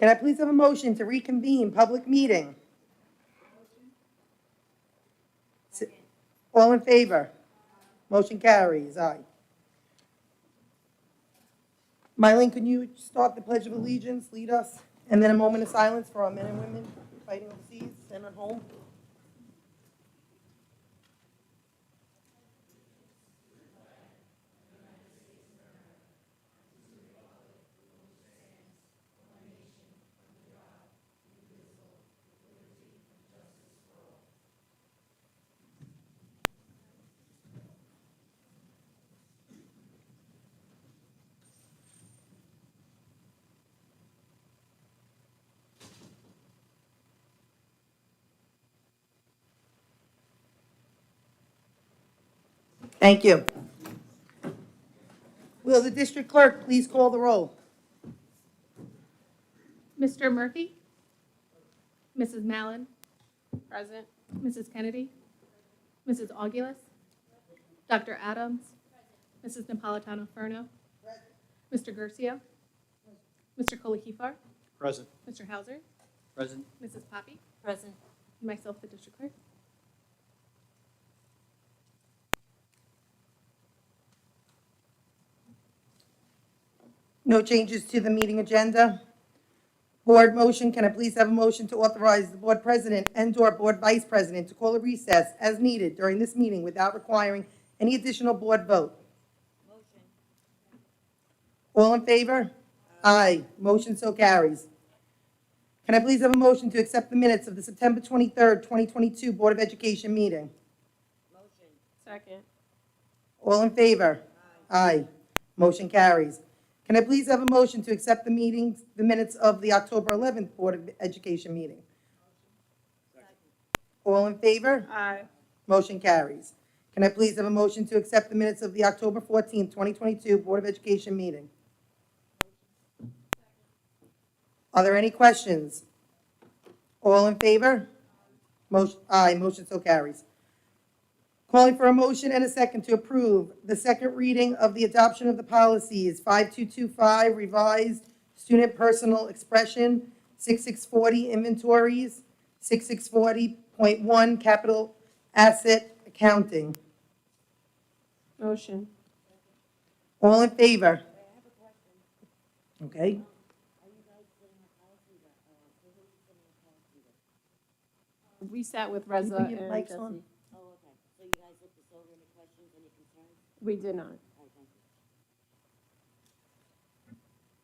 Can I please have a motion to reconvene public meeting? All in favor? Motion carries, aye. Mylene, can you start the Pledge of Allegiance, lead us? And then a moment of silence for our men and women fighting overseas and at home. Thank you. Will the district clerk please call the roll? Mr. Murphy? Mrs. Mallon? Present. Mrs. Kennedy? Mrs. Augulus? Dr. Adams? Mrs. Napolitano-Ferno? Mr. Guercio? Mr. Kolahifar? Present. Mr. Hauser? Present. Mrs. Poppy? Present. And myself, the district clerk. No changes to the meeting agenda. Board motion, can I please have a motion to authorize the board president and/or board vice president to call a recess as needed during this meeting without requiring any additional board vote? Motion. All in favor? Aye. Motion so carries. Can I please have a motion to accept the minutes of the September 23rd, 2022 Board of Education meeting? Motion. Second. All in favor? Aye. Motion carries. Can I please have a motion to accept the minutes of the October 11th Board of Education meeting? All in favor? Aye. Motion carries. Can I please have a motion to accept the minutes of the October 14th, 2022 Board of Education meeting? Are there any questions? All in favor? Motion, aye, motion so carries. Calling for a motion and a second to approve the second reading of the adoption of the policies 5225 revised student personal expression, 6640 inventories, 6640.1 capital asset accounting. Motion. All in favor? Okay. We sat with Reza Can you and mics Jesse. on? Oh, okay. So you guys looked this over, any questions, any concerns? We did not. All right, thank you.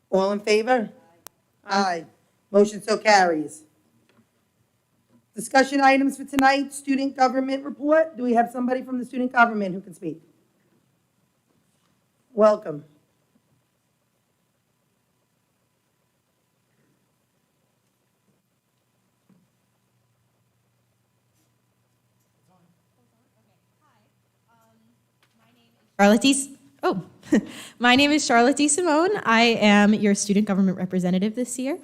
All in favor? Aye. Motion so carries. Discussion items for tonight, student government report. Do we have somebody from the student government who can speak? Welcome. My name is Charlotte DeSimone. I am your student government representative this year.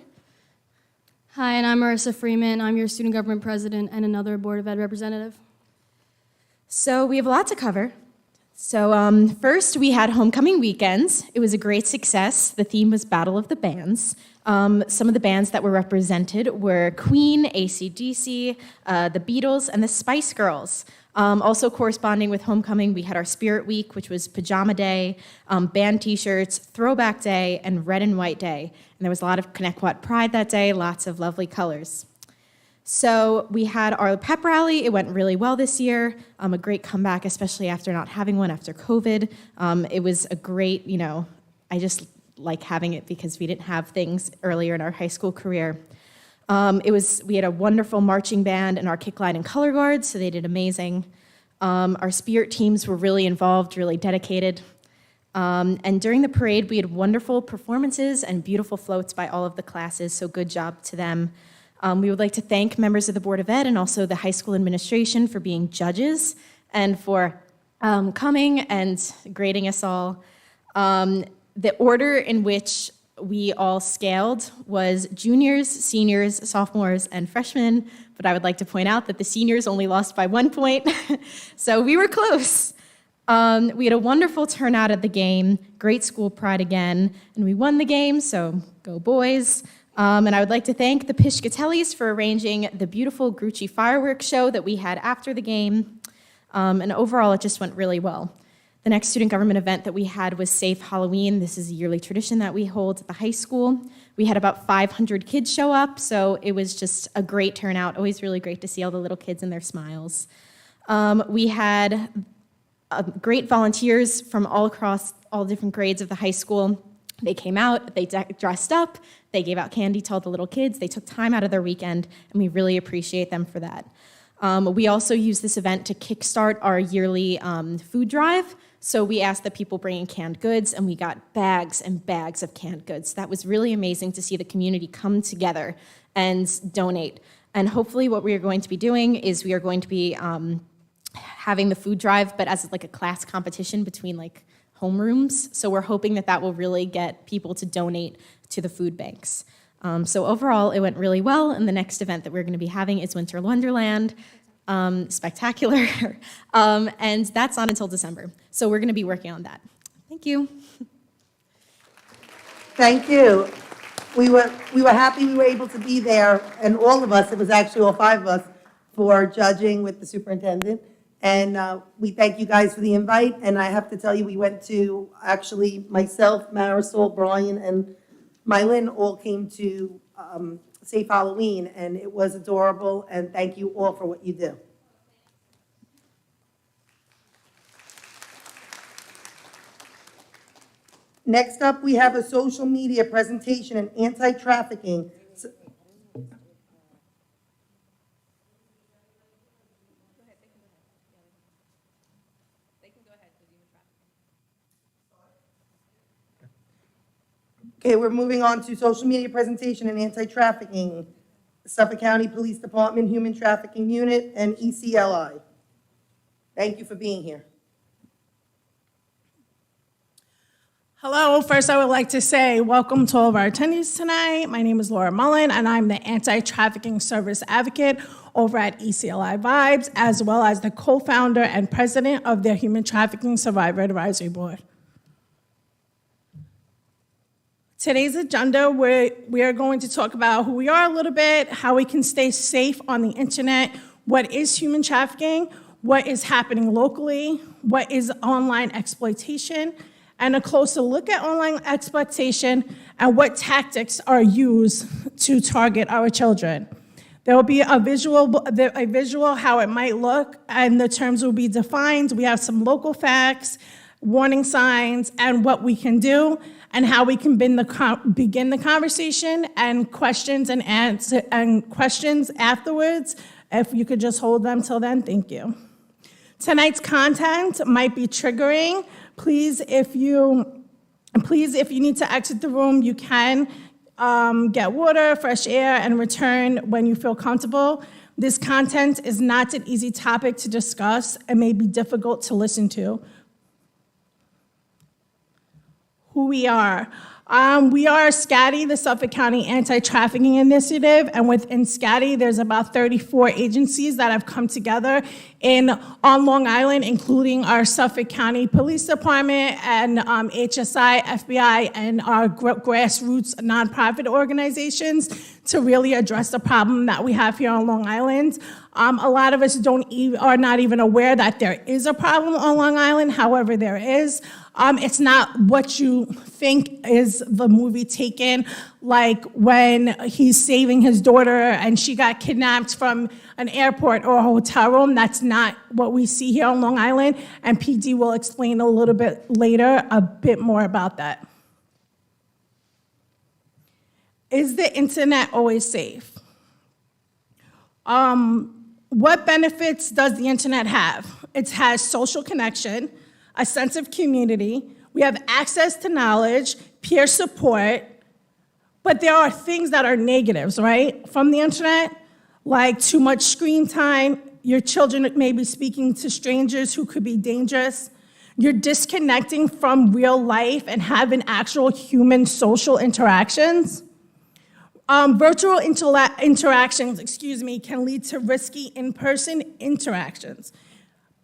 Hi, and I'm Marissa Freeman. I'm your student government president and another Board of Ed representative. So we have a lot to cover. So first, we had homecoming weekends. It was a great success. The theme was Battle of the Bands. Some of the bands that were represented were Queen, AC/DC, the Beatles, and the Spice Girls. Also corresponding with homecoming, we had our Spirit Week, which was Pajama Day, band t-shirts, Throwback Day, and Red and White Day. And there was a lot of Connecticut pride that day, lots of lovely colors. So we had our pep rally. It went really well this year. A great comeback, especially after not having one after COVID. It was a great, I just like having it because we didn't have things earlier in our high school career. We had a wonderful marching band and our kick line and color guards, so they did amazing. Our spirit teams were really involved, really dedicated. And during the parade, we had wonderful performances and beautiful floats by all of the classes, so good job to them. We would like to thank members of the Board of Ed and also the high school administration for being judges and for coming and grading us all. The order in which we all scaled was juniors, seniors, sophomores, and freshmen, but I would like to point out that the seniors only lost by 1 point, so we were close. We had a wonderful turnout at the game, great school pride again, and we won the game, so go boys. And I would like to thank the Piscatellis for arranging the beautiful Grucci fireworks show that we had after the game. And overall, it just went really well. The next student government event that we had was Safe Halloween. This is a yearly tradition that we hold at the high school. We had about 500 kids show up, so it was just a great turnout. Always really great to see all the little kids and their smiles. We had great volunteers from all across all different grades of the high school. They came out, they dressed up, they gave out candy to all the little kids. They took time out of their weekend, and we really appreciate them for that. We also use this event to kickstart our yearly food drive. So we asked that people bring in canned goods, and we got bags and bags of canned goods. That was really amazing to see the community come together and donate. And hopefully what we are going to be doing is we are going to be having the food drive, but as like a class competition between like homerooms. So we're hoping that that will really get people to donate to the food banks. So overall, it went really well, and the next event that we're going to be having is Winter Wonderland. Spectacular, and that's not until December. So we're going to be working on that. Thank you. Thank you. We were happy we were able to be there, and all of us, it was actually all 5 of us, for judging with the superintendent. And we thank you guys for the invite, and I have to tell you, we went to, actually, myself, Marisol, Brian, and Mylin all came to Safe Halloween, and it was adorable, and thank you all for what you do. Next up, we have a social media presentation and anti-trafficking. Okay, we're moving on to social media presentation and anti-trafficking. Suffolk County Police Department, Human Trafficking Unit, and ECLI. Thank you for being here. Hello, first I would like to say welcome to all of our attendees tonight. My name is Laura Mullen, and I'm the Anti-Trafficking Service Advocate over at ECLI Vibes, as well as the co-founder and president of the Human Trafficking Survivor Advisory Board. Today's agenda, we are going to talk about who we are a little bit, how we can stay safe on the internet, what is human trafficking, what is happening locally, what is online exploitation, and a closer look at online exploitation and what tactics are used to target our children. There will be a visual how it might look, and the terms will be defined. We have some local facts, warning signs, and what we can do, and how we can begin the conversation, and questions and answer and questions afterwards. If you could just hold them till then, thank you. Tonight's content might be triggering. Please, if you need to exit the room, you can get water, fresh air, and return when you feel comfortable. This content is not an easy topic to discuss and may be difficult to listen to. Who we are. We are SCATI, the Suffolk County Anti-Trafficking Initiative, and within SCATI, there's about 34 agencies that have come together on Long Island, including our Suffolk County Police Department and HSI, FBI, and our grassroots nonprofit organizations to really address the problem that we have here on Long Island. A lot of us are not even aware that there is a problem on Long Island. However, there is. It's not what you think is the movie Taken, like when he's saving his daughter and she got kidnapped from an airport or a hotel room. That's not what we see here on Long Island, and PD will explain a little bit later a bit more about that. Is the internet always safe? What benefits does the internet have? It has social connection, a sense of community. We have access to knowledge, peer support, but there are things that are negatives, right, from the internet, like too much screen time. Your children may be speaking to strangers who could be dangerous. You're disconnecting from real life and having actual human social interactions. Virtual interactions, can lead to risky in-person interactions,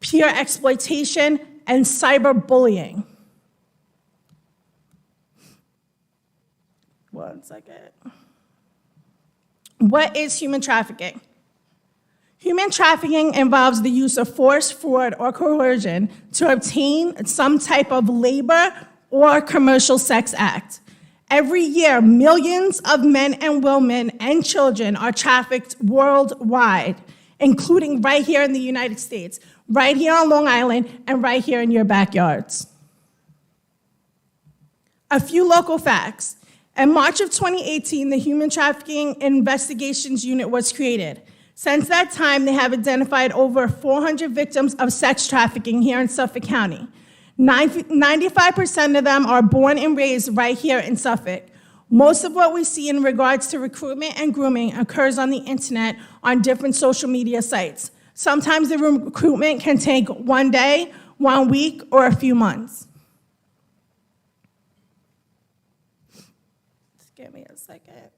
peer exploitation, and cyberbullying. One second. What is human trafficking? Human trafficking involves the use of force, fraud, or coercion to obtain some type of labor or commercial sex act. Every year, millions of men and women and children are trafficked worldwide, including right here in the United States, right here on Long Island, and right here in your backyards. A few local facts. In March of 2018, the Human Trafficking Investigations Unit was created. Since that time, they have identified over 400 victims of sex trafficking here in Suffolk County. 95% of them are born and raised right here in Suffolk. Most of what we see in regards to recruitment and grooming occurs on the internet on different social media sites. Sometimes the recruitment can take 1 day, 1 week, or a few months. Just give me a second.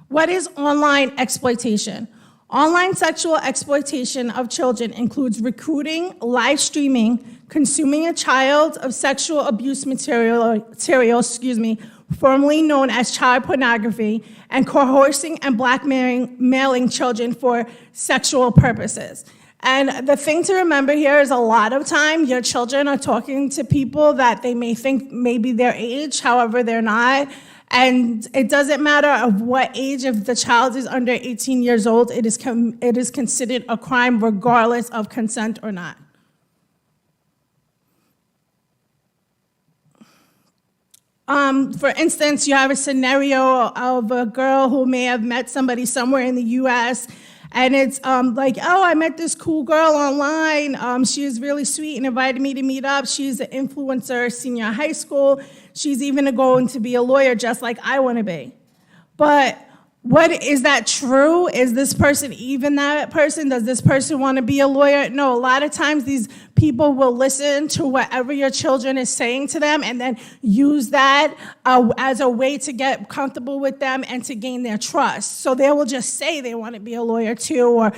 What is online exploitation? Online sexual exploitation of children includes recruiting, live streaming, consuming a child of sexual abuse material, formerly known as child pornography, and coercing and blackmailing children for sexual purposes. And the thing to remember here is a lot of time your children are talking to people that they may think may be their age, however they're not. And it doesn't matter of what age, if the child is under 18 years old, it is considered a crime regardless of consent or not. For instance, you have a scenario of a girl who may have met somebody somewhere in the US, and it's like, oh, I met this cool girl online. She is really sweet and invited me to meet up. She's an influencer, senior high school. She's even going to be a lawyer just like I want to be. But is that true? Is this person even that person? Does this person want to be a lawyer? No, a lot of times these people will listen to whatever your children is saying to them and then use that as a way to get comfortable with them and to gain their trust. So they will just say they want to be a lawyer too, or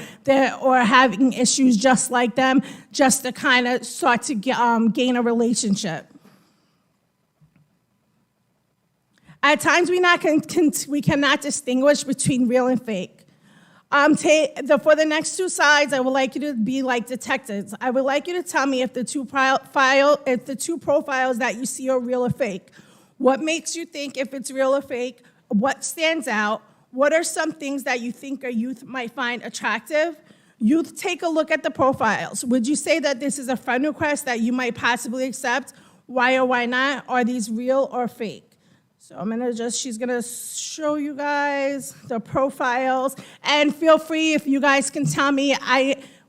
having issues just like them, just to kind of start to gain a relationship. At times, we cannot distinguish between real and fake. For the next two sides, I would like you to be like detectives. I would like you to tell me if the two profiles that you see are real or fake. What makes you think if it's real or fake? What stands out? What are some things that you think a youth might find attractive? Youth, take a look at the profiles. Would you say that this is a friend request that you might possibly accept? Why or why not? Are these real or fake? So she's gonna show you guys the profiles, and feel free if you guys can tell me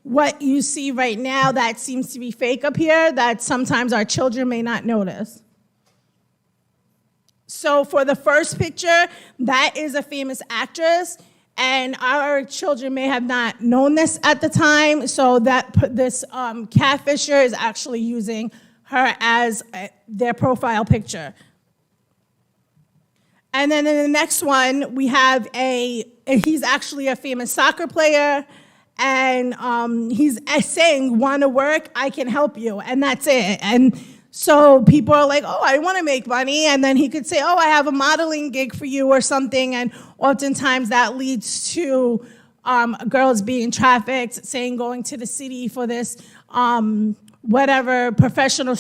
what you see right now that seems to be fake up here that sometimes our children may not notice. So for the first picture, that is a famous actress, and our children may have not known this at the time, so this catfisher is actually using her as their profile picture. And then in the next one, we have he's actually a famous soccer player, and he's saying, want to work, I can help you, and that's it. And so people are like, oh, I want to make money, and then he could say, oh, I have a modeling gig for you or something, and oftentimes that leads to girls being trafficked, saying going to the city for this whatever professional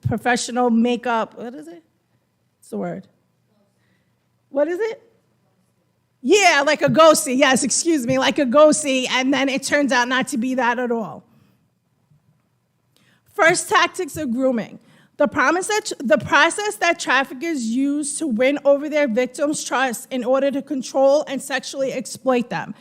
professional makeup, what is it? The word. What is it? Yeah, like a go-see. Yes, excuse me, like a go-see, and then it turns out not to be that at all. First tactics of grooming. The process that traffickers use to win over their victims' trust in order to control and sexually exploit them.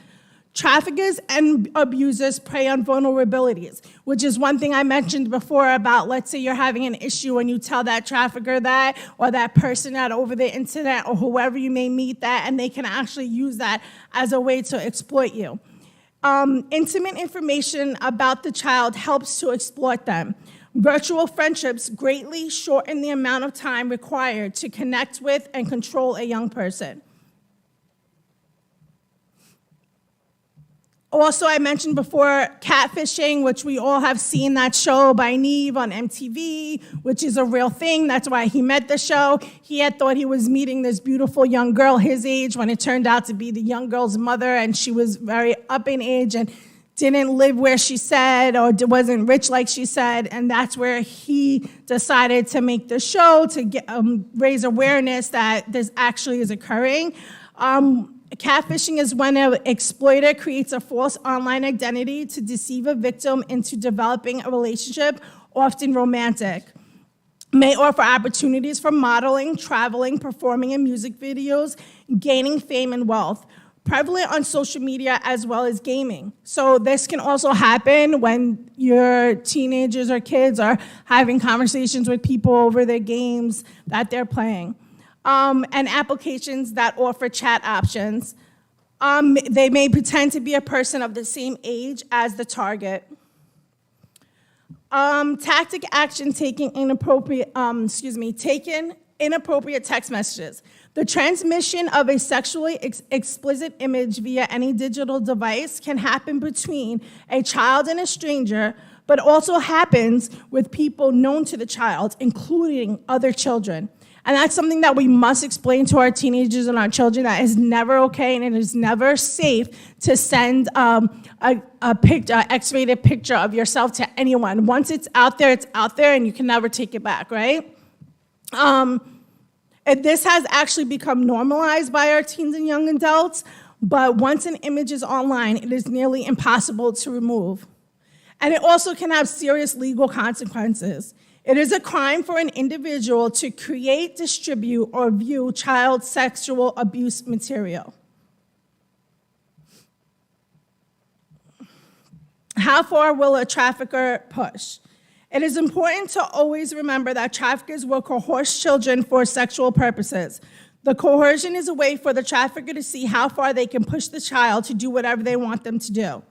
Traffickers and abusers prey on vulnerabilities, which is one thing I mentioned before about, let's say you're having an issue and you tell that trafficker that, or that person that over the internet, or whoever you may meet that, and they can actually use that as a way to exploit you. Intimate information about the child helps to exploit them. Virtual friendships greatly shorten the amount of time required to connect with and control a young person. Also, I mentioned before catfishing, which we all have seen that show by Neve on MTV, which is a real thing. That's why he met the show. He had thought he was meeting this beautiful young girl his age when it turned out to be the young girl's mother, and she was very up in age and didn't live where she said or wasn't rich like she said, and that's where he decided to make the show to get, raise awareness that this actually is occurring. Catfishing is when an exploiter creates a false online identity to deceive a victim into developing a relationship, often romantic. May offer opportunities for modeling, traveling, performing in music videos, gaining fame and wealth. Prevalent on social media as well as gaming. So this can also happen when your teenagers or kids are having conversations with people over their games that they're playing. And applications that offer chat options. They may pretend to be a person of the same age as the target. Tactic action taking inappropriate text messages. The transmission of a sexually explicit image via any digital device can happen between a child and a stranger, but also happens with people known to the child, including other children. And that's something that we must explain to our teenagers and our children, that is never okay and it is never safe to send a X-rated picture of yourself to anyone. Once it's out there, and you can never take it back, right? This has actually become normalized by our teens and young adults, but once an image is online, it is nearly impossible to remove. And it also can have serious legal consequences. It is a crime for an individual to create, distribute, or view child sexual abuse material. How far will a trafficker push? It is important to always remember that traffickers will coerce children for sexual purposes. The coercion is a way for the trafficker to see how far they can push the child to do whatever they want them to do.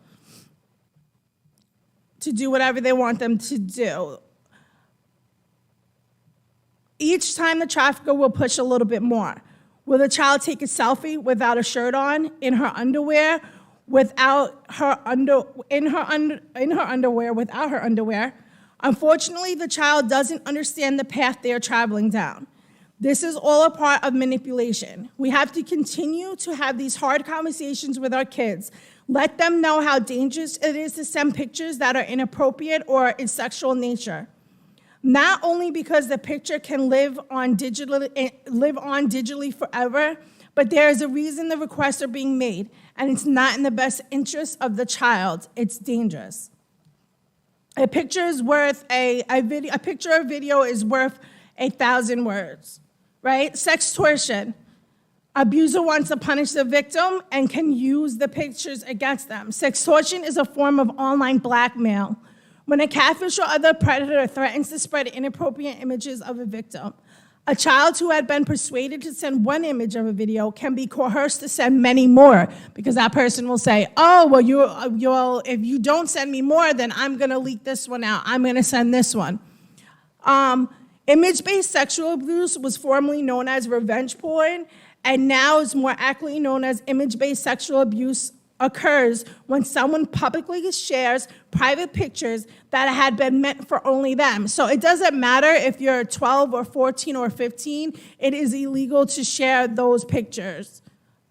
Each time the trafficker will push a little bit more. Will the child take a selfie without a shirt on, in her underwear, without her underwear, without her underwear? Unfortunately, the child doesn't understand the path they are traveling down. This is all a part of manipulation. We have to continue to have these hard conversations with our kids. Let them know how dangerous it is to send pictures that are inappropriate or in sexual nature. Not only because the picture can live on digitally forever, but there is a reason the requests are being made, and it's not in the best interest of the child. It's dangerous. A picture or video is worth 1,000 words, right? Sextortion. Abuser wants to punish the victim and can use the pictures against them. Sextortion is a form of online blackmail. When a catfish or other predator threatens to spread inappropriate images of a victim, a child who had been persuaded to send one image of a video can be coerced to send many more, because that person will say, oh, well, if you don't send me more, then I'm gonna leak this one out. I'm gonna send this one. Image-based sexual abuse was formerly known as revenge porn, and now is more accurately known as image-based sexual abuse. Occurs when someone publicly shares private pictures that had been meant for only them. So it doesn't matter if you're 12 or 14 or 15, it is illegal to share those pictures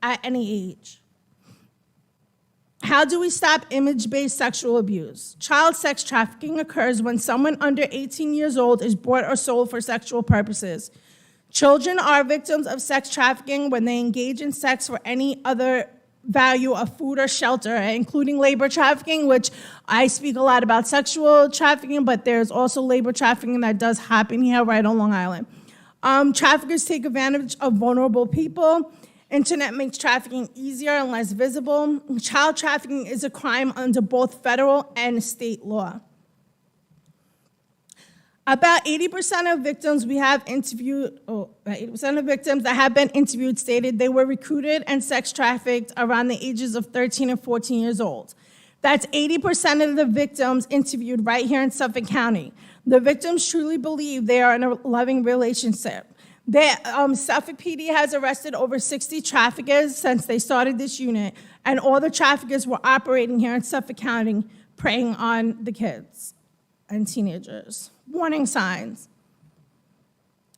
at any age. How do we stop image-based sexual abuse? Child sex trafficking occurs when someone under 18 years old is bought or sold for sexual purposes. Children are victims of sex trafficking when they engage in sex for any other value of food or shelter, including labor trafficking, which I speak a lot about sexual trafficking, but there's also labor trafficking that does happen here right on Long Island. Traffickers take advantage of vulnerable people. Internet makes trafficking easier and less visible. Child trafficking is a crime under both federal and state law. About 80% of victims we have interviewed, 80% of victims that have been interviewed stated they were recruited and sex trafficked around the ages of 13 and 14 years old. That's 80% of the victims interviewed right here in Suffolk County. The victims truly believe they are in a loving relationship. Suffolk PD has arrested over 60 traffickers since they started this unit, and all the traffickers were operating here in Suffolk County, preying on the kids and teenagers. Warning signs.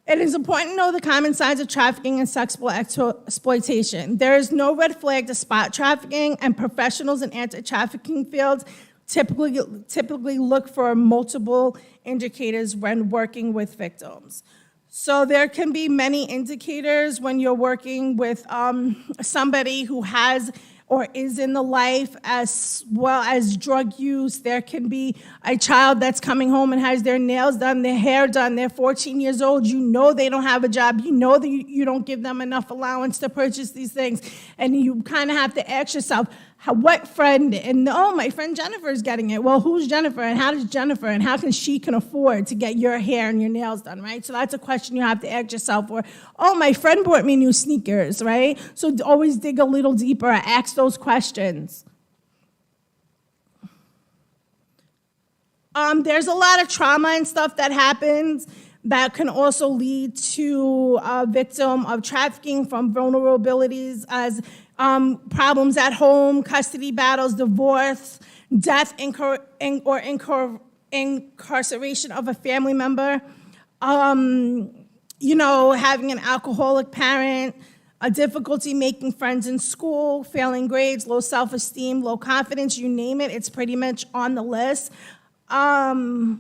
It is important to know the common signs of trafficking and sexual exploitation. There is no red flag to spot trafficking, and professionals in anti-trafficking fields typically look for multiple indicators when working with victims. So there can be many indicators when you're working with somebody who has or is in the life, as well as drug use. There can be a child that's coming home and has their nails done, their hair done, they're 14 years old, you know they don't have a job, you know that you don't give them enough allowance to purchase these things, and you kind of have to ask yourself, what friend, and oh, my friend Jennifer is getting it. Well, who's Jennifer, and how does Jennifer, and how can she afford to get your hair and your nails done, right? So that's a question you have to ask yourself. Or, oh, my friend bought me new sneakers, right? So always dig a little deeper, ask those questions. There's a lot of trauma and stuff that happens that can also lead to a victim of trafficking, from vulnerabilities as problems at home, custody battles, divorce, death, or incarceration of a family member, having an alcoholic parent, a difficulty making friends in school, failing grades, low self-esteem, low confidence, you name it, it's pretty much on the list. The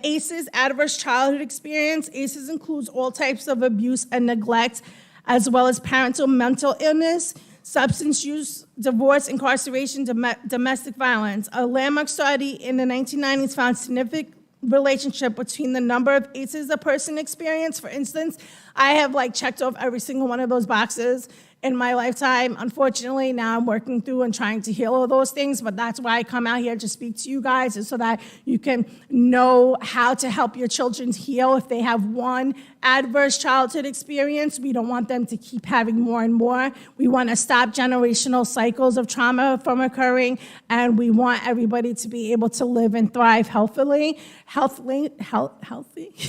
ACEs, adverse childhood experience. ACEs includes all types of abuse and neglect, as well as parental mental illness, substance use, divorce, incarceration, domestic violence. A landmark study in the 1990s found significant relationship between the number of ACEs a person experienced. For instance, I have checked off every single one of those boxes in my lifetime. Unfortunately, now I'm working through and trying to heal all those things, but that's why I come out here to speak to you guys, is so that you can know how to help your children heal if they have one adverse childhood experience. We don't want them to keep having more and more. We want to stop generational cycles of trauma from occurring, and we want everybody to be able to live and thrive healthy?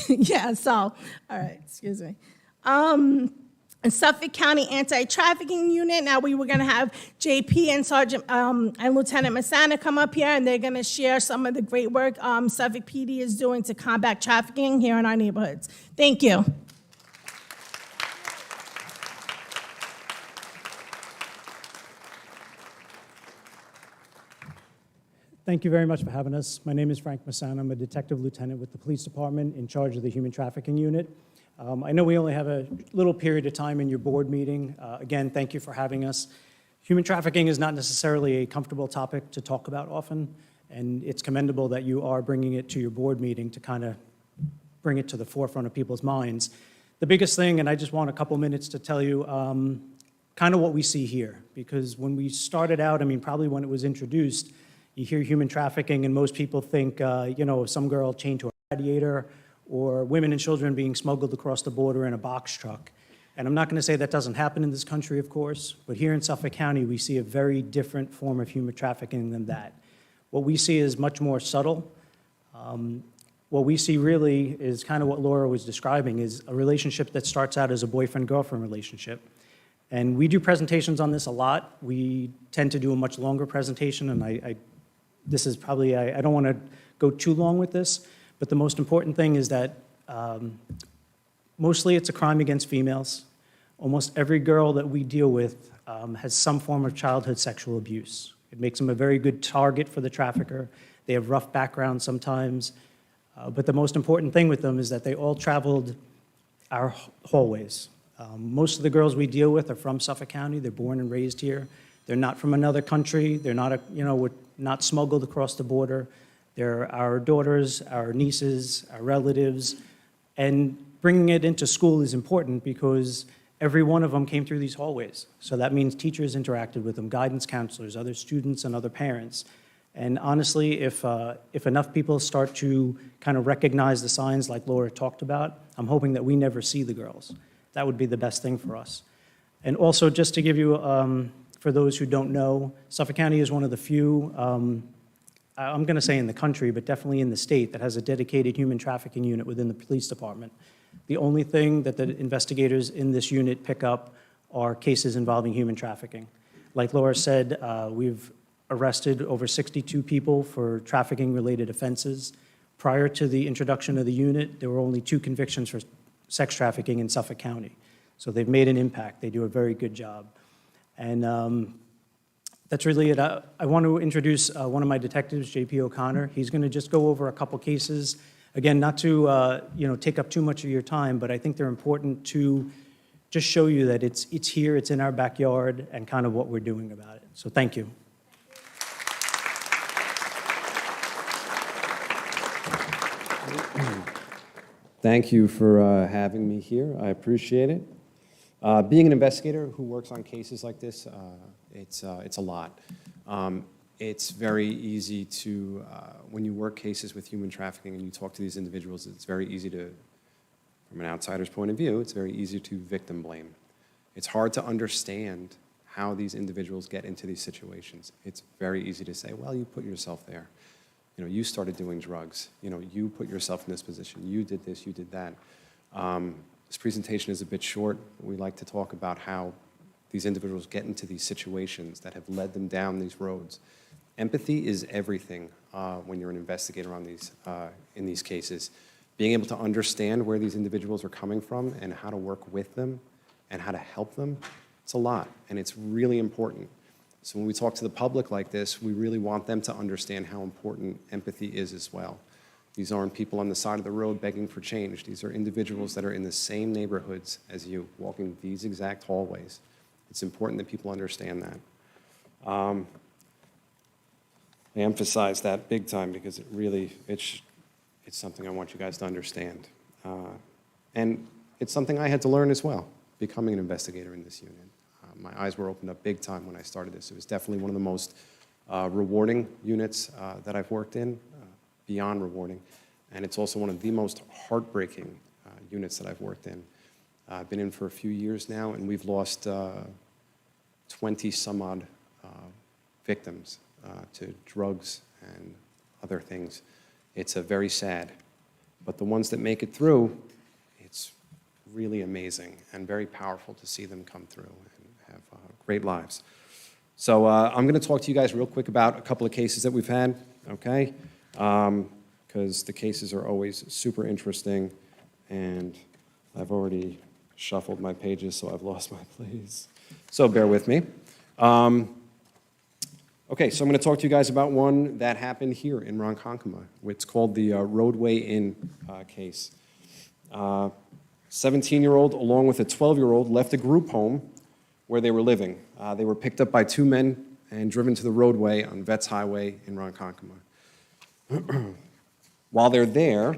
Yeah, so, all right, excuse me. And Suffolk County Anti-Trafficking Unit. Now we were going to have JP and Sergeant and Lieutenant Masana come up here, and they're going to share some of the great work Suffolk PD is doing to combat trafficking here in our neighborhoods. Thank you. Thank you very much for having us. My name is Frank Masana. I'm a detective lieutenant with the police department in charge of the Human Trafficking Unit. I know we only have a little period of time in your board meeting. Again, thank you for having us. Human trafficking is not necessarily a comfortable topic to talk about often, and it's commendable that you are bringing it to your board meeting to kind of bring it to the forefront of people's minds. The biggest thing, and I just want a couple minutes to tell you kind of what we see here, because when we started out, probably when it was introduced, you hear human trafficking and most people think, some girl chained to a radiator, or women and children being smuggled across the border in a box truck. And I'm not going to say that doesn't happen in this country, of course, but here in Suffolk County, we see a very different form of human trafficking than that. What we see is much more subtle. What we see really is kind of what Laura was describing, is a relationship that starts out as a boyfriend-girlfriend relationship. And we do presentations on this a lot. We tend to do a much longer presentation, and this is probably, I don't want to go too long with this, but the most important thing is that mostly it's a crime against females. Almost every girl that we deal with has some form of childhood sexual abuse. It makes them a very good target for the trafficker. They have rough backgrounds sometimes. But the most important thing with them is that they all traveled our hallways. Most of the girls we deal with are from Suffolk County. They're born and raised here. They're not from another country. They're not, we're not smuggled across the border. They're our daughters, our nieces, our relatives, and bringing it into school is important because every one of them came through these hallways. So that means teachers interacted with them, guidance counselors, other students, and other parents. And honestly, if enough people start to kind of recognize the signs like Laura talked about, I'm hoping that we never see the girls. That would be the best thing for us. And also, just to give you, for those who don't know, Suffolk County is one of the few, I'm going to say in the country, but definitely in the state, that has a dedicated human trafficking unit within the police department. The only thing that the investigators in this unit pick up are cases involving human trafficking. Like Laura said, we've arrested over 62 people for trafficking-related offenses. Prior to the introduction of the unit, there were only 2 convictions for sex trafficking in Suffolk County. So they've made an impact. They do a very good job. And that's really it. I want to introduce one of my detectives, JP O'Connor. He's going to just go over a couple cases. Again, not to take up too much of your time, but I think they're important to just show you that it's here, it's in our backyard, and kind of what we're doing about it. So thank you. Thank you for having me here. I appreciate it. Being an investigator who works on cases like this, it's a lot. It's very easy to, when you work cases with human trafficking and you talk to these individuals, it's very easy to, from an outsider's point of view, it's very easy to victim blame. It's hard to understand how these individuals get into these situations. It's very easy to say, well, you put yourself there. You started doing drugs. You put yourself in this position. You did this, you did that. This presentation is a bit short. We like to talk about how these individuals get into these situations that have led them down these roads. Empathy is everything when you're an investigator on in these cases. Being able to understand where these individuals are coming from and how to work with them and how to help them, it's a lot, and it's really important. So when we talk to the public like this, we really want them to understand how important empathy is as well. These aren't people on the side of the road begging for change. These are individuals that are in the same neighborhoods as you, walking these exact hallways. It's important that people understand that. I emphasize that big time because it's something I want you guys to understand. And it's something I had to learn as well, becoming an investigator in this unit. My eyes were opened up big time when I started this. It was definitely one of the most rewarding units that I've worked in, beyond rewarding. And it's also one of the most heartbreaking units that I've worked in. I've been in for a few years now, and we've lost 20-some-odd victims to drugs and other things. It's very sad. But the ones that make it through, it's really amazing and very powerful to see them come through and have great lives. So I'm going to talk to you guys real quick about a couple of cases that we've had, okay? Because the cases are always super interesting, and I've already shuffled my pages, so I've lost my place. So bear with me. Okay, so I'm going to talk to you guys about one that happened here in Ronkonkoma. It's called the Roadway Inn case. 17-year-old, along with a 12-year-old, left a group home where they were living. They were picked up by 2 men and driven to the roadway on Vets Highway in Ronkonkoma. While they're there,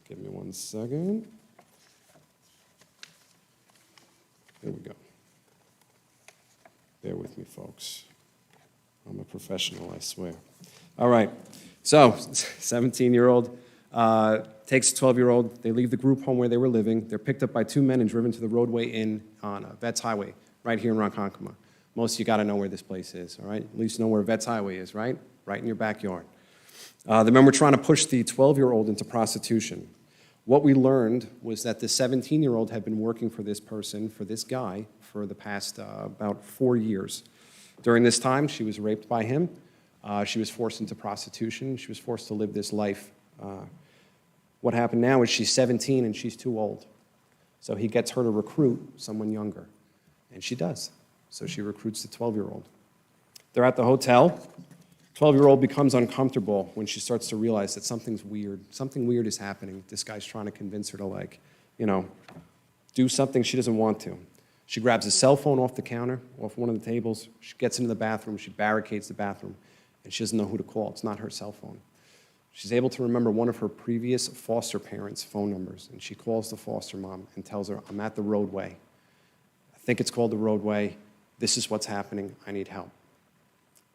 give me one second. There we go. Bear with me, folks. I'm a professional, I swear. All right. So, 17-year-old takes a 12-year-old. They leave the group home where they were living. They're picked up by 2 men and driven to the Roadway Inn on Vets Highway, right here in Ronkonkoma. Most of you got to know where this place is, all right? At least know where Vets Highway is, right? Right in your backyard. The men were trying to push the 12-year-old into prostitution. What we learned was that the 17-year-old had been working for this person, for this guy, for the past about 4 years. During this time, she was raped by him. She was forced into prostitution. She was forced to live this life. What happened now is she's 17 and she's too old. So he gets her to recruit someone younger. And she does. So she recruits the 12-year-old. They're at the hotel. 12-year-old becomes uncomfortable when she starts to realize that something's weird. Something weird is happening. This guy's trying to convince her to, do something she doesn't want to. She grabs a cell phone off the counter, off one of the tables. She gets into the bathroom. She barricades the bathroom. And she doesn't know who to call. It's not her cell phone. She's able to remember one of her previous foster parents' phone numbers. And she calls the foster mom and tells her, I'm at the roadway. I think it's called the roadway. This is what's happening. I need help.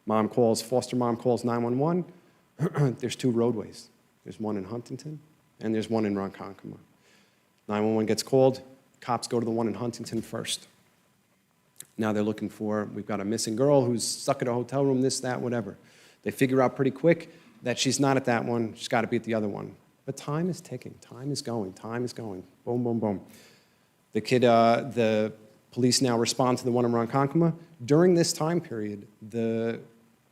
Foster mom calls 911. There's 2 roadways. There's one in Huntington, and there's one in Ronkonkoma. 911 gets called. Cops go to the one in Huntington first. Now they're looking we've got a missing girl who's stuck at a hotel room, this, that, whatever. They figure out pretty quick that she's not at that one. She's got to be at the other one. But time is ticking, time is going, time is going. Boom, boom, boom. The police now respond to the one in Ronkonkoma. During this time period, the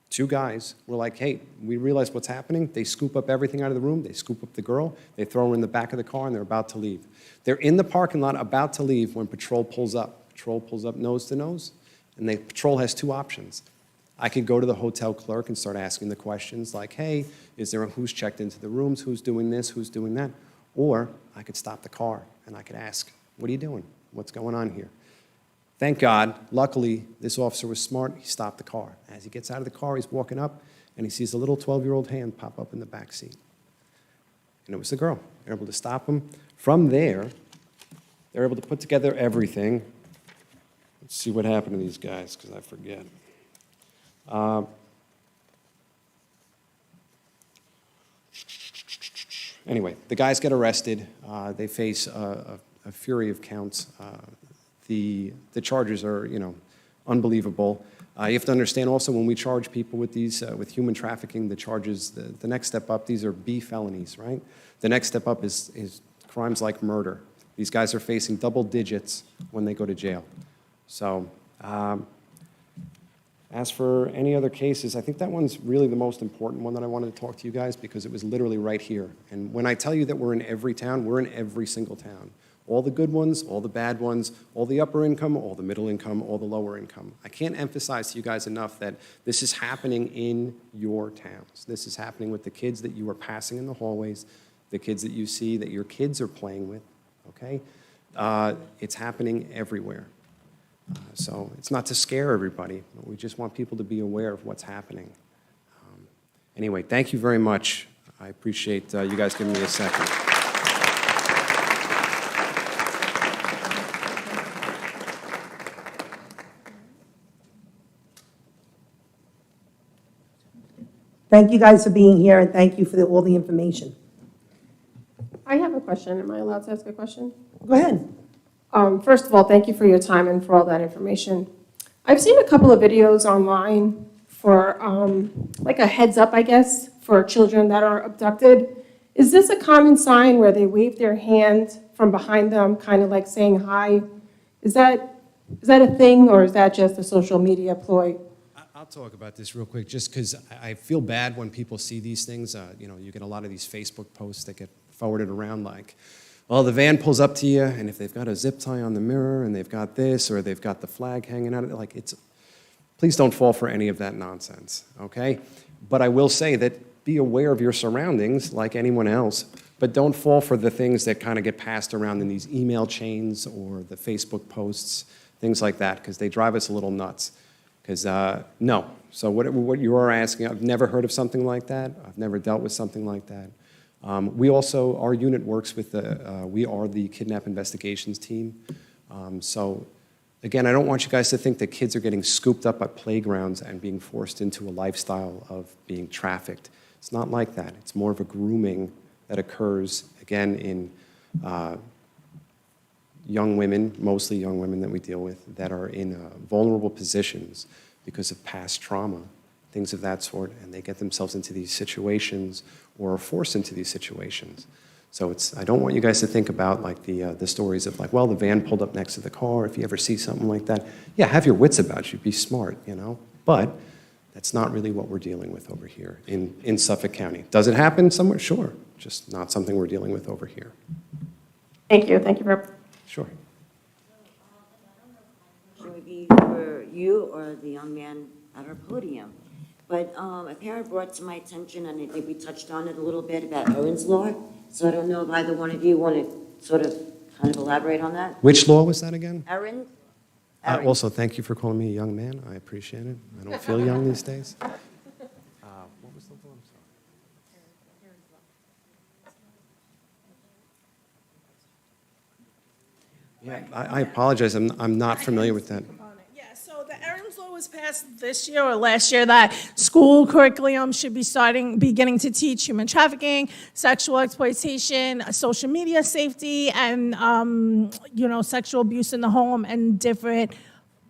two guys were like, hey, we realize what's happening. They scoop up everything out of the room. They scoop up the girl. They throw her in the back of the car, and they're about to leave. They're in the parking lot about to leave when patrol pulls up. Patrol pulls up nose to nose, and patrol has two options. I could go to the hotel clerk and start asking the questions like, hey, who's checked into the rooms? Who's doing this? Who's doing that? Or I could stop the car, and I could ask, what are you doing? What's going on here? Thank God, luckily, this officer was smart. He stopped the car. As he gets out of the car, he's walking up, and he sees a little 12-year-old hand pop up in the back seat. And it was the girl. They're able to stop him. From there, they're able to put together everything. Let's see what happened to these guys, because I forget. Anyway, the guys get arrested. They face a fury of counts. The charges are, unbelievable. You have to understand also when we charge people with these, with human trafficking, the charges, the next step up, these are B felonies, right? The next step up is crimes like murder. These guys are facing double digits when they go to jail. So, as for any other cases, I think that one's really the most important one that I wanted to talk to you guys because it was literally right here. And when I tell you that we're in every town, we're in every single town. All the good ones, all the bad ones, all the upper income, all the middle income, all the lower income. I can't emphasize to you guys enough that this is happening in your towns. This is happening with the kids that you are passing in the hallways, the kids that you see that your kids are playing with, okay? It's happening everywhere. So it's not to scare everybody. We just want people to be aware of what's happening. Anyway, thank you very much. I appreciate you guys giving me a second. Thank you guys for being here, and thank you for all the information. I have a question. Am I allowed to ask a question? Go ahead. First of all, thank you for your time and for all that information. I've seen a couple of videos online for like a heads up, I guess, for children that are abducted. Is this a common sign where they wave their hand from behind them, kind of like saying hi? Is that a thing, or is that just a social media ploy? I'll talk about this real quick, just because I feel bad when people see these things. You get a lot of these Facebook posts that get forwarded around like, well, the van pulls up to you, and if they've got a zip tie on the mirror, and they've got this, or they've got the flag hanging out, please don't fall for any of that nonsense, okay? But I will say that be aware of your surroundings like anyone else, but don't fall for the things that kind of get passed around in these email chains or the Facebook posts, things like that, because they drive us a little nuts. Because, no. So what you are asking, I've never heard of something like that. I've never dealt with something like that. Our unit works with we are the kidnap investigations team. So, again, I don't want you guys to think that kids are getting scooped up at playgrounds and being forced into a lifestyle of being trafficked. It's not like that. It's more of a grooming that occurs, again, in young women, mostly young women that we deal with, that are in vulnerable positions because of past trauma, things of that sort, and they get themselves into these situations or are forced into these situations. So I don't want you guys to think about like the stories of like, well, the van pulled up next to the car. If you ever see something like that, yeah, have your wits about you, be smart, But that's not really what we're dealing with over here in Suffolk County. Does it happen somewhere? Sure, just not something we're dealing with over here. Thank you. Thank you for. Sure. Maybe for you or the young man at our podium. But a parent brought to my attention, and I think we touched on it a little bit, about Erin's Law. So I don't know if either one of you want to sort of kind of elaborate on that. Which law was that again? Erin? Also, thank you for calling me a young man. I appreciate it. I don't feel young these days. What was the law? I'm sorry. Yeah, I apologize. I'm not familiar with that. Yeah, so the Erin's Law was passed this year or last year that school curriculum should be beginning to teach human trafficking, sexual exploitation, social media safety, and sexual abuse in the home and different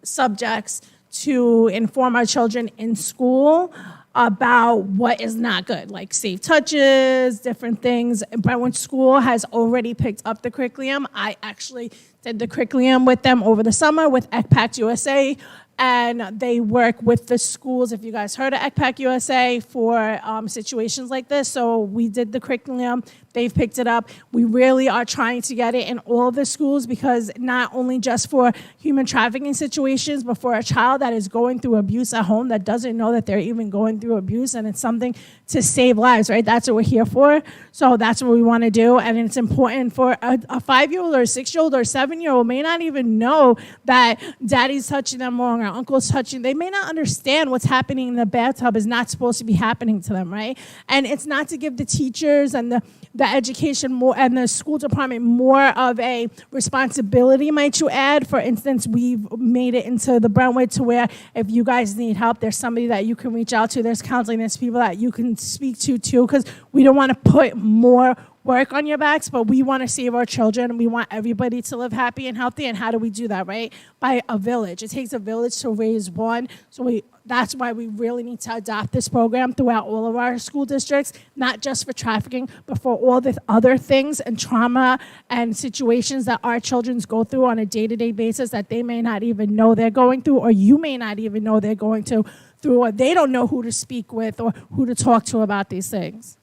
subjects to inform our children in school. about what is not good, like safe touches, different things. Brentwood School has already picked up the curriculum. I actually did the curriculum with them over the summer with ECPAC USA, and they work with the schools, if you guys heard of ECPAC USA, for situations like this. So we did the curriculum. They've picked it up. We really are trying to get it in all of the schools, because not only just for human trafficking situations, but for a child that is going through abuse at home that doesn't know that they're even going through abuse, and it's something to save lives, right? That's what we're here for. So that's what we want to do. And it's important for a 5-year-old or a 6-year-old or a 7-year-old may not even know that daddy's touching them wrong or uncle's touching. They may not understand what's happening in the bathtub is not supposed to be happening to them, right? And it's not to give the teachers and the education more and the school department more of a responsibility, might you add. For instance, we've made it into the Brentwood to where if you guys need help, there's somebody that you can reach out to. There's counseling, there's people that you can speak to too, because we don't want to put more work on your backs, but we want to save our children. We want everybody to live happy and healthy. And how do we do that, right? By a village. It takes a village to raise one. So that's why we really need to adopt this program throughout all of our school districts, not just for trafficking, but for all the other things and trauma and situations that our children go through on a day-to-day basis that they may not even know they're going through, or you may not even know they're going through, or they don't know who to speak with or who to talk to about these things.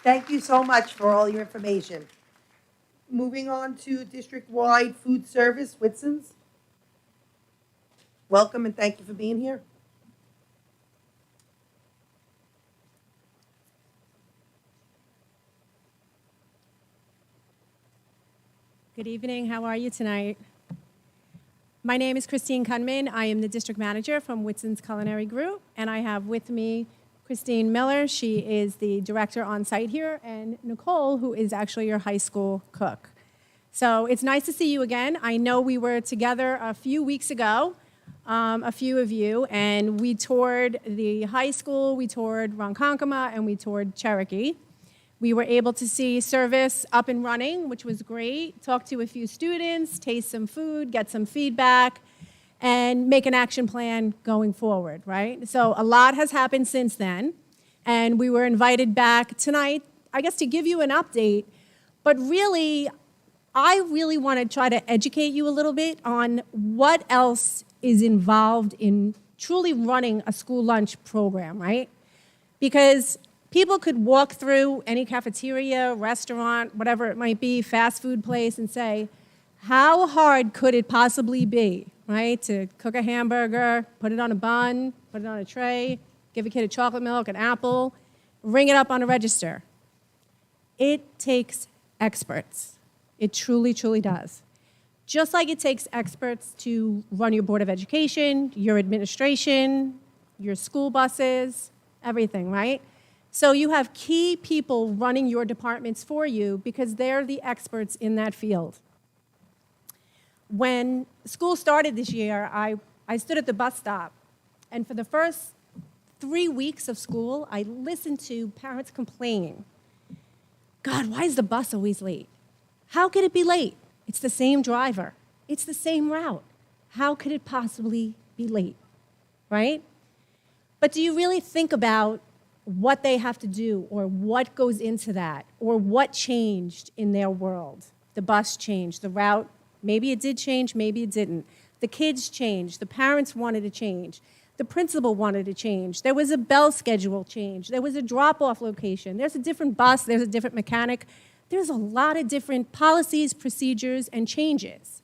Thank you so much for all your information. Moving on to district-wide food service, Whitson's. Welcome and thank you for being here. Good evening. How are you tonight? My name is Christine Kunman. I am the district manager from Whitson's Culinary Group, and I have with me Christine Miller. She is the director on site here, and Nicole, who is actually your high school cook. So it's nice to see you again. I know we were together a few weeks ago, a few of you, and we toured the high school, we toured Ronkonkoma, and we toured Cherokee. We were able to see service up and running, which was great, talk to a few students, taste some food, get some feedback, and make an action plan going forward, right? So a lot has happened since then, and we were invited back tonight, I guess, to give you an update, but really, I really want to try to educate you a little bit on what else is involved in truly running a school lunch program, right? Because people could walk through any cafeteria, restaurant, whatever it might be, fast food place, and say, how hard could it possibly be, right, to cook a hamburger, put it on a bun, put it on a tray, give a kid a chocolate milk, an apple, ring it up on a register? It takes experts. It truly, truly does. Just like it takes experts to run your Board of Education, your administration, your school buses, everything, right? So you have key people running your departments for you because they're the experts in that field. When school started this year, I stood at the bus stop, and for the first 3 weeks of school, I listened to parents complaining. God, why is the bus always late? How could it be late? It's the same driver. It's the same route. How could it possibly be late, right? But do you really think about what they have to do or what goes into that or what changed in their world? The bus changed, the route, maybe it did change, maybe it didn't. The kids changed, the parents wanted to change, the principal wanted to change. There was a bell schedule change, there was a drop-off location, there's a different bus, there's a different mechanic. There's a lot of different policies, procedures, and changes.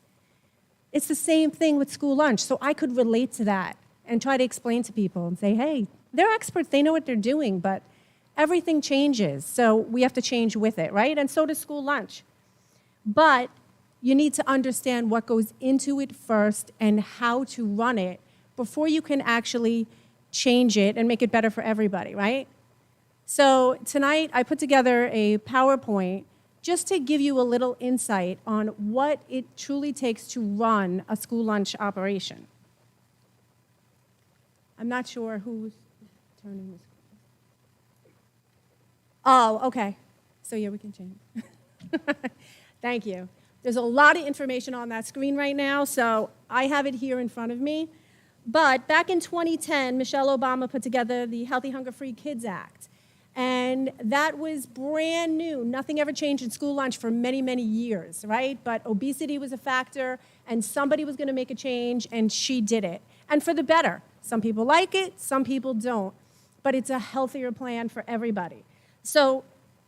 It's the same thing with school lunch, so I could relate to that and try to explain to people and say, hey, they're experts, they know what they're doing, but everything changes, so we have to change with it, right? And so does school lunch. But you need to understand what goes into it first and how to run it before you can actually change it and make it better for everybody, right? So tonight, I put together a PowerPoint just to give you a little insight on what it truly takes to run a school lunch operation. I'm not sure who's turning this. Oh, okay. So yeah, we can change. Thank you. There's a lot of information on that screen right now, so I have it here in front of me. But back in 2010, Michelle Obama put together the Healthy Hunger Free Kids Act. And that was brand new. Nothing ever changed in school lunch for many, many years, right? But obesity was a factor, and somebody was going to make a change, and she did it. And for the better. Some people like it, some people don't. But it's a healthier plan for everybody. So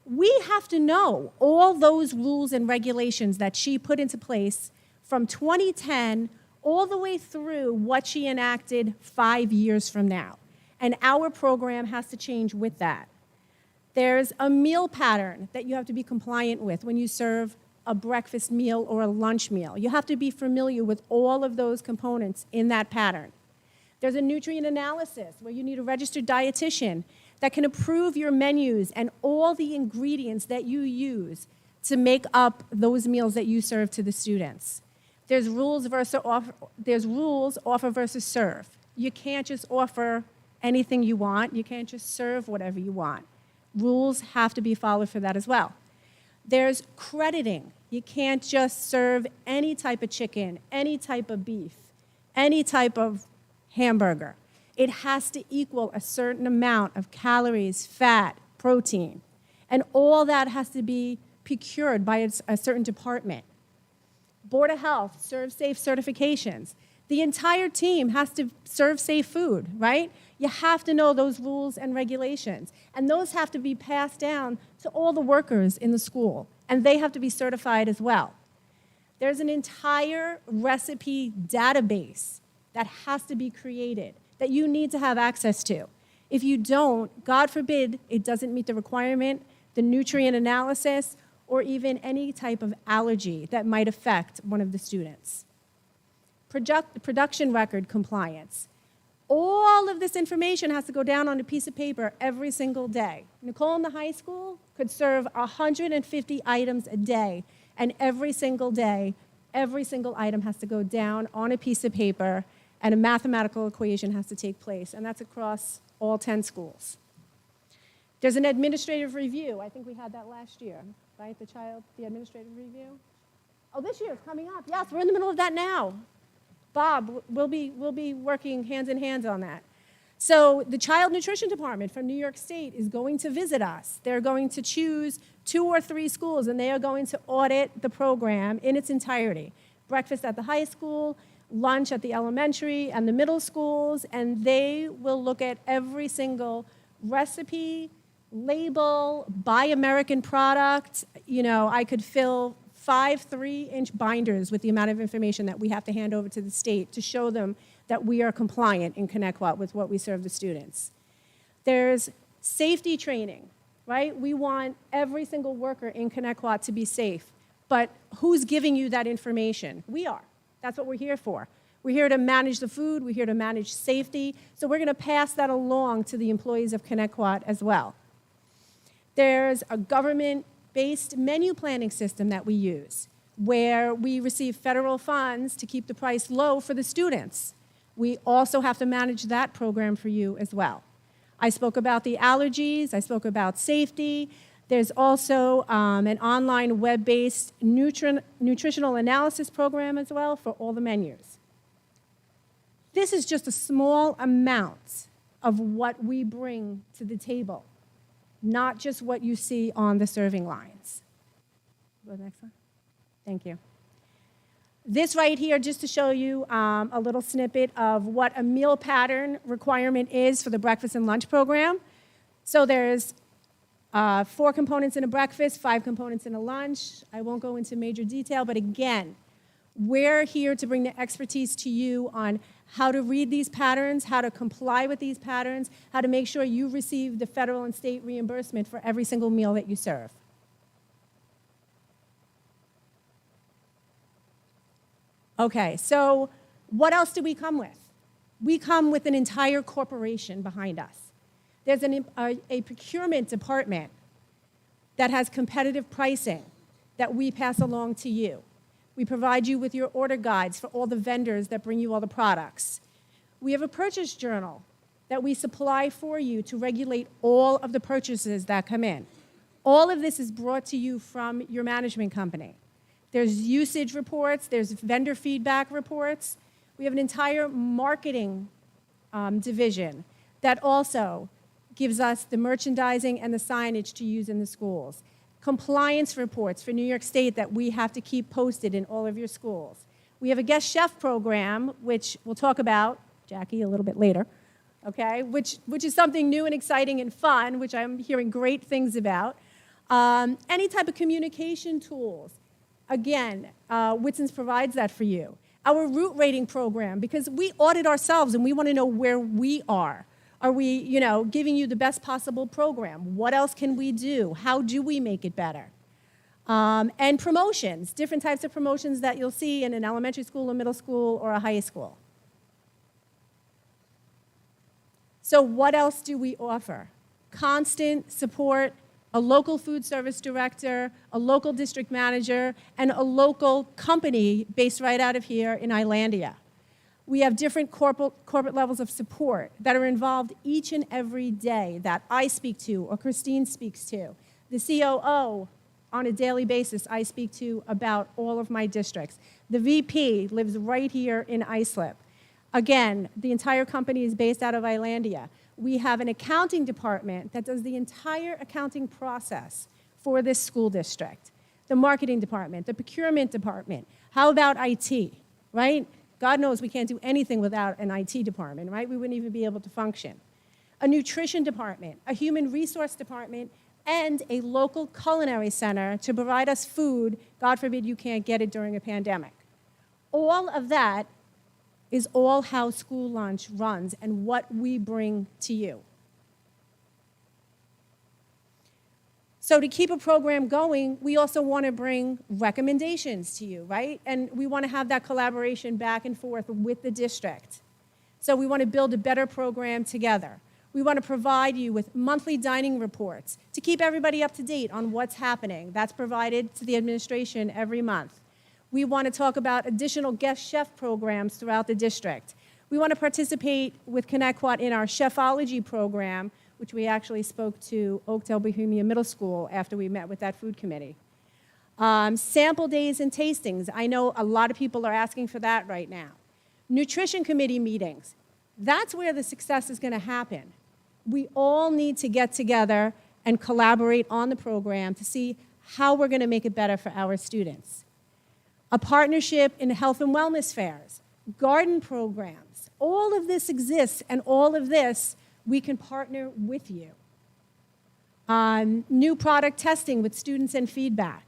we have to know all those rules and regulations that she put into place from 2010 all the way through what she enacted 5 years from now. And our program has to change with that. There's a meal pattern that you have to be compliant with when you serve a breakfast meal or a lunch meal. You have to be familiar with all of those components in that pattern. There's a nutrient analysis where you need a registered dietitian that can approve your menus and all the ingredients that you use to make up those meals that you serve to the students. There's rules offer versus serve. You can't just offer anything you want. You can't just serve whatever you want. Rules have to be followed for that as well. There's crediting. You can't just serve any type of chicken, any type of beef, any type of hamburger. It has to equal a certain amount of calories, fat, protein. And all that has to be procured by a certain department. Board of Health, Serve Safe certifications. The entire team has to serve safe food, right? You have to know those rules and regulations. And those have to be passed down to all the workers in the school. And they have to be certified as well. There's an entire recipe database that has to be created that you need to have access to. If you don't, God forbid, it doesn't meet the requirement, the nutrient analysis, or even any type of allergy that might affect one of the students. Production record compliance. All of this information has to go down on a piece of paper every single day. Nicole in the high school could serve 150 items a day, and every single day, every single item has to go down on a piece of paper, and a mathematical equation has to take place, and that's across all 10 schools. There's an administrative review. I think we had that last year, right? The administrative review? Oh, this year is coming up. Yes, we're in the middle of that now. Bob, we'll be working hands in hands on that. So the Child Nutrition Department from New York State is going to visit us. They're going to choose 2 or 3 schools, and they are going to audit the program in its entirety. Breakfast at the high school, lunch at the elementary and the middle schools, and they will look at every single recipe, label, buy American product. You know, I could fill 5 3-inch binders with the amount of information that we have to hand over to the state to show them that we are compliant in Connecticut with what we serve the students. There's safety training, right? We want every single worker in Connecticut to be safe. But who's giving you that information? We are. That's what we're here for. We're here to manage the food. We're here to manage safety. So we're going to pass that along to the employees of Connecticut as well. There's a government-based menu planning system that we use, where we receive federal funds to keep the price low for the students. We also have to manage that program for you as well. I spoke about the allergies. I spoke about safety. There's also an online web-based nutritional analysis program as well for all the menus. This is just a small amount of what we bring to the table, not just what you see on the serving lines. Go to the next one. Thank you. This right here, just to show you a little snippet of what a meal pattern requirement is for the breakfast and lunch program. So there's 4 components in a breakfast, 5 components in a lunch. I won't go into major detail, but again, we're here to bring the expertise to you on how to read these patterns, how to comply with these patterns, how to make sure you receive the federal and state reimbursement for every single meal that you serve. Okay, so what else do we come with? We come with an entire corporation behind us. There's a procurement department that has competitive pricing that we pass along to you. We provide you with your order guides for all the vendors that bring you all the products. We have a purchase journal that we supply for you to regulate all of the purchases that come in. All of this is brought to you from your management company. There's usage reports, there's vendor feedback reports. We have an entire marketing division that also gives us the merchandising and the signage to use in the schools. Compliance reports for New York State that we have to keep posted in all of your schools. We have a guest chef program, which we'll talk about, Jackie, a little bit later, okay, which is something new and exciting and fun, which I'm hearing great things about. Any type of communication tools. Again, Whitson's provides that for you. Our route rating program, because we audit ourselves and we want to know where we are. Are we, giving you the best possible program? What else can we do? How do we make it better? And promotions, different types of promotions that you'll see in an elementary school, a middle school, or a high school. So what else do we offer? Constant support, a local food service director, a local district manager, and a local company based right out of here in Islandia. We have different corporate levels of support that are involved each and every day that I speak to or Christine speaks to. The COO, on a daily basis, I speak to about all of my districts. The VP lives right here in Islip. Again, the entire company is based out of Islandia. We have an accounting department that does the entire accounting process for this school district. The marketing department, the procurement department. How about IT, right? God knows we can't do anything without an IT department, right? We wouldn't even be able to function. A nutrition department, a human resource department, and a local culinary center to provide us food. God forbid you can't get it during a pandemic. All of that is all how school lunch runs and what we bring to you. So to keep a program going, we also want to bring recommendations to you, right? And we want to have that collaboration back and forth with the district. So we want to build a better program together. We want to provide you with monthly dining reports to keep everybody up to date on what's happening. That's provided to the administration every month. We want to talk about additional guest chef programs throughout the district. We want to participate with Connecticut in our chefology program, which we actually spoke to Oakdale Bohemia Middle School after we met with that food committee. Sample days and tastings. I know a lot of people are asking for that right now. Nutrition committee meetings. That's where the success is going to happen. We all need to get together and collaborate on the program to see how we're going to make it better for our students. A partnership in health and wellness fairs, garden programs. All of this exists, and all of this we can partner with you. New product testing with students and feedback,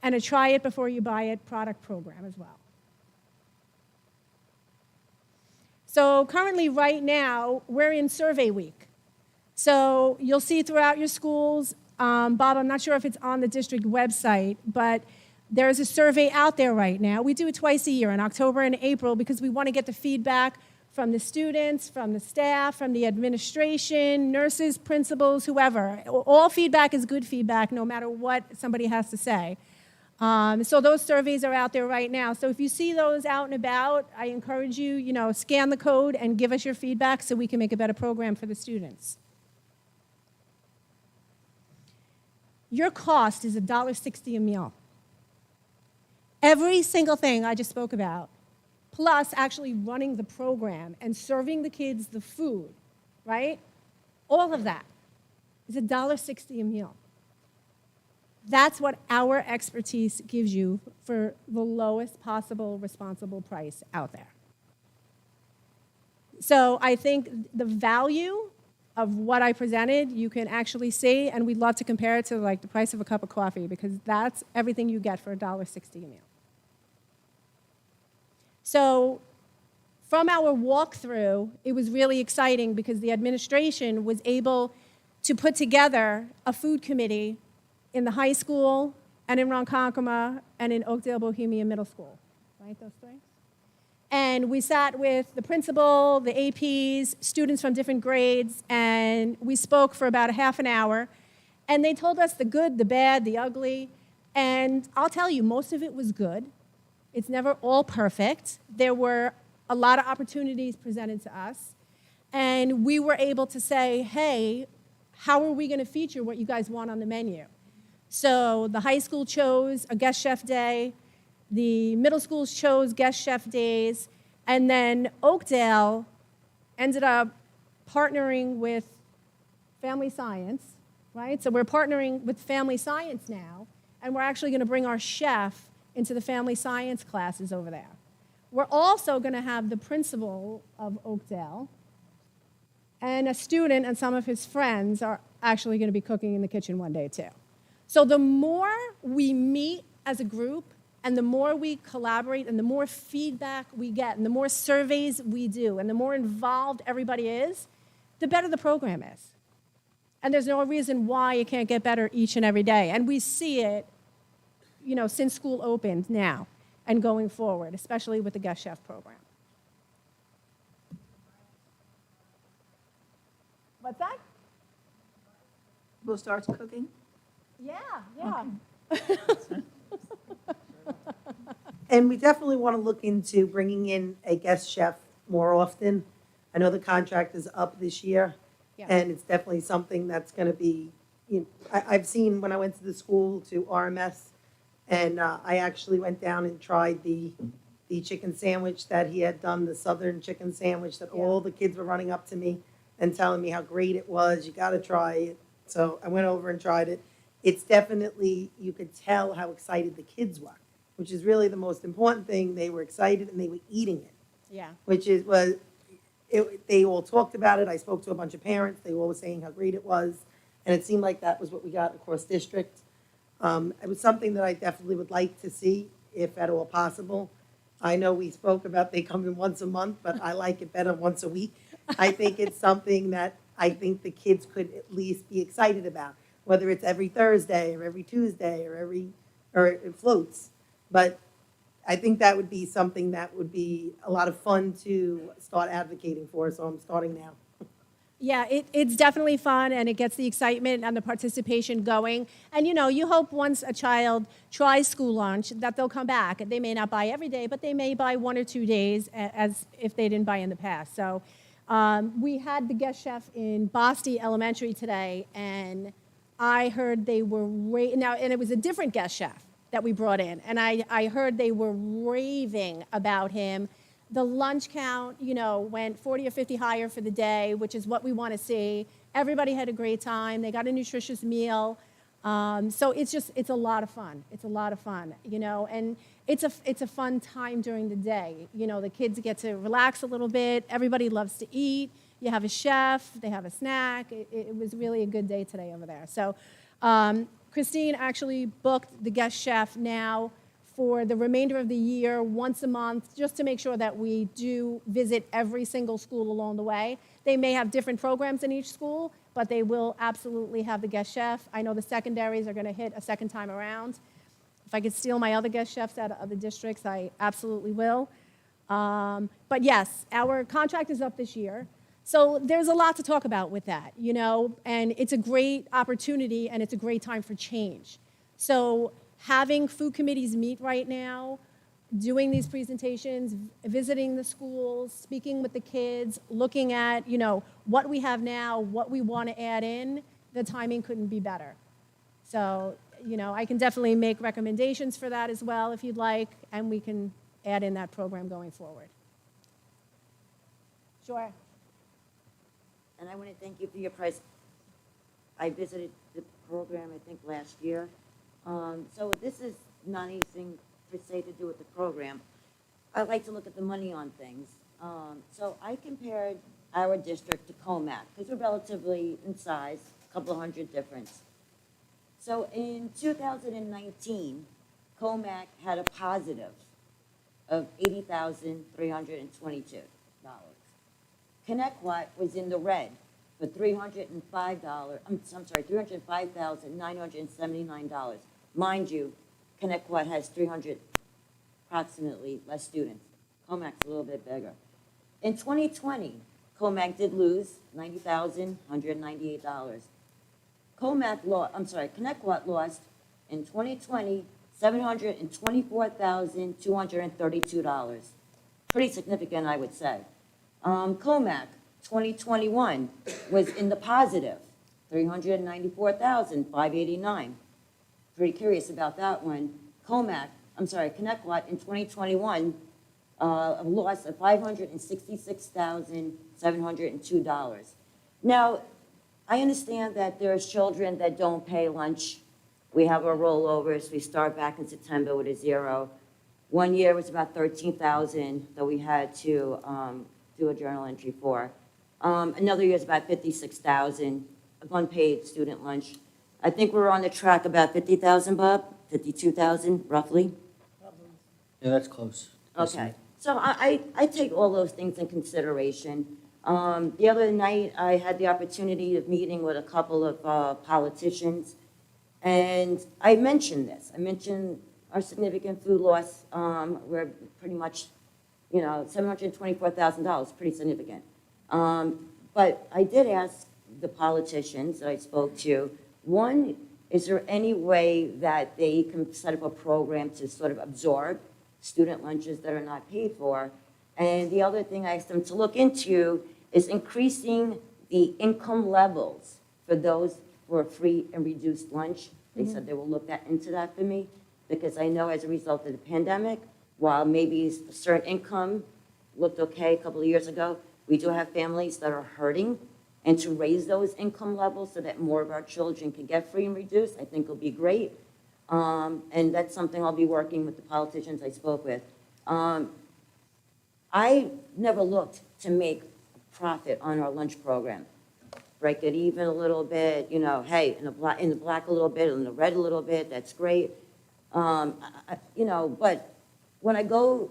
and a try it before you buy it product program as well. So currently, right now, we're in survey week. So you'll see throughout your schools, Bob, I'm not sure if it's on the district website, but there's a survey out there right now. We do it twice a year, in October and April, because we want to get the feedback from the students, from the staff, from the administration, nurses, principals, whoever. All feedback is good feedback, no matter what somebody has to say. So those surveys are out there right now. So if you see those out and about, I encourage you, scan the code and give us your feedback so we can make a better program for the students. Your cost is $1.60 a meal. Every single thing I just spoke about, plus actually running the program and serving the kids the food, right? All of that is $1.60 a meal. That's what our expertise gives you for the lowest possible responsible price out there. So I think the value of what I presented, you can actually see, and we'd love to compare it to like the price of a cup of coffee, because that's everything you get for $1.60 a meal. So from our walkthrough, it was really exciting because the administration was able to put together a food committee in the high school and in Ronkonkoma and in Oakdale Bohemia Middle School, right, those three? And we sat with the principal, the APs, students from different grades, and we spoke for about a half an hour. And they told us the good, the bad, the ugly. And I'll tell you, most of it was good. It's never all perfect. There were a lot of opportunities presented to us. And we were able to say, hey, how are we going to feature what you guys want on the menu? So the high school chose a guest chef day. The middle schools chose guest chef days. And then Oakdale ended up partnering with Family Science, right? So we're partnering with Family Science now, and we're actually going to bring our chef into the Family Science classes over there. We're also going to have the principal of Oakdale and a student and some of his friends are actually going to be cooking in the kitchen one day too. So the more we meet as a group and the more we collaborate and the more feedback we get and the more surveys we do and the more involved everybody is, the better the program is. And there's no reason why it can't get better each and every day. And we see it, you know, since school opened now and going forward, especially with the guest chef program. What's that? Will start cooking? Yeah, yeah. And we definitely want to look into bringing in a guest chef more often. I know the contract is up this year, Yeah. and it's definitely something that's going to be, you know, I've seen when I went to the school to RMS, and I actually went down and tried the chicken sandwich that he had done, the southern chicken sandwich, that all the kids were running up to me and telling me how great it was. You got to try it. So I went over and tried it. It's definitely, you could tell how excited the kids were, which is really the most important thing. They were excited and they were eating it, Yeah. which is they all talked about it. I spoke to a bunch of parents. They all were saying how great it was. And it seemed like that was what we got across district. It was something that I definitely would like to see, if at all possible. I know we spoke about they come in once a month, but I like it better once a week. I think it's something that I think the kids could at least be excited about, whether it's every Thursday or every Tuesday or it floats. But I think that would be something that would be a lot of fun to start advocating for, so I'm starting now. Yeah, it's definitely fun and it gets the excitement and the participation going. And you know, you hope once a child tries school lunch that they'll come back. They may not buy every day, but they may buy 1 or 2 days as if they didn't buy in the past. So we had the guest chef in Boston Elementary today, and I heard they were now, and it was a different guest chef that we brought in, and I heard they were raving about him. The lunch count, you know, went 40 or 50 higher for the day, which is what we want to see. Everybody had a great time. They got a nutritious meal. So it's a lot of fun. It's a lot of fun, you know, and it's a fun time during the day. You know, the kids get to relax a little bit. Everybody loves to eat. You have a chef. They have a snack. It was really a good day today over there. So Christine actually booked the guest chef now for the remainder of the year, once a month, just to make sure that we do visit every single school along the way. They may have different programs in each school, but they will absolutely have the guest chef. I know the secondaries are going to hit a second time around. If I could steal my other guest chefs out of other districts, I absolutely will. But yes, our contract is up this year. So there's a lot to talk about with that, you know, and it's a great opportunity and it's a great time for change. So having food committees meet right now, doing these presentations, visiting the schools, speaking with the kids, looking at, you know, what we have now, what we want to add in, the timing couldn't be better. So, you know, I can definitely make recommendations for that as well if you'd like, and we can add in that program going forward. Sure. And I want to thank you for your price. I visited the program, I think, last year. So this is not anything per se to do with the program. I like to look at the money on things. So I compared our district to Comac, because we're relatively in size, a couple of hundred difference. So in 2019, Comac had a positive of $80,322. Connecticut was in the red for $305,979. Mind you, Connecticut has 300 approximately less students. Comac's a little bit bigger. In 2020, Comac did lose $90,198. Connecticut lost in 2020 $724,232. Pretty significant, I would say. Comac 2021 was in the positive, $394,589. Pretty curious about that one. Connecticut in 2021 a loss of $566,702. Now, I understand that there's children that don't pay lunch. We have our rollovers. We start back in September with a zero. One year was about 13,000 that we had to do a journal entry for. Another year is about 56,000 of unpaid student lunch. I think we're on the track about 50,000, Bob, 52,000 roughly. Yeah, that's close. Okay, so I take all those things in consideration. The other night, I had the opportunity of meeting with a couple of politicians, and I mentioned this. I mentioned our significant food loss. We're pretty much, $724,000, pretty significant. But I did ask the politicians that I spoke to, one, is there any way that they can set up a program to sort of absorb student lunches that are not paid for? And the other thing I asked them to look into is increasing the income levels for those for free and reduced lunch. They said they will look into that for me, because I know as a result of the pandemic, while maybe a certain income looked okay a couple of years ago, we do have families that are hurting. And to raise those income levels so that more of our children can get free and reduced, I think will be great. And that's something I'll be working with the politicians I spoke with. I never looked to make a profit on our lunch program. Break it even a little bit, hey, in the black a little bit, in the red a little bit, that's great. But when I go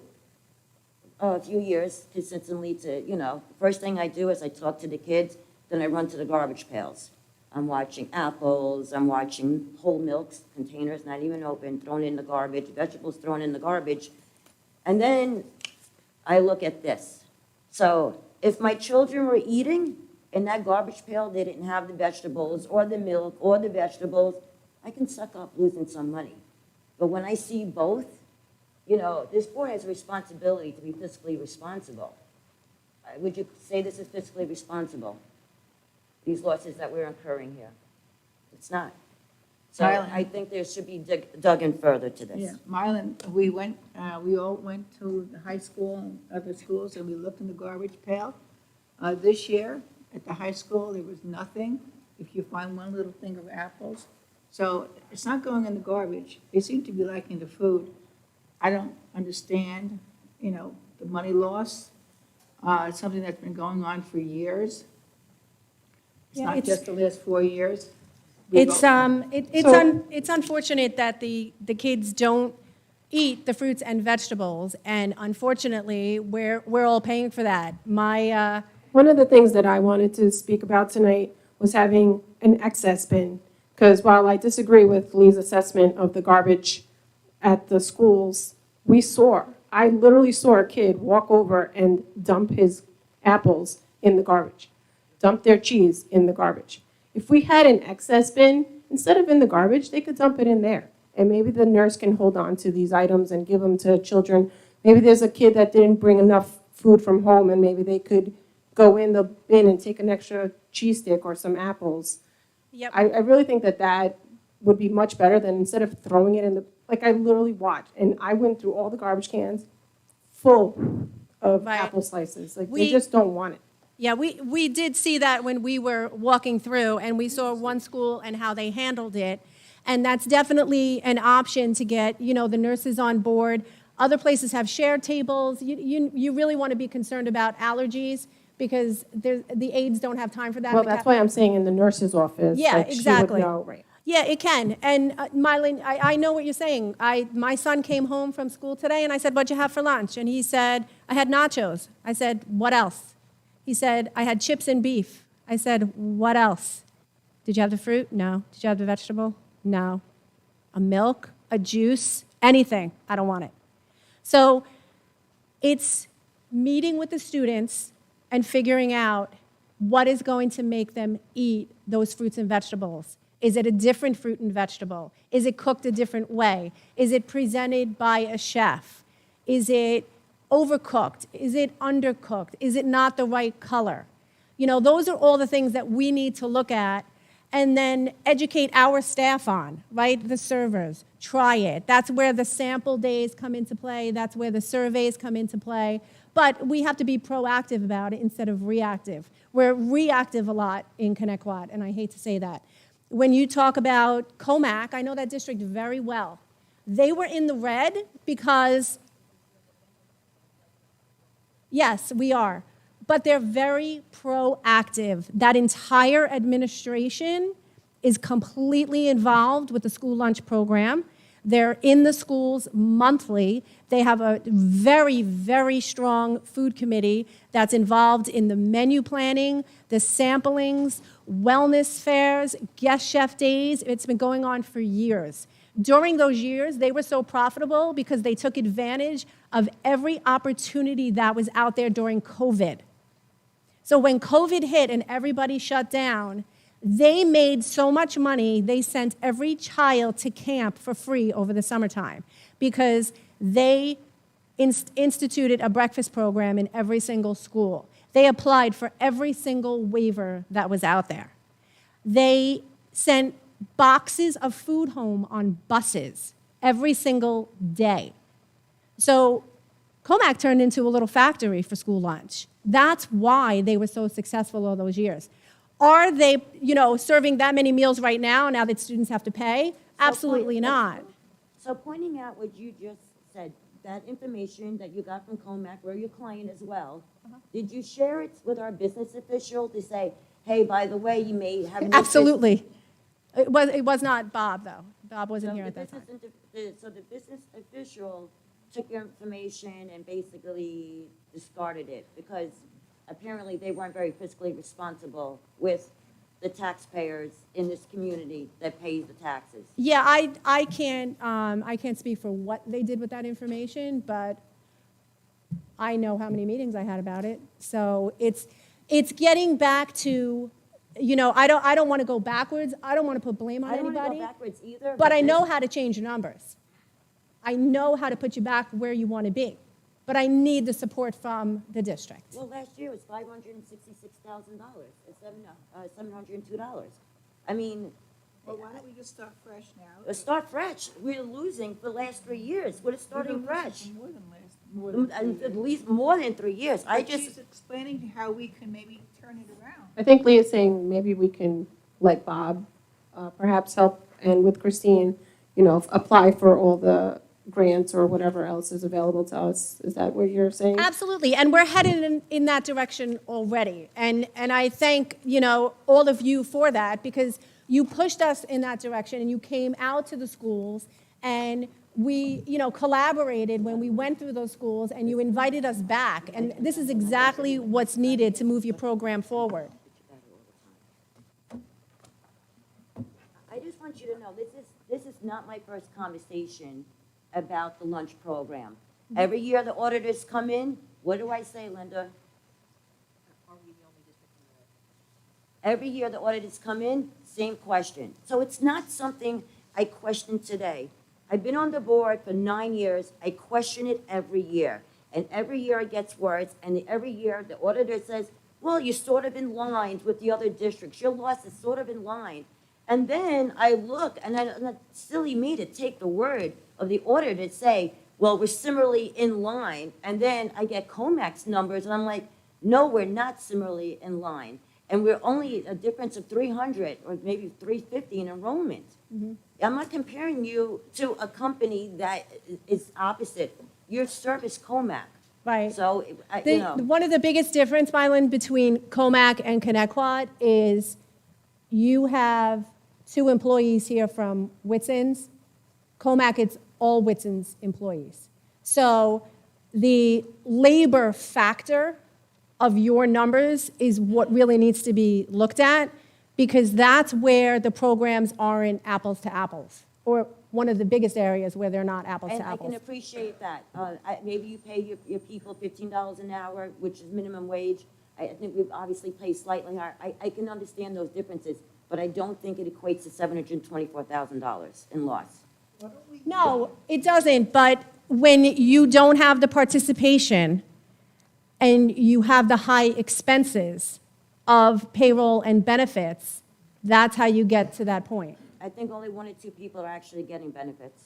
a few years consistently to, first thing I do is I talk to the kids, then I run to the garbage pails. I'm watching apples, I'm watching whole milks, containers not even open, thrown in the garbage, vegetables thrown in the garbage. And then I look at this. So if my children were eating in that garbage pail, they didn't have the vegetables or the milk or the vegetables, I can suck up losing some money. But when I see both, this board has a responsibility to be fiscally responsible. Would you say this is fiscally responsible? These losses that we're incurring here? It's not. So Marlon. I think there should be dug in further to this. Yeah, Marlon, we all went to the high school and other schools, and we looked in the garbage pail. This year, at the high school, there was nothing, if you find one little thing of apples. So it's not going in the garbage. They seem to be liking the food. I don't understand, the money loss. It's something that's been going on for years. It's Yeah, not it's- just the last 4 years. It's unfortunate that the kids don't eat the fruits and vegetables, and unfortunately, we're all paying for that. One of the things that I wanted to speak about tonight was having an excess bin, because while I disagree with Lee's assessment of the garbage at the schools, I literally saw a kid walk over and dump his apples in the garbage, dump their cheese in the garbage. If we had an excess bin, instead of in the garbage, they could dump it in there. And maybe the nurse can hold on to these items and give them to children. Maybe there's a kid that didn't bring enough food from home, and maybe they could go in the bin and take an extra cheese stick or some apples. Yep. I really think that would be much better than instead of throwing it in the, like I literally watched, and I went through all the garbage cans full of Right. apple slices. Like, We- they just don't want it. Yeah, we did see that when we were walking through, and we saw one school and how they handled it. And that's definitely an option to get, the nurses on board. Other places have shared tables. You really want to be concerned about allergies, because the aides don't have time for that. Well, that's why I'm saying in the nurse's office. Yeah, like, she would exactly. know, right. Yeah, it can. And Mylene, I know what you're saying. My son came home from school today, and I said, "What'd you have for lunch?" And he said, "I had nachos." I said, "What else?" He said, "I had chips and beef." I said, "What else?" "Did you have the fruit?" "No." "Did you have the vegetable?" "No." "A milk, a juice, anything?" "I don't want it." So it's meeting with the students and figuring out what is going to make them eat those fruits and vegetables. Is it a different fruit and vegetable? Is it cooked a different way? Is it presented by a chef? Is it overcooked? Is it undercooked? Is it not the right color? Those are all the things that we need to look at. and then educate our staff on, right? The servers, try it. That's where the sample days come into play. That's where the surveys come into play. But we have to be proactive about it instead of reactive. We're reactive a lot in Connecticut, and I hate to say that. When you talk about Comac, I know that district very well. They were in the red because, yes, we are, but they're very proactive. That entire administration is completely involved with the school lunch program. They're in the schools monthly. They have a very, very strong food committee that's involved in the menu planning, the samplings, wellness fairs, guest chef days. It's been going on for years. During those years, they were so profitable because they took advantage of every opportunity that was out there during COVID. So when COVID hit and everybody shut down, they made so much money, they sent every child to camp for free over the summertime because they instituted a breakfast program in every single school. They applied for every single waiver that was out there. They sent boxes of food home on buses every single day. So Comac turned into a little factory for school lunch. That's why they were so successful all those years. Are they, serving that many meals right now that students have to pay? Absolutely not. So pointing out what you just said, that information that you got from Comac, we're your client as well, did you share it with our business official to say, hey, by the way, you may have... Absolutely. It was not Bob, though. Bob wasn't here at that time. So the business official took your information and basically discarded it because apparently they weren't very fiscally responsible with the taxpayers in this community that pays the taxes. Yeah, I can't speak for what they did with that information, but I know how many meetings I had about it. So it's getting back to, I don't want to go backwards. I don't want to put blame on anybody. I don't want to go backwards either. But I know how to change your numbers. I know how to put you back where you want to be. But I need the support from the district. Well, last year was $566,000. It's $702. I mean... Well, why don't we just start fresh now? Let's start fresh. We're losing for the last 3 years. We're starting fresh. More than At least more than 3 years. She's explaining how we can maybe turn it around. I think Leah's saying maybe we can let Bob perhaps help, and with Christine, apply for all the grants or whatever else is available to us. Is that what you're saying? Absolutely, and we're headed in that direction already. And I thank, all of you for that because you pushed us in that direction and you came out to the schools and we, collaborated when we went through those schools and you invited us back. And this is exactly what's needed to move your program forward. I just want you to know, this is not my first conversation about the lunch program. Every year the auditors come in, what do I say, Linda? Every year the auditors come in, same question. So it's not something I question today. I've been on the board for 9 years. I question it every year. And every year it gets worse. And every year the auditor says, well, you're sort of in line with the other districts. Your loss is sort of in line. And then I look, and it's silly me to take the word of the auditor to say, well, we're similarly in line. And then I get Comac's numbers, and I'm like, no, we're not similarly in line. And we're only a difference of 300 or maybe 350 in enrollment. Mm-hmm. I'm not comparing you to a company that is opposite. You're Service Comac. Right. So, One of the biggest difference, Mylan, between Comac and Connecticut is you have 2 employees here from Whitson's. Comac, it's all Whitson's employees. So the labor factor of your numbers is what really needs to be looked at because that's where the programs aren't apples to apples, or one of the biggest areas where they're not apples and to apples. I can appreciate that. Maybe you pay your people $15 an hour, which is minimum wage. I think we've obviously paid slightly higher. I can understand those differences, but I don't think it equates to $724,000 in loss. No, it doesn't, but when you don't have the participation and you have the high expenses of payroll and benefits, That's how you get to that point. I think only 1 or 2 people are actually getting benefits.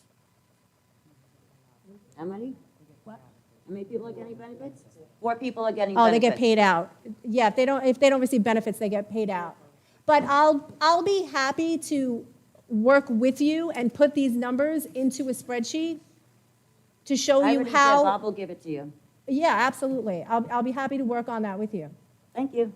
How many? What? How many people are getting benefits? 4 people are getting Oh, benefits. they get paid out. Yeah, if they don't receive benefits, they get paid out. But I'll be happy to work with you and put these numbers into a spreadsheet to show I you already did. how. Bob will give it to you. Yeah, absolutely. I'll be happy to work on that with you. Thank you.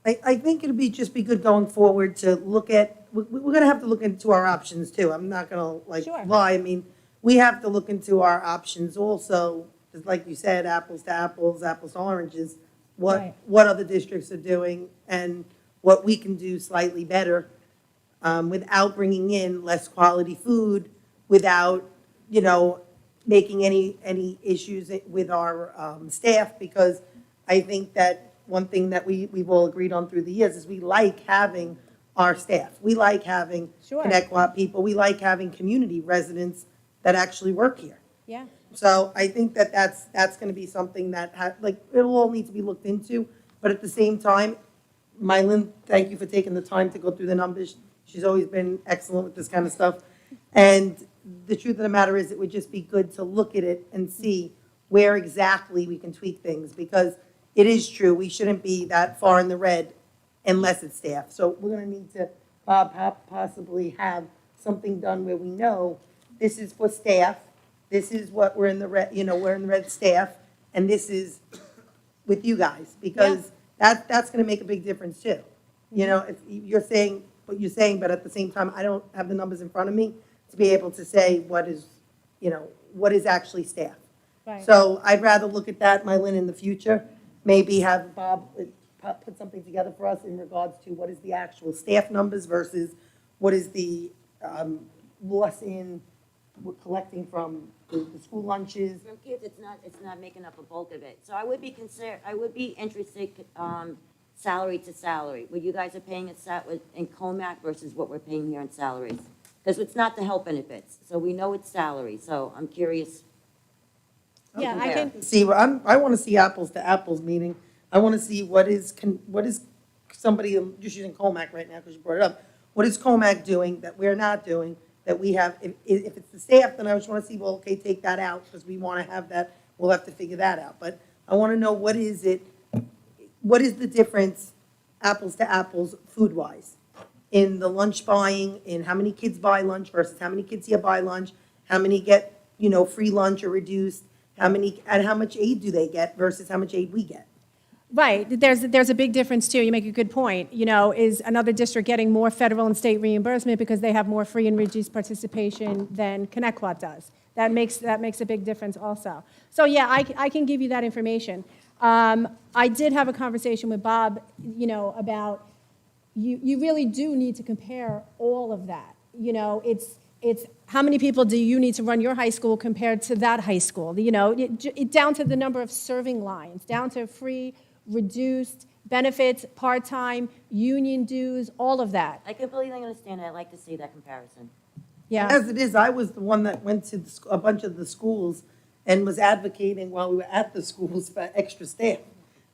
I think it'd just be good going forward to look at, we're gonna have to look into our options too. I'm not gonna Sure. lie. I mean, we have to look into our options also, just like you said, apples to apples, apples to oranges. Right. What other districts are doing and what we can do slightly better, without bringing in less quality food, without, making any issues with our, staff, because I think that one thing that we've all agreed on through the years is we like having our staff. We like having Sure. Connecticut people. We like having community residents that actually work here. Yeah. So I think that that's going to be something that, it'll all need to be looked into. But at the same time, Mylin, thank you for taking the time to go through the numbers. She's always been excellent with this kind of stuff. And the truth of the matter is, it would just be good to look at it and see where exactly we can tweak things. Because it is true, we shouldn't be that far in the red unless it's staff. So we're going to need to, possibly have something done where we know this is for staff, this is what we're in the red, we're in the red staff, and this is with you guys, because that's going to make a big difference too. If you're saying what you're saying, but at the same time, I don't have the numbers in front of me to be able to say what is actually staff. Right. So I'd rather look at that, Mylin, in the future, maybe have Bob put something together for us in regards to what is the actual staff numbers versus what is the loss in, we're collecting from the school lunches. From kids, it's not making up a bulk of it. So I would be interested, salary to salary. What you guys are paying in Comac versus what we're paying here in salaries. Because it's not the health benefits, so we know it's salary, so I'm curious. Yeah, I compare. can, See, I want to see apples to apples, meaning I want to see what is somebody, I'm just using Comac right now because you brought it up. What is Comac doing that we're not doing, that we have, if it's the staff, then I just want to see, well, okay, take that out because we want to have that, we'll have to figure that out. But I want to know what is the difference, apples to apples, food-wise? In the lunch buying, in how many kids buy lunch versus how many kids here buy lunch, how many get, free lunch or reduced, and how much aid do they get versus how much aid we get? right, there's a big difference too, you make a good point. Is another district getting more federal and state reimbursement because they have more free and reduced participation than Connecticut does? That makes a big difference also. So yeah, I can give you that information. I did have a conversation with Bob, about, you really do need to compare all of that. It's how many people do you need to run your high school compared to that high school? Down to the number of serving lines, down to free, reduced, benefits, part-time, union dues, all of that. I completely understand. I'd like to see that comparison. Yeah, As it is, I was the one that went to a bunch of the schools and was advocating while we were at the schools for extra staff,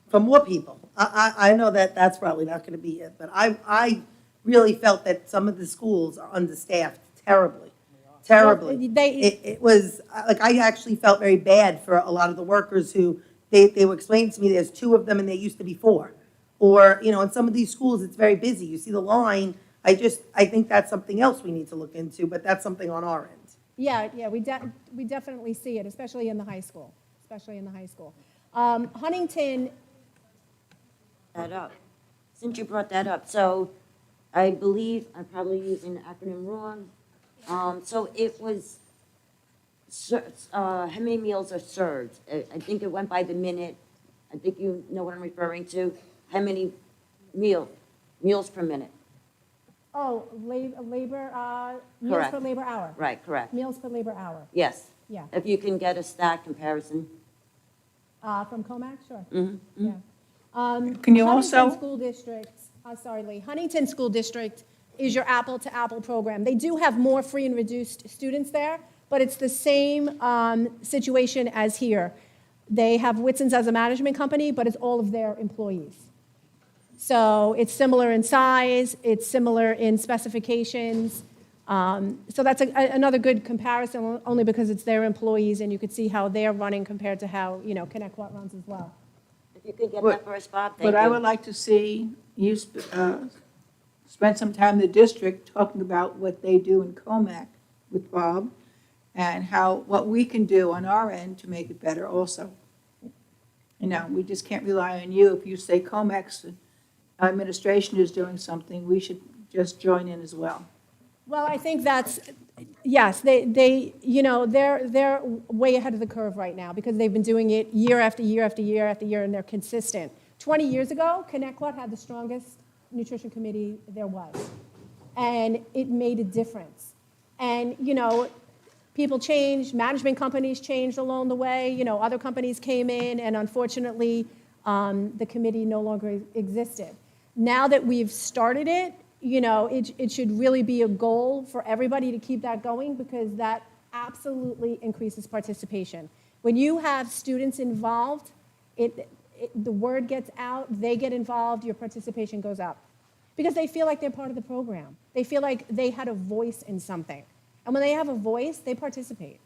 for more people. I know that that's probably not going to be it, but I really felt that some of the schools are understaffed terribly, terribly. Well, It was, I actually felt very bad for a lot of the workers who, they were explaining to me there's 2 of them and there used to be 4. Or, in some of these schools, it's very busy. You see the line. I think that's something else we need to look into, but that's something on our end. yeah, we definitely see it, especially in the high school, Huntington, That up. Since you brought that up, so I believe, I'm probably using the acronym wrong. So it was, how many meals are served? I think it went by the minute. I think you know what I'm referring to. How many meals per minute? meals Correct. per labor hour. Right, correct. Meals per labor hour, Yes. yeah. If you can get a stat comparison. From Comac, sure. Mm-hmm. Yeah. Can you Huntington also- School District, sorry, Lee, Huntington School District is your apple-to-apple program. They do have more free and reduced students there, but it's the same situation as here. They have Whitson's as a management company, but it's all of their employees. So it's similar in size, it's similar in specifications. So that's another good comparison, only because it's their employees, and you could see how they're running compared to how, Connecticut runs as well. If you could get But- that for us, Bob, thank you. But I would like to see you spend some time in the district talking about what they do in Comac with Bob and what we can do on our end to make it better also. We just can't rely on you. If you say Comac's administration is doing something, we should just join in as well. Well, I think that's, yes, they're way ahead of the curve right now because they've been doing it year after year after year after year, and they're consistent. 20 years ago, Connecticut had the strongest nutrition committee there was, and it made a difference. And, people changed, management companies changed along the way, other companies came in, and unfortunately, the committee no longer existed. Now that we've started it, it should really be a goal for everybody to keep that going because that absolutely increases participation. When you have students involved, the word gets out, they get involved, your participation goes up. Because they feel like they're part of the program. They feel like they had a voice in something. And when they have a voice, they participate.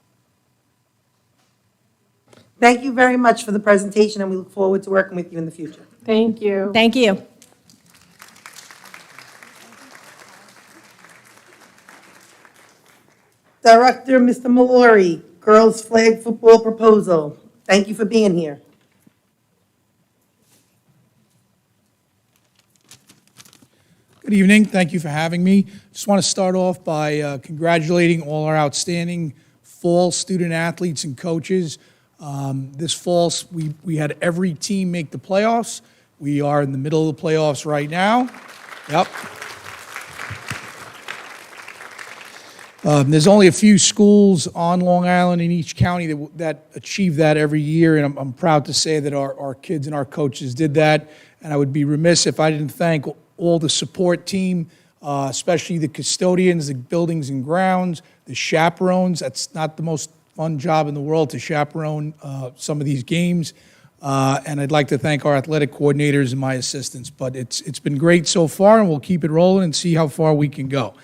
Thank you very much for the presentation, and we look forward to working with you in the future. Thank you. Thank you. Director, Mr. Mallory, girls flag football proposal. Thank you for being here. Good evening. Thank you for having me. Just want to start off by congratulating all our outstanding fall student athletes and coaches. This fall, we had every team make the playoffs. We are in the middle of the playoffs right now. Yep. There's only a few schools on Long Island in each county that achieve that every year, and I'm proud to say that our kids and our coaches did that. And I would be remiss if I didn't thank all the support team, especially the custodians, the buildings and grounds, the chaperones. That's not the most fun job in the world to chaperone some of these games. And I'd like to thank our athletic coordinators and my assistants. But it's been great so far, and we'll keep it rolling and see how far we can go.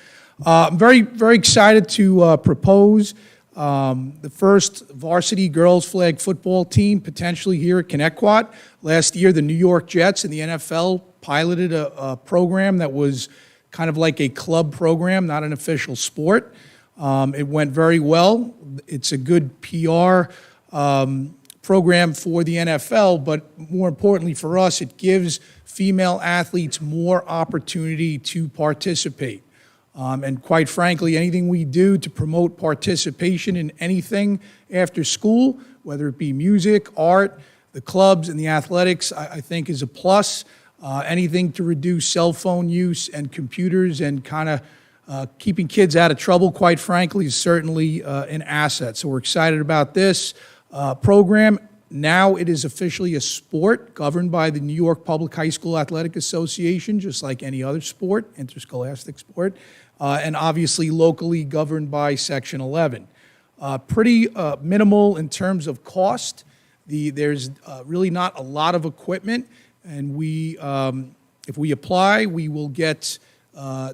I'm very, very excited to propose the first varsity girls flag football team potentially here at Connecticut. Last year, the New York Jets and the NFL piloted a program that was kind of like a club program, not an official sport. It went very well. It's a good PR program for the NFL, but more importantly for us, it gives female athletes more opportunity to participate. And quite frankly, anything we do to promote participation in anything after school, whether it be music, art, the clubs, and the athletics, I think is a plus. Anything to reduce cell phone use and computers and kind of keeping kids out of trouble, quite frankly, is certainly an asset. So we're excited about this program. Now it is officially a sport governed by the New York Public High School Athletic Association, just like any other sport, interscholastic sport, and obviously locally governed by Section 11. Pretty minimal in terms of cost. There's really not a lot of equipment, and if we apply, we will get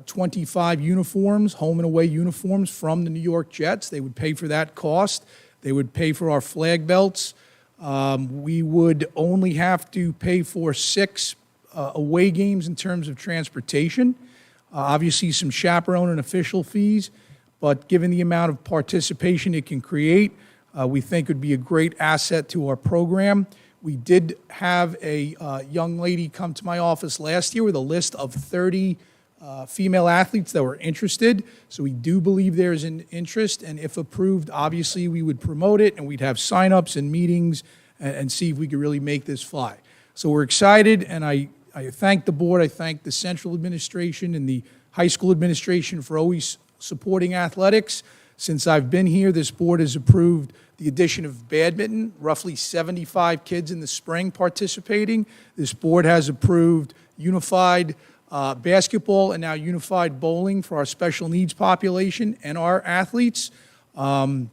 25 uniforms, home and away uniforms from the New York Jets. They would pay for that cost. They would pay for our flag belts. We would only have to pay for 6 away games in terms of transportation. Obviously, some chaperone and official fees, but given the amount of participation it can create, we think it would be a great asset to our program. We did have a young lady come to my office last year with a list of 30 female athletes that were interested. So we do believe there's an interest, and if approved, obviously we would promote it, and we'd have signups and meetings and see if we could really make this fly. So we're excited, and I thank the board, I thank the central administration and the high school administration for always supporting athletics. Since I've been here, this board has approved the addition of badminton, roughly 75 kids in the spring participating. This board has approved unified basketball and now unified bowling for our special needs population and our athletes. And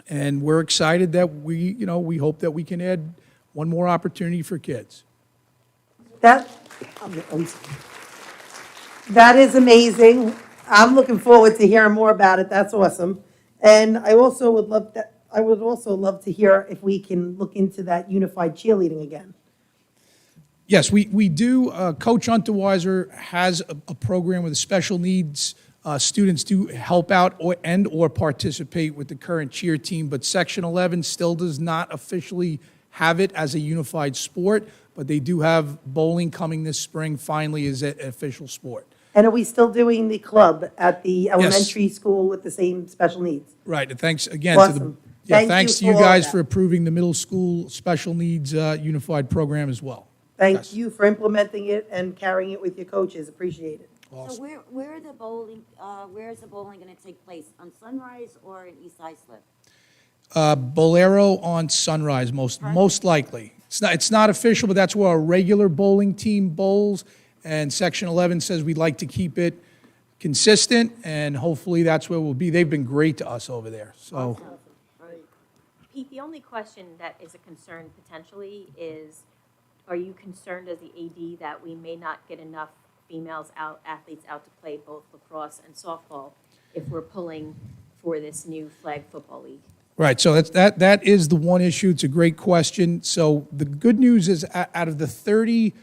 we're excited that we hope that we can add one more opportunity for kids. That That is amazing. I'm looking forward to hearing more about it. That's awesome. And I also would love to hear if we can look into that unified cheerleading again. Yes, we do. Coach Unterweiser has a program with special needs students do help out or participate with the current cheer team, but Section 11 still does not officially have it as a unified sport, but they do have bowling coming this spring, finally, as an official sport. And are we still doing the club at the elementary school with the same special needs? Right, and thanks again to the, Awesome. yeah, Thank thanks to you you for all guys that. for approving the middle school special needs unified program as well. Thank Yes. you for implementing it and carrying it with your coaches. Appreciate it. So where are the bowling, where is the bowling gonna take place? On Sunrise or in East Islip? Bolero on Sunrise, most likely. It's not official, but that's where our regular bowling team bowls, and Section 11 says we'd like to keep it consistent, and hopefully that's where we'll be. They've been great to us over there, so. Pete, the only question that is a concern potentially is, are you concerned as the AD that we may not get enough athletes out to play both lacrosse and softball if we're pulling for this new flag football league? Right, so that is the one issue. It's a great question. So the good news is out of the 30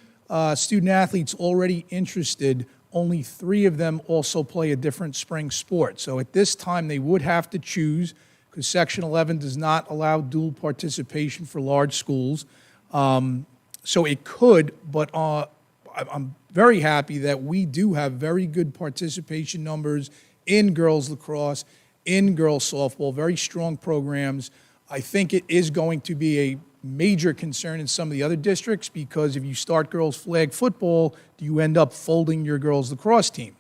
student athletes already interested, only 3 of them also play a different spring sport. So at this time, they would have to choose because Section 11 does not allow dual participation for large schools. So it could, but I'm very happy that we do have very good participation numbers in girls lacrosse, in girls softball, very strong programs. I think it is going to be a major concern in some of the other districts because if you start girls flag football, you end up folding your girls lacrosse team.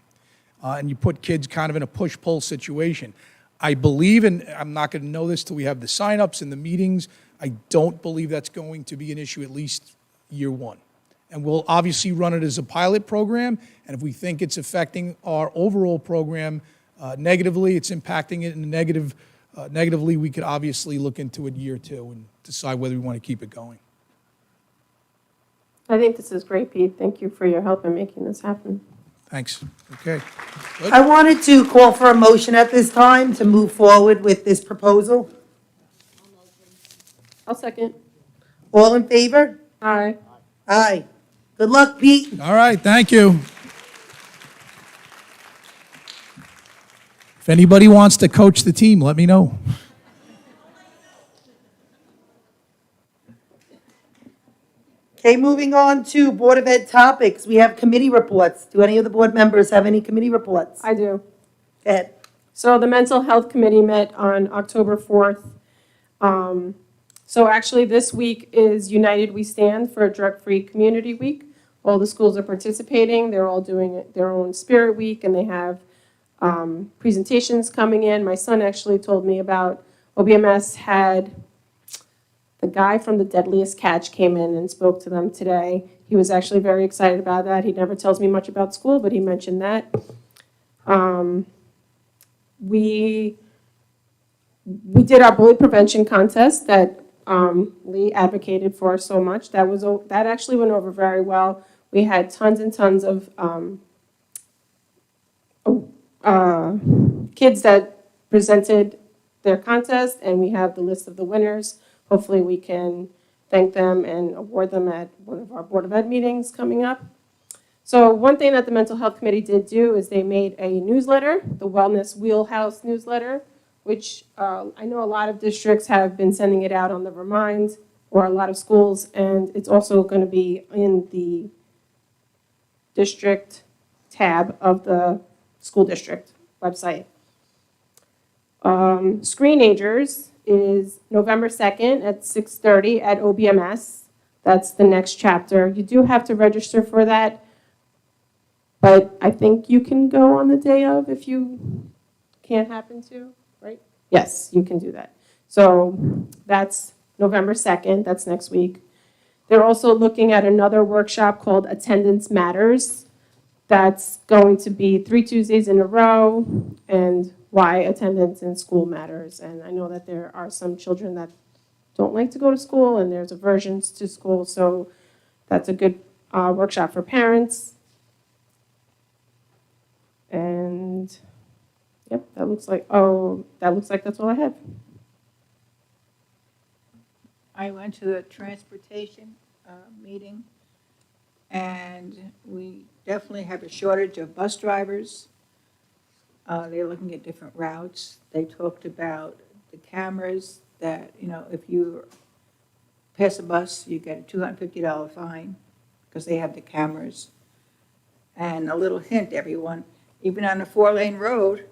And you put kids kind of in a push-pull situation. I believe, and I'm not going to know this till we have the signups and the meetings, I don't believe that's going to be an issue at least year one. And we'll obviously run it as a pilot program, and if we think it's affecting our overall program negatively, it's impacting it in a negatively, we could obviously look into it year 2 and decide whether we want to keep it going. I think this is great, Pete. Thank you for your help in making this happen. Thanks. Okay. Good. I wanted to call for a motion at this time to move forward with this proposal. I'll second. All in favor? Aye. Aye. Good luck, Pete. All right, thank you. If anybody wants to coach the team, let me know. Okay, moving on to Board of Ed topics. We have committee reports. Do any of the board members have any committee reports? I do. Go ahead. So the Mental Health Committee met on October 4th. So actually, this week is United We Stand for a Drug-Free Community Week. All the schools are participating. They're all doing their own Spirit Week, and they have presentations coming in. My son actually told me about OBMS had the guy from The Deadliest Catch came in and spoke to them today. He was actually very excited about that. He never tells me much about school, but he mentioned that. We did our bully prevention contest that Lee advocated for so much. That actually went over very well. We had tons and tons of kids that presented their contest, and we have the list of the winners. Hopefully we can thank them and award them at one of our Board of Ed meetings coming up. So one thing that the Mental Health Committee did do is they made a newsletter, the Wellness Wheelhouse newsletter, which I know a lot of districts have been sending it out on the Remind, or a lot of schools, and it's also going to be in the district tab of the school district website. Screenagers is November 2nd at 6:30 at OBMS. That's the next chapter. You do have to register for that, but I think you can go on the day of if you can't happen to, right? Yes, you can do that. So that's November 2nd, that's next week. They're also looking at another workshop called Attendance Matters. That's going to be 3 Tuesdays in a row, and why attendance in school matters. And I know that there are some children that don't like to go to school, and there's aversions to school, so that's a good workshop for parents. And, yep, that looks like that's all I have. I went to the transportation meeting, and we definitely have a shortage of bus drivers. They're looking at different routes. They talked about the cameras that, if you pass a bus, you get a $250 fine because they have the cameras. And a little hint, everyone, even on a 4-lane road,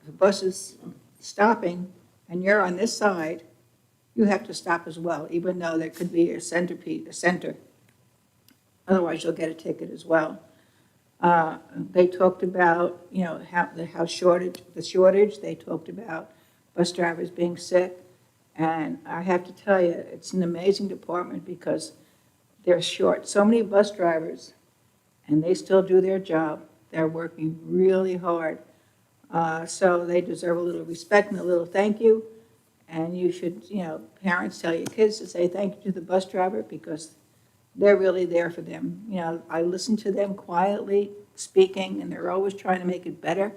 if a bus is stopping and you're on this side, you have to stop as well, even though there could be a center. Otherwise, you'll get a ticket as well. They talked about, the shortage. They talked about bus drivers being sick. And I have to tell you, it's an amazing department because they're short so many bus drivers, and they still do their job. They're working really hard. So they deserve a little respect and a little thank you. And you should, parents tell your kids to say thank you to the bus driver because they're really there for them. I listen to them quietly speaking, and they're always trying to make it better.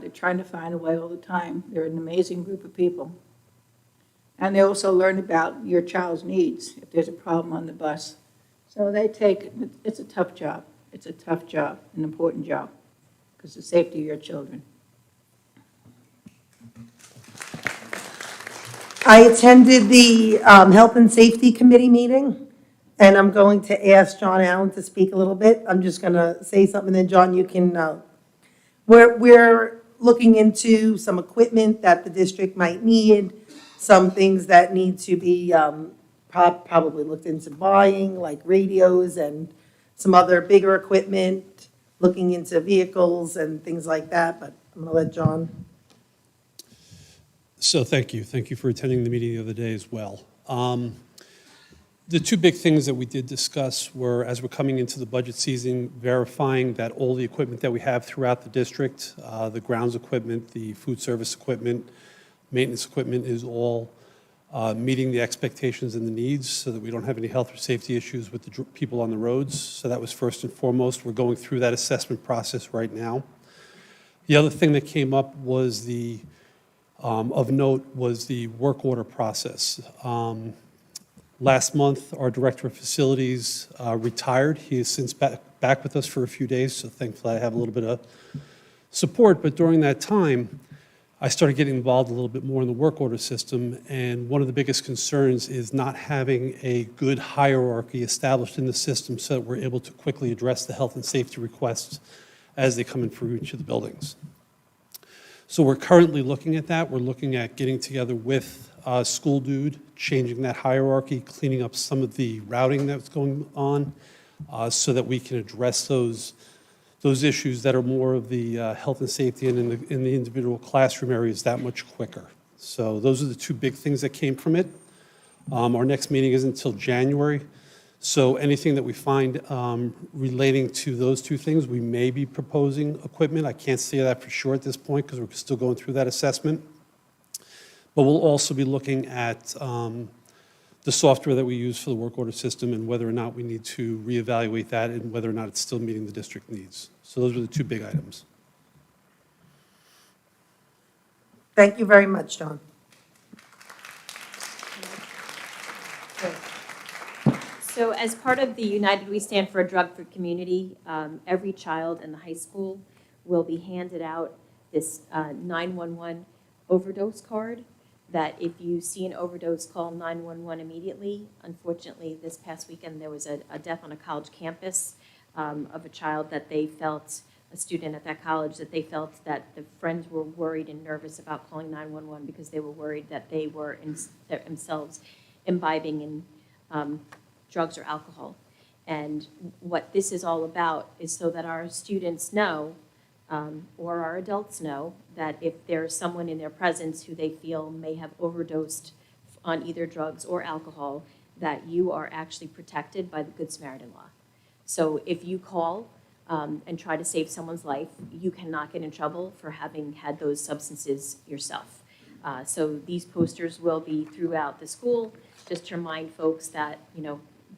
They're trying to find a way all the time. They're an amazing group of people. And they also learn about your child's needs if there's a problem on the bus. So it's a tough job. It's a tough job, an important job, because the safety of your children. I attended the Health and Safety Committee meeting, and I'm going to ask John Allen to speak a little bit. I'm just going to say something, then John, you can, we're looking into some equipment that the district might need, some things that need to be probably looked into buying, like radios and some other bigger equipment, looking into vehicles and things like that, but I'm going to let John. So thank you. Thank you for attending the meeting the other day as well. The two big things that we did discuss were, as we're coming into the budget season, verifying that all the equipment that we have throughout the district, the grounds equipment, the food service equipment, maintenance equipment is all meeting the expectations and the needs so that we don't have any health or safety issues with the people on the roads. So that was first and foremost. We're going through that assessment process right now. The other thing that came up was of note was the work order process. Last month, our director of facilities retired. He is since back with us for a few days, so thankfully I have a little bit of support. But during that time, I started getting involved a little bit more in the work order system, and one of the biggest concerns is not having a good hierarchy established in the system so that we're able to quickly address the health and safety requests as they come in for each of the buildings. So we're currently looking at that. We're looking at getting together with School Dude, changing that hierarchy, cleaning up some of the routing that's going on so that we can address those issues that are more of the health and safety and in the individual classroom areas that much quicker. So those are the two big things that came from it. Our next meeting isn't until January. So anything that we find relating to those two things, we may be proposing equipment. I can't say that for sure at this point because we're still going through that assessment. But we'll also be looking at the software that we use for the work order system and whether or not we need to reevaluate that and whether or not it's still meeting the district needs. So those are the two big items. Thank you very much, John. So as part of the United We Stand for a Drug-Free Community, every child in the high school will be handed out this 911 overdose card that if you see an overdose, call 911 immediately. Unfortunately, this past weekend, there was a death on a college campus of a child that they felt, a student at that college, that they felt that the friends were worried and nervous about calling 911 because they were worried that they were themselves imbibing in drugs or alcohol. And what this is all about is so that our students know, or our adults know, that if there's someone in their presence who they feel may have overdosed on either drugs or alcohol, that you are actually protected by the Good Samaritan law. So if you call and try to save someone's life, you cannot get in trouble for having had those substances yourself. So these posters will be throughout the school, just to remind folks that,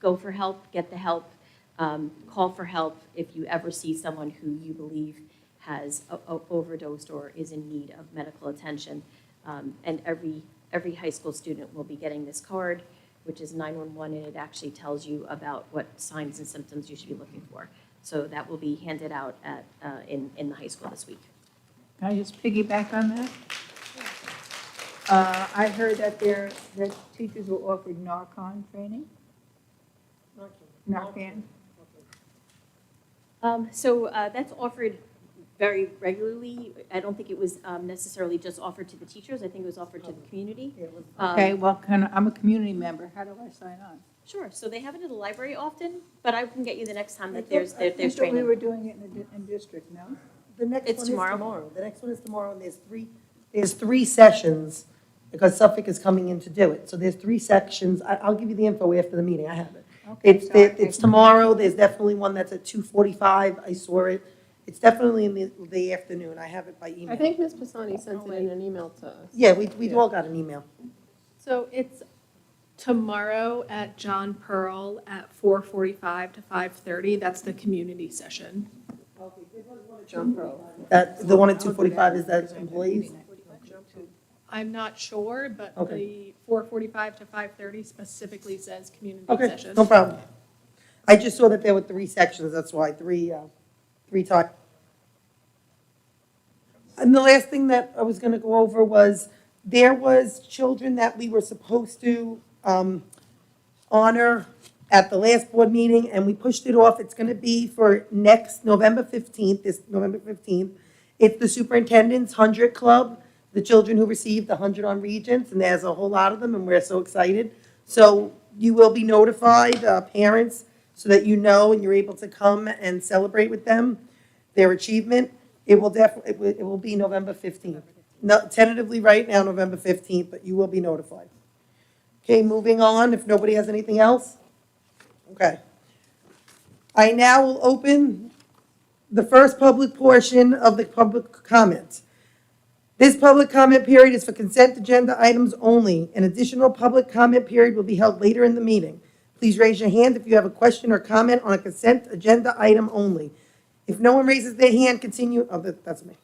go for help, get the help, call for help if you ever see someone who you believe has overdosed or is in need of medical attention. And every high school student will be getting this card, which is 911, and it actually tells you about what signs and symptoms you should be looking for. So that will be handed out at, in the high school this week. Can I just piggyback on that? I heard that that teachers were offered Narcan training. Narcan. So that's offered very regularly. I don't think it was necessarily just offered to the teachers. I think it was offered to the community. Okay, well, I'm a community member. How do I sign on? Sure, so they have it in the library often, but I can get you the next time that there's I thought we training. were doing it in district, no? The next It's one tomorrow. is tomorrow. The next one is tomorrow, and there's three sessions, because Suffolk is coming in to do it. So there's three sections. I'll give you the info after the meeting. I have it. Okay, It's tomorrow. There's definitely one that's at 2:45. I saw it. It's definitely in the afternoon. I have it by email. I think Ms. Pisani sent it in an email to us. Yeah, we all got an email. So it's tomorrow at John Pearl at 4:45 to 5:30. That's the community session. John Pearl. The one at 2:45 is that employees? I'm not sure, but Okay. the 4:45 to 5:30 specifically says community Okay, session. no problem. I just saw that there were three sections. That's why, three times. And the last thing that I was going to go over was, there was children that we were supposed to honor at the last board meeting, and we pushed it off. It's going to be for next November 15th, this November 15th. It's the Superintendent's 100 Club, the children who received the 100 on Regents, and there's a whole lot of them, and we're so excited. So you will be notified, parents, so that you know and you're able to come and celebrate with them, their achievement. It will definitely, it will be November 15th. No, tentatively right now, November 15th, but you will be notified. Okay, moving on, if nobody has anything else. Okay. I now will open the first public portion of the public comments. This public comment period is for consent agenda items only. An additional public comment period will be held later in the meeting. Please raise your hand if you have a question or comment on a consent agenda item only. If no one raises their hand, continue, that's me.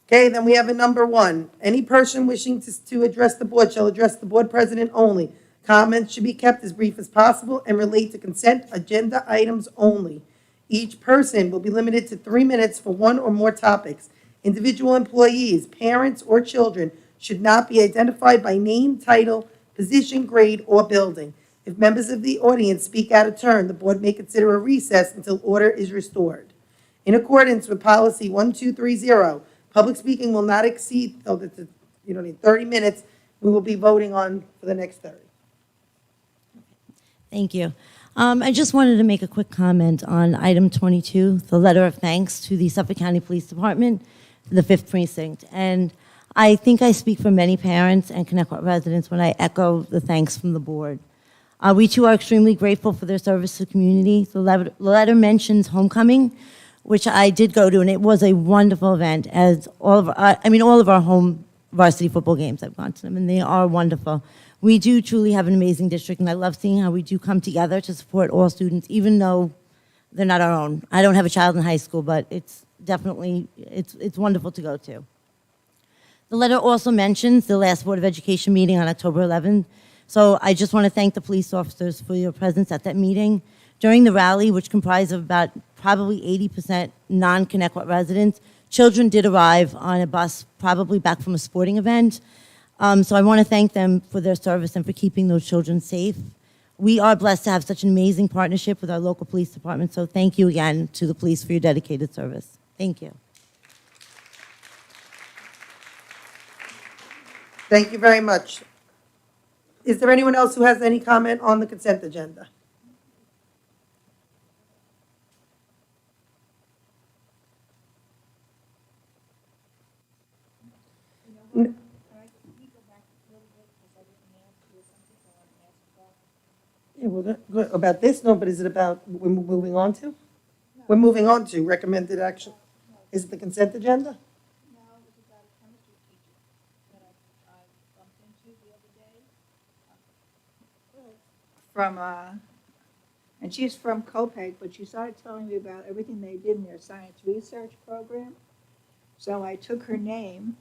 Okay, then we have a number one. Any person wishing to address the board shall address the board president only. Comments should be kept as brief as possible and relate to consent agenda items only. Each person will be limited to 3 minutes for one or more topics. Individual employees, parents, or children should not be identified by name, title, position, grade, or building. If members of the audience speak out of turn, the board may consider a recess until order is restored. In accordance with policy 1230, public speaking will not exceed, you don't need 30 minutes. We will be voting on for the next 30. Thank you. I just wanted to make a quick comment on item 22, the letter of thanks to the Suffolk County Police Department, the 5th Precinct. And I think I speak for many parents and Connecticut residents when I echo the thanks from the board. We too are extremely grateful for their service to the community. The letter mentions homecoming, which I did go to, and it was a wonderful event, as all of our home varsity football games, I've gone to them, and they are wonderful. We do truly have an amazing district, and I love seeing how we do come together to support all students, even though they're not our own. I don't have a child in high school, but it's definitely, it's wonderful to go to. The letter also mentions the last Board of Education meeting on October 11th. So I just want to thank the police officers for your presence at that meeting. During the rally, which comprised of about probably 80% non-Connecticut residents, children did arrive on a bus, probably back from a sporting event. So I want to thank them for their service and for keeping those children safe. We are blessed to have such an amazing partnership with our local police department, so thank you again to the police for your dedicated service. Thank you. Thank you very much. Is there anyone else who has any comment on the consent agenda? Yeah, good. About this, no, but is it about, we're moving on to? We're moving on to recommended action. Is it the consent agenda? from, and she's from Copeg, but she started telling me about everything they did in their science research program. So I took her name,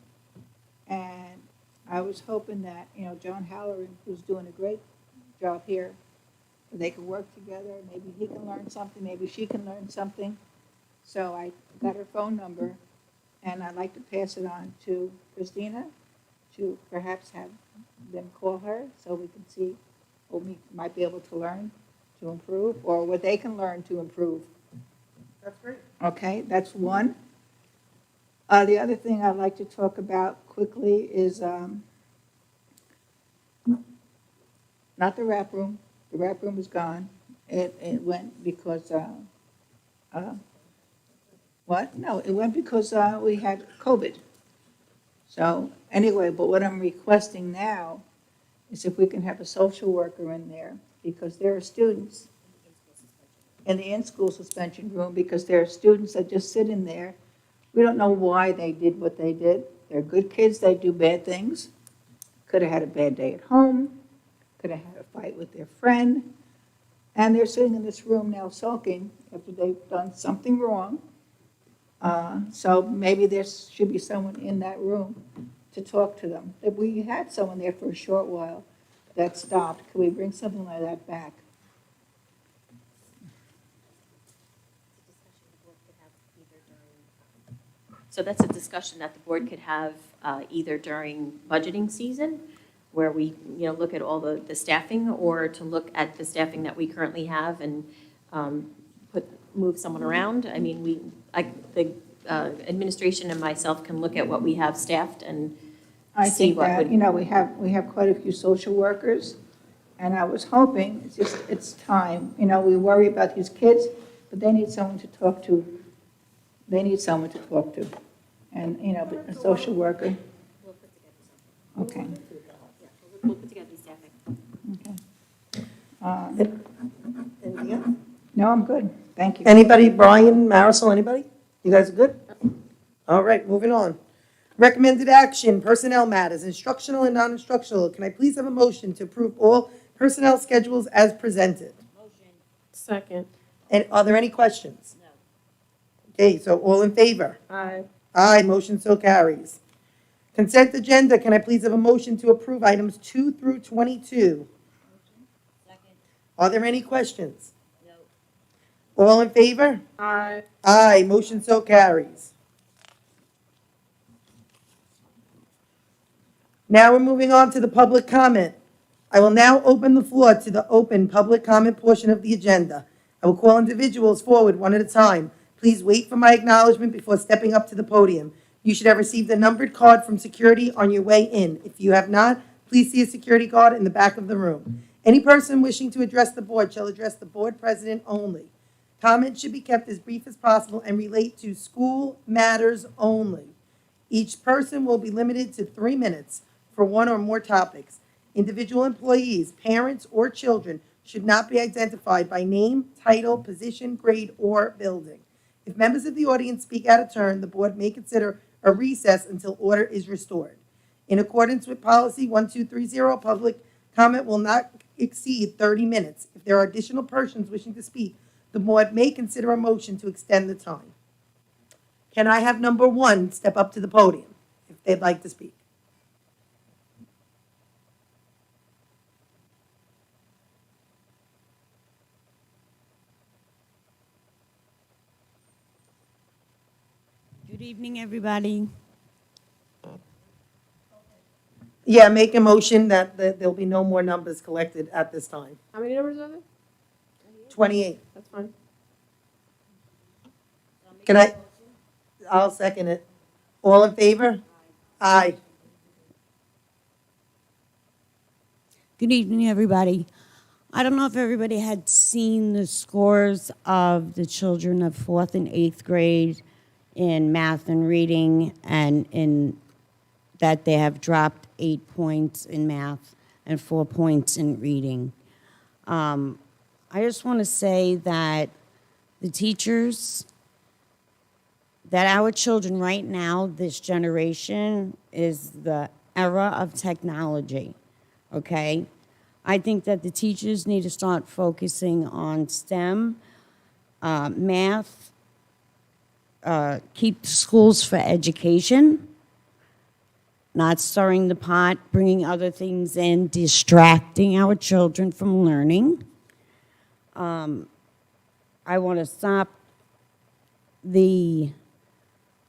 and I was hoping that, John Halloran, who's doing a great job here, they could work together, maybe he can learn something, maybe she can learn something. So I got her phone number, and I'd like to pass it on to Christina to perhaps have them call her so we can see what we might be able to learn to improve, or what they can learn to improve. That's great. Okay, that's one. The other thing I'd like to talk about quickly is not the rap room. The rap room is gone. It went because, what? No, it went because we had COVID. So anyway, but what I'm requesting now is if we can have a social worker in there, because there are students in the in-school suspension room, because there are students that just sit in there. We don't know why they did what they did. They're good kids, they do bad things. Could have had a bad day at home, could have had a fight with their friend, and they're sitting in this room now sulking after they've done something wrong. So maybe there should be someone in that room to talk to them. If we had someone there for a short while that stopped, could we bring something like that back? So that's a discussion that the board could have either during budgeting season, where we, look at all the staffing, or to look at the staffing that we currently have and move someone around. I mean, the administration and myself can look at what we have staffed and I see think what that, would. we have quite a few social workers, and I was hoping, it's time. We worry about these kids, but they need someone to talk to. They need someone to talk to. And, a social worker. We'll put together something. Okay. Yeah, we'll put together the staffing. Anything else? No, I'm good. Thank you. Anybody, Brian, Marisol, anybody? You guys are good? All right, moving on. Recommended action, personnel matters, instructional and non-instructional. Can I please have a motion to approve all personnel schedules as presented? Second. And are there any questions? No. Okay, so all in favor? Aye. Aye, motion so carries. Consent agenda, can I please have a motion to approve items 2 through 22? Are there any questions? No. All in favor? Aye. Aye, motion so carries. Now we're moving on to the public comment. I will now open the floor to the open public comment portion of the agenda. I will call individuals forward one at a time. Please wait for my acknowledgement before stepping up to the podium. You should have received a numbered card from security on your way in. If you have not, please see a security guard in the back of the room. Any person wishing to address the board shall address the board president only. Comments should be kept as brief as possible and relate to school matters only. Each person will be limited to 3 minutes for one or more topics. Individual employees, parents, or children should not be identified by name, title, position, grade, or building. If members of the audience speak out of turn, the board may consider a recess until order is restored. In accordance with policy 1230, public comment will not exceed 30 minutes. If there are additional persons wishing to speak, the board may consider a motion to extend the time. Can I have number 1 step up to the podium if they'd like to speak? Good evening, everybody. Yeah, make a motion that there'll be no more numbers collected at this time. How many numbers are there? 28. That's fine. I'll second it. All in favor? Aye. Good evening, everybody. I don't know if everybody had seen the scores of the children of 4th and 8th grade in math and reading, and in that they have dropped 8 points in math and 4 points in reading. I just want to say that the teachers, that our children right now, this generation, is the era of technology, okay? I think that the teachers need to start focusing on STEM, math, keep the schools for education, not stirring the pot, bringing other things in, distracting our children from learning. I want to stop the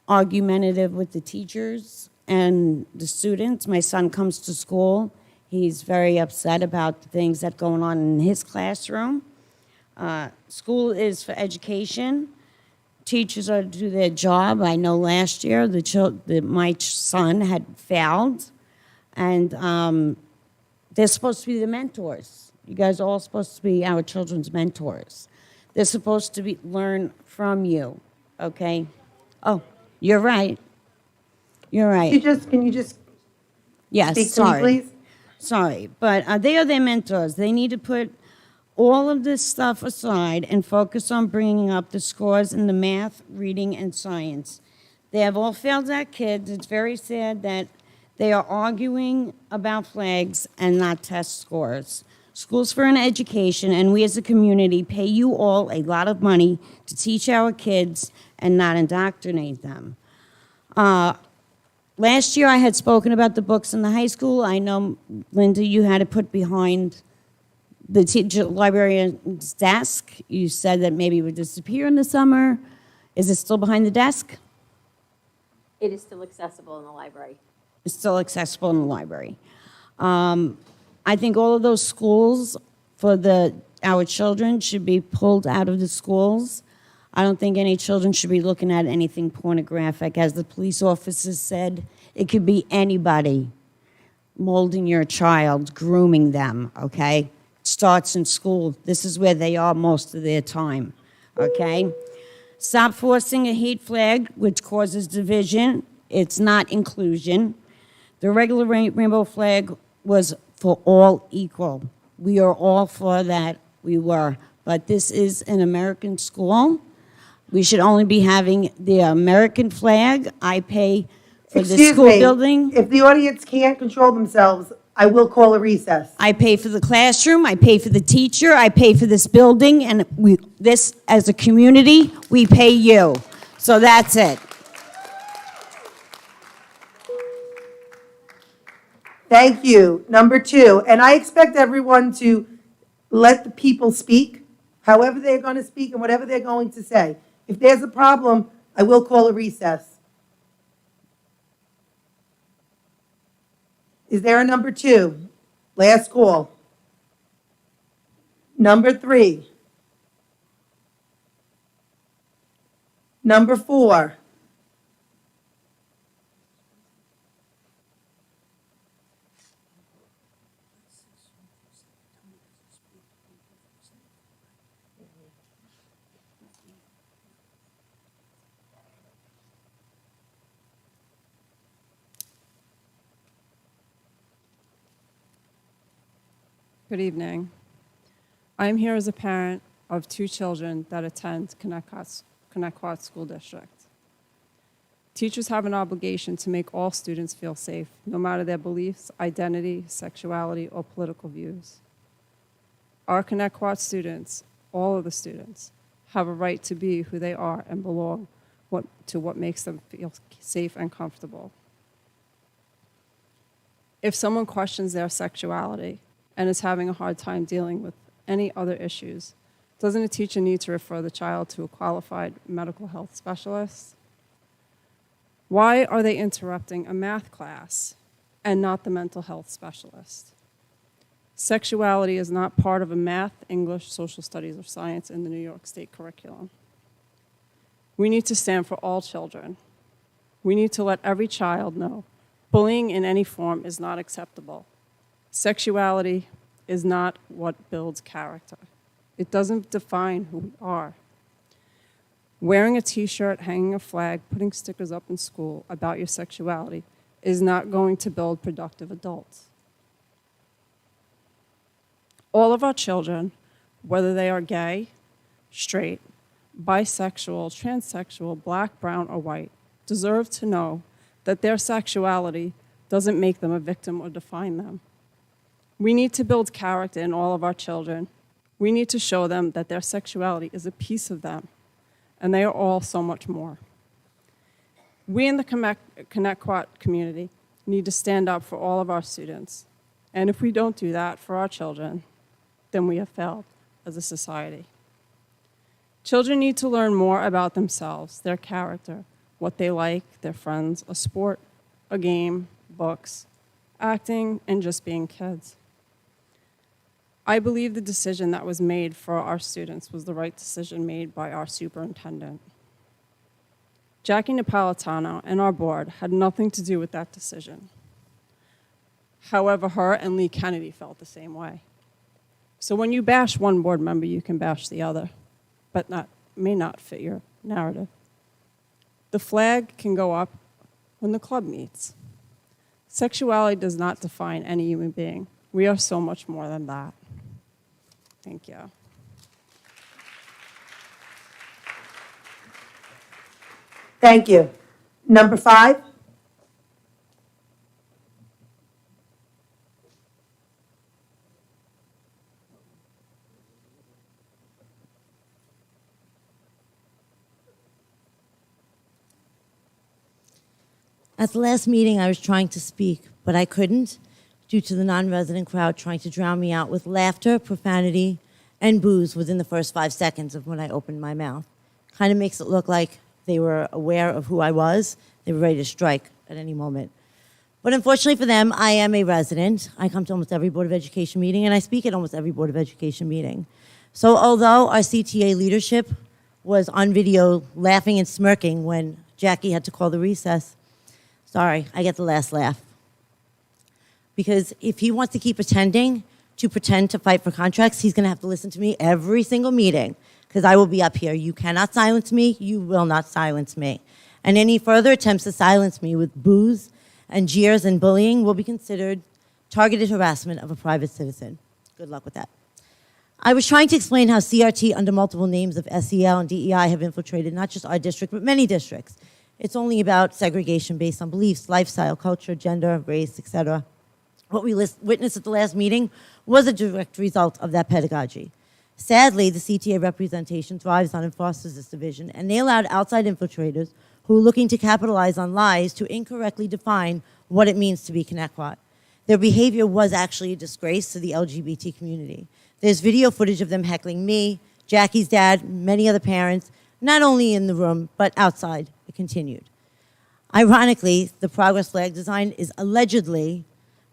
argumentative with the teachers and the students. My son comes to school. He's very upset about the things that are going on in his classroom. School is for education. Teachers are to do their job. I know last year my son had failed, and they're supposed to be the mentors. You guys are all supposed to be our children's mentors. They're supposed to learn from you, okay? Oh, you're right. You're right. Can you just Yes, speak to me, sorry. please? Sorry, but they are their mentors. They need to put all of this stuff aside and focus on bringing up the scores in the math, reading, and science. They have all failed as kids. It's very sad that they are arguing about flags and not test scores. Schools for an education, and we as a community pay you all a lot of money to teach our kids and not indoctrinate them. Last year, I had spoken about the books in the high school. I know, Linda, you had to put behind the teacher librarian's desk. You said that maybe it would disappear in the summer. Is it still behind the desk? It is still accessible in the library. It's still accessible in the library. I think all of those schools for our children should be pulled out of the schools. I don't think any children should be looking at anything pornographic. As the police officers said, it could be anybody molding your child, grooming them, okay? It starts in school. This is where they are most of their time, okay? Stop forcing a hate flag, which causes division. It's not inclusion. The regular rainbow flag was for all equal. We are all for that. We were. But this is an American school. We should only be having the American flag. I pay for the Excuse school me. building. If the audience can't control themselves, I will call a recess. I pay for the classroom. I pay for the teacher. I pay for this building. And this, as a community, we pay you. So that's it. Thank you. Number 2, and I expect everyone to let the people speak, however they're going to speak and whatever they're going to say. If there's a problem, I will call a recess. Is there a number 2? Last call. Number 3. Number 4. Good evening. I am here as a parent of 2 children that attend Connecticut School District. Teachers have an obligation to make all students feel safe, no matter their beliefs, identity, sexuality, or political views. Our Connecticut students, all of the students, have a right to be who they are and belong to what makes them feel safe and comfortable. If someone questions their sexuality and is having a hard time dealing with any other issues, doesn't a teacher need to refer the child to a qualified medical health specialist? Why are they interrupting a math class and not the mental health specialist? Sexuality is not part of a math, English, social studies, or science in the New York State curriculum. We need to stand for all children. We need to let every child know bullying in any form is not acceptable. Sexuality is not what builds character. It doesn't define who we are. Wearing a t-shirt, hanging a flag, putting stickers up in school about your sexuality is not going to build productive adults. All of our children, whether they are gay, straight, bisexual, transsexual, black, brown, or white, deserve to know that their sexuality doesn't make them a victim or define them. We need to build character in all of our children. We need to show them that their sexuality is a piece of them, and they are all so much more. We in the Connecticut community need to stand up for all of our students. And if we don't do that for our children, then we have failed as a society. Children need to learn more about themselves, their character, what they like, their friends, a sport, a game, books, acting, and just being kids. I believe the decision that was made for our students was the right decision made by our superintendent. Jackie Napolitano and our board had nothing to do with that decision. However, her and Lee Kennedy felt the same way. So when you bash one board member, you can bash the other, but may not fit your narrative. The flag can go up when the club meets. Sexuality does not define any human being. We are so much more than that. Thank you. Thank you. Number 5? At the last meeting, I was trying to speak, but I couldn't due to the non-resident crowd trying to drown me out with laughter, profanity, and booze within the first 5 seconds of when I opened my mouth. Kind of makes it look like they were aware of who I was. They were ready to strike at any moment. But unfortunately for them, I am a resident. I come to almost every Board of Education meeting, and I speak at almost every Board of Education meeting. So although our CTA leadership was on video laughing and smirking when Jackie had to call the recess, sorry, I get the last laugh. Because if he wants to keep attending to pretend to fight for contracts, he's going to have to listen to me every single meeting, because I will be up here. You cannot silence me. You will not silence me. And any further attempts to silence me with boos and jeers and bullying will be considered targeted harassment of a private citizen. Good luck with that. I was trying to explain how CRT, under multiple names of SEL and DEI, have infiltrated not just our district, but many districts. It's only about segregation based on beliefs, lifestyle, culture, gender, race, etc. What we witnessed at the last meeting was a direct result of that pedagogy. Sadly, the CTA representation thrives on and fosters this division, and they allowed outside infiltrators who are looking to capitalize on lies to incorrectly define what it means to be Connecticut. Their behavior was actually a disgrace to the LGBT community. There's video footage of them heckling me, Jackie's dad, many other parents, not only in the room, but outside. It continued. Ironically, the progress flag design is allegedly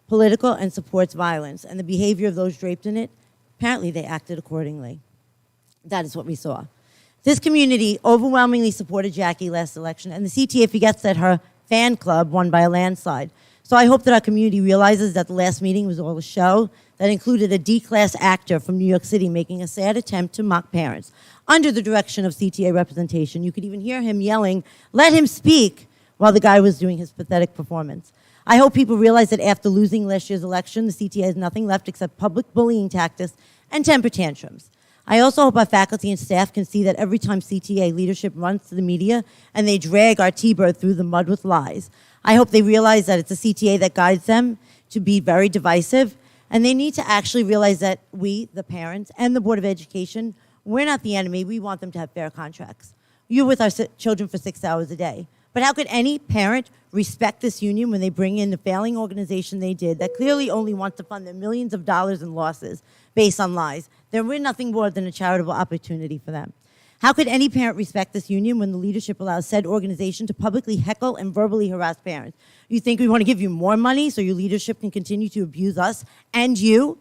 political and supports violence, and the behavior of those draped in it, apparently they acted accordingly. That is what we saw. This community overwhelmingly supported Jackie last election, and the CTA forgets that her fan club won by a landslide. So I hope that our community realizes that the last meeting was all a show that included a D-class actor from New York City making a sad attempt to mock parents. Under the direction of CTA representation, you could even hear him yelling, "Let him speak," while the guy was doing his pathetic performance. I hope people realize that after losing last year's election, the CTA has nothing left except public bullying tactics and temper tantrums. I also hope our faculty and staff can see that every time CTA leadership runs to the media and they drag our T-Bird through the mud with lies, I hope they realize that it's the CTA that guides them to be very divisive, and they need to actually realize that we, the parents, and the Board of Education, we're not the enemy. We want them to have fair contracts. You're with our children for 6 hours a day. But how could any parent respect this union when they bring in the failing organization they did that clearly only wants to fund their millions of dollars in losses based on lies? We're nothing more than a charitable opportunity for them. How could any parent respect this union when the leadership allows said organization to publicly heckle and verbally harass parents? You think we want to give you more money so your leadership can continue to abuse us and you?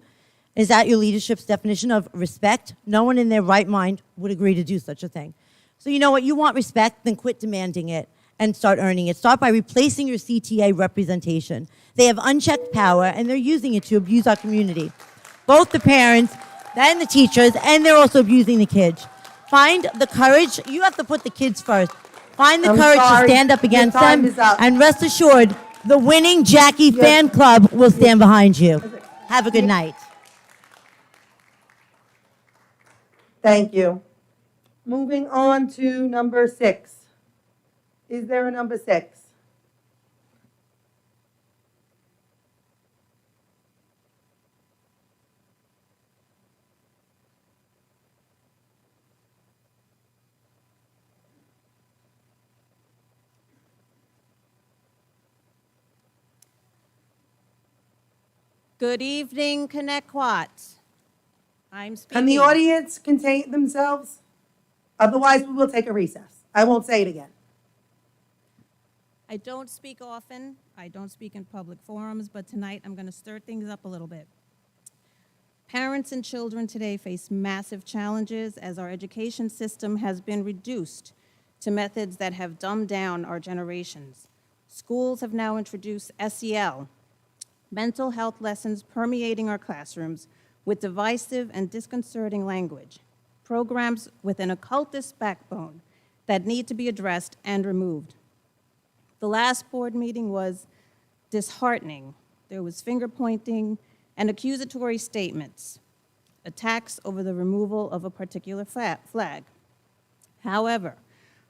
Is that your leadership's definition of respect? No one in their right mind would agree to do such a thing. So you know what? You want respect, then quit demanding it and start earning it. Start by replacing your CTA representation. They have unchecked power, and they're using it to abuse our community. Both the parents and the teachers, and they're also abusing the kids. Find the courage. You have to put the kids first. Find the courage to stand up against them, and rest assured, the winning Jackie fan club will stand behind you. Have a good night. Thank you. Moving on to number 6. Is there a number 6? Good evening, Connecticut. I'm speaking. Can the audience contain themselves? Otherwise, we will take a recess. I won't say it again. I don't speak often. I don't speak in public forums, but tonight I'm going to stir things up a little bit. Parents and children today face massive challenges as our education system has been reduced to methods that have dumbed down our generations. Schools have now introduced SEL, mental health lessons permeating our classrooms with divisive and disconcerting language, programs with an occultist backbone that need to be addressed and removed. The last board meeting was disheartening. There was finger-pointing and accusatory statements, attacks over the removal of a particular flag. However,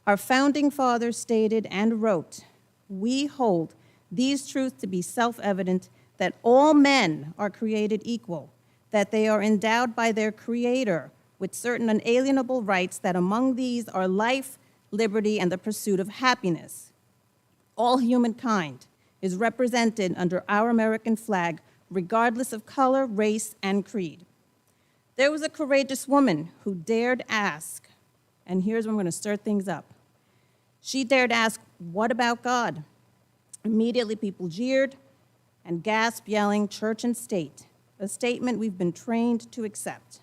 our founding fathers stated and wrote, "We hold these truths to be self-evident, that all men are created equal, that they are endowed by their Creator with certain unalienable rights, that among these are life, liberty, and the pursuit of happiness. All humankind is represented under our American flag, regardless of color, race, and creed." There was a courageous woman who dared ask, and here's where I'm going to stir things up. She dared ask, "What about God?" Immediately, people jeered and gasped, yelling, "Church and state," a statement we've been trained to accept.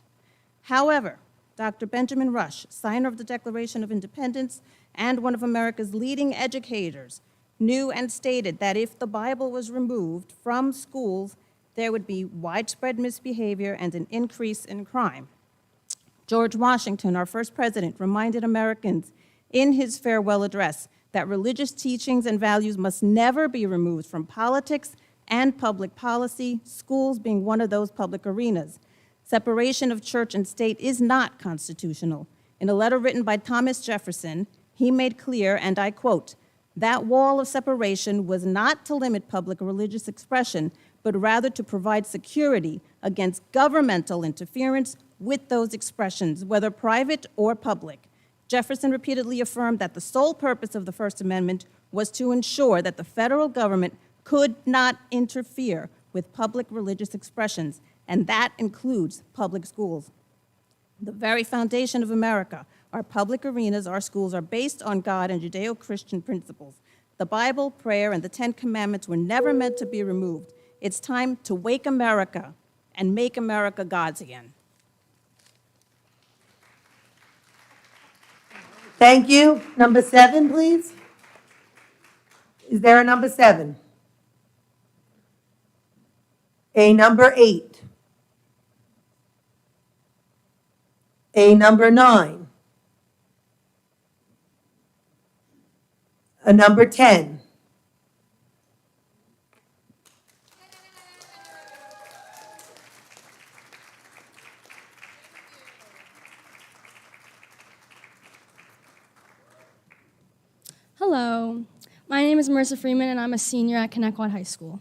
However, Dr. Benjamin Rush, signer of the Declaration of Independence and one of America's leading educators, knew and stated that if the Bible was removed from schools, there would be widespread misbehavior and an increase in crime. George Washington, our first president, reminded Americans in his farewell address that religious teachings and values must never be removed from politics and public policy, schools being one of those public arenas. Separation of church and state is not constitutional. In a letter written by Thomas Jefferson, he made clear, and I quote, "That wall of separation was not to limit public religious expression, but rather to provide security against governmental interference with those expressions, whether private or public." Jefferson repeatedly affirmed that the sole purpose of the First Amendment was to ensure that the federal government could not interfere with public religious expressions, and that includes public schools. The very foundation of America, our public arenas, our schools, are based on God and Judeo-Christian principles. The Bible, prayer, and the Ten Commandments were never meant to be removed. It's time to wake America and make America God's again. Thank you. Number 7, please. Is there a number 7? A number 8. A number 9. A number 10. Hello, my name is Marissa Freeman and I'm a senior at Connecticut High School.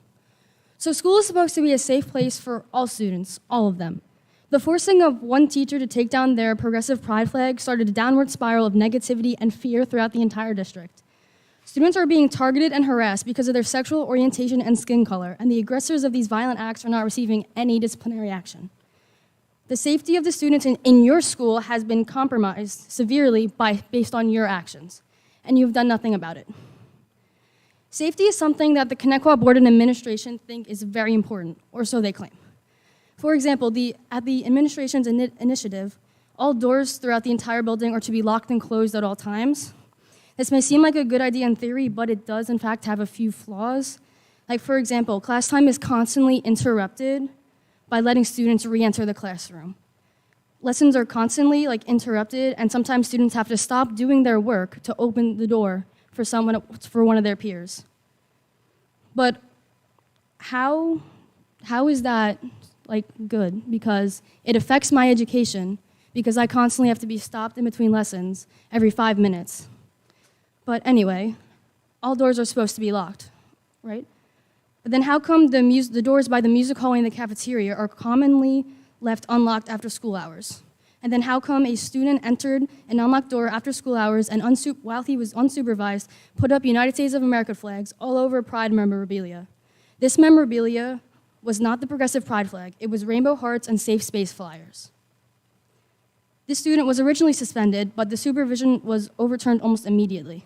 So school is supposed to be a safe place for all students, all of them. The forcing of one teacher to take down their progressive pride flag started a downward spiral of negativity and fear throughout the entire district. Students are being targeted and harassed because of their sexual orientation and skin color, and the aggressors of these violent acts are not receiving any disciplinary action. The safety of the students in your school has been compromised severely based on your actions, and you've done nothing about it. Safety is something that the Connecticut Board and Administration think is very important, or so they claim. For example, at the administration's initiative, all doors throughout the entire building are to be locked and closed at all times. This may seem like a good idea in theory, but it does in fact have a few flaws. Like, for example, class time is constantly interrupted by letting students re-enter the classroom. Lessons are constantly interrupted, and sometimes students have to stop doing their work to open the door for one of their peers. But how is that good? Because it affects my education, because I constantly have to be stopped in between lessons every 5 minutes. But anyway, all doors are supposed to be locked, right? But then how come the doors by the music hall and the cafeteria are commonly left unlocked after school hours? And then how come a student entered an unlocked door after school hours and while he was unsupervised, put up United States of America flags all over Pride memorabilia? This memorabilia was not the progressive pride flag, it was rainbow hearts and safe space flyers. This student was originally suspended, but the supervision was overturned almost immediately.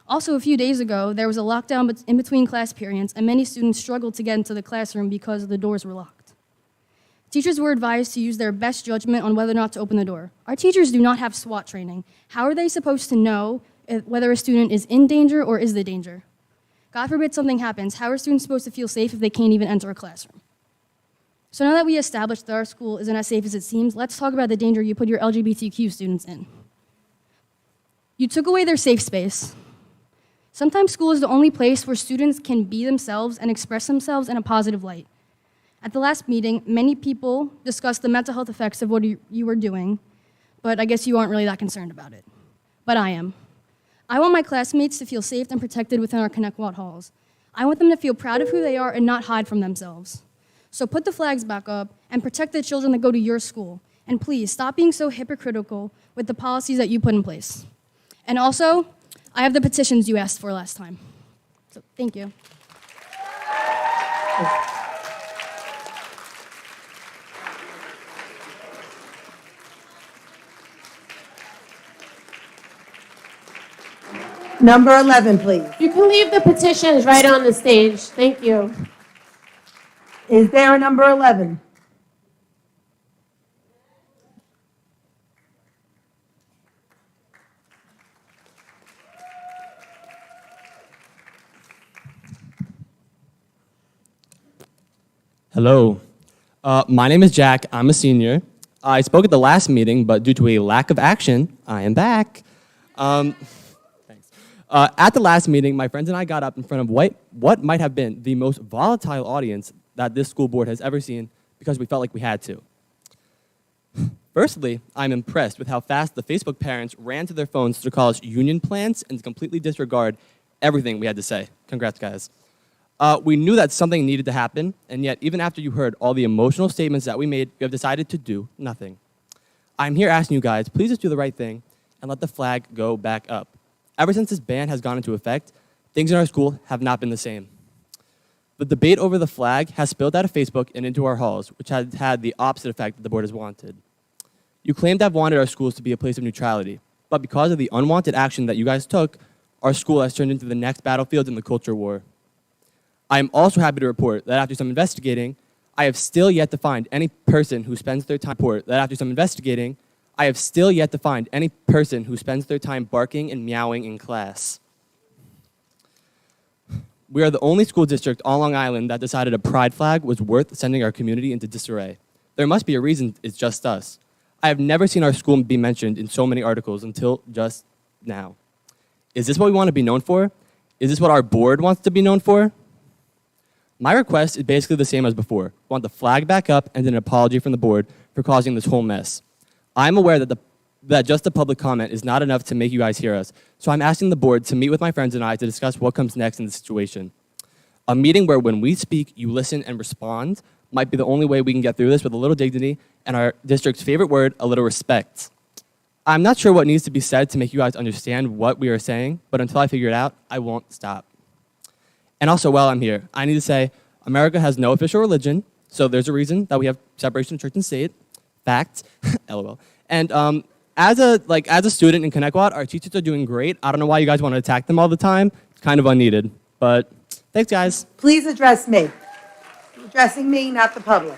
Also, a few days ago, there was a lockdown in between class periods, and many students struggled to get into the classroom because the doors were locked. Teachers were advised to use their best judgment on whether or not to open the door. Our teachers do not have SWAT training. How are they supposed to know whether a student is in danger or is the danger? God forbid something happens, how are students supposed to feel safe if they can't even enter a classroom? So now that we established that our school isn't as safe as it seems, let's talk about the danger you put your LGBTQ students in. You took away their safe space. Sometimes school is the only place where students can be themselves and express themselves in a positive light. At the last meeting, many people discussed the mental health effects of what you were doing, but I guess you aren't really that concerned about it. But I am. I want my classmates to feel safe and protected within our Connecticut halls. I want them to feel proud of who they are and not hide from themselves. So put the flags back up and protect the children that go to your school. And please, stop being so hypocritical with the policies that you put in place. And also, I have the petitions you asked for last time. So thank you. Number 11, please. You can leave the petitions right on the stage. Thank you. Is there a number 11? Hello. My name is Jack. I'm a senior. I spoke at the last meeting, but due to a lack of action, I am back. Thanks. At the last meeting, my friends and I got up in front of what might have been the most volatile audience that this school board has ever seen because we felt like we had to. Firstly, I'm impressed with how fast the Facebook parents ran to their phones to call us union plants and completely disregard everything we had to say. Congrats, guys. We knew that something needed to happen, and yet even after you heard all the emotional statements that we made, you have decided to do nothing. I'm here asking you guys, please just do the right thing and let the flag go back up. Ever since this ban has gone into effect, things in our school have not been the same. The debate over the flag has spilled out of Facebook and into our halls, which has had the opposite effect that the board has wanted. You claim to have wanted our schools to be a place of neutrality, but because of the unwanted action that you guys took, our school has turned into the next battlefield in the culture war. I am also happy to report that after some investigating, I have still yet to find any person who spends their time barking and meowing in class. We are the only school district on Long Island that decided a pride flag was worth sending our community into disarray. There must be a reason it's just us. I have never seen our school be mentioned in so many articles until just now. Is this what we want to be known for? Is this what our board wants to be known for? My request is basically the same as before. I want the flag back up and an apology from the board for causing this whole mess. I'm aware that just the public comment is not enough to make you guys hear us, so I'm asking the board to meet with my friends and I to discuss what comes next in the situation. A meeting where when we speak, you listen and respond might be the only way we can get through this with a little dignity and our district's favorite word, a little respect. I'm not sure what needs to be said to make you guys understand what we are saying, but until I figure it out, I won't stop. And also, while I'm here, I need to say, America has no official religion, so there's a reason that we have separation of church and state. Fact, LOL. And as a student in Connecticut, our teachers are doing great. I don't know why you guys want to attack them all the time. It's kind of unneeded, but thanks, guys. Please address me. You're addressing me, not the public.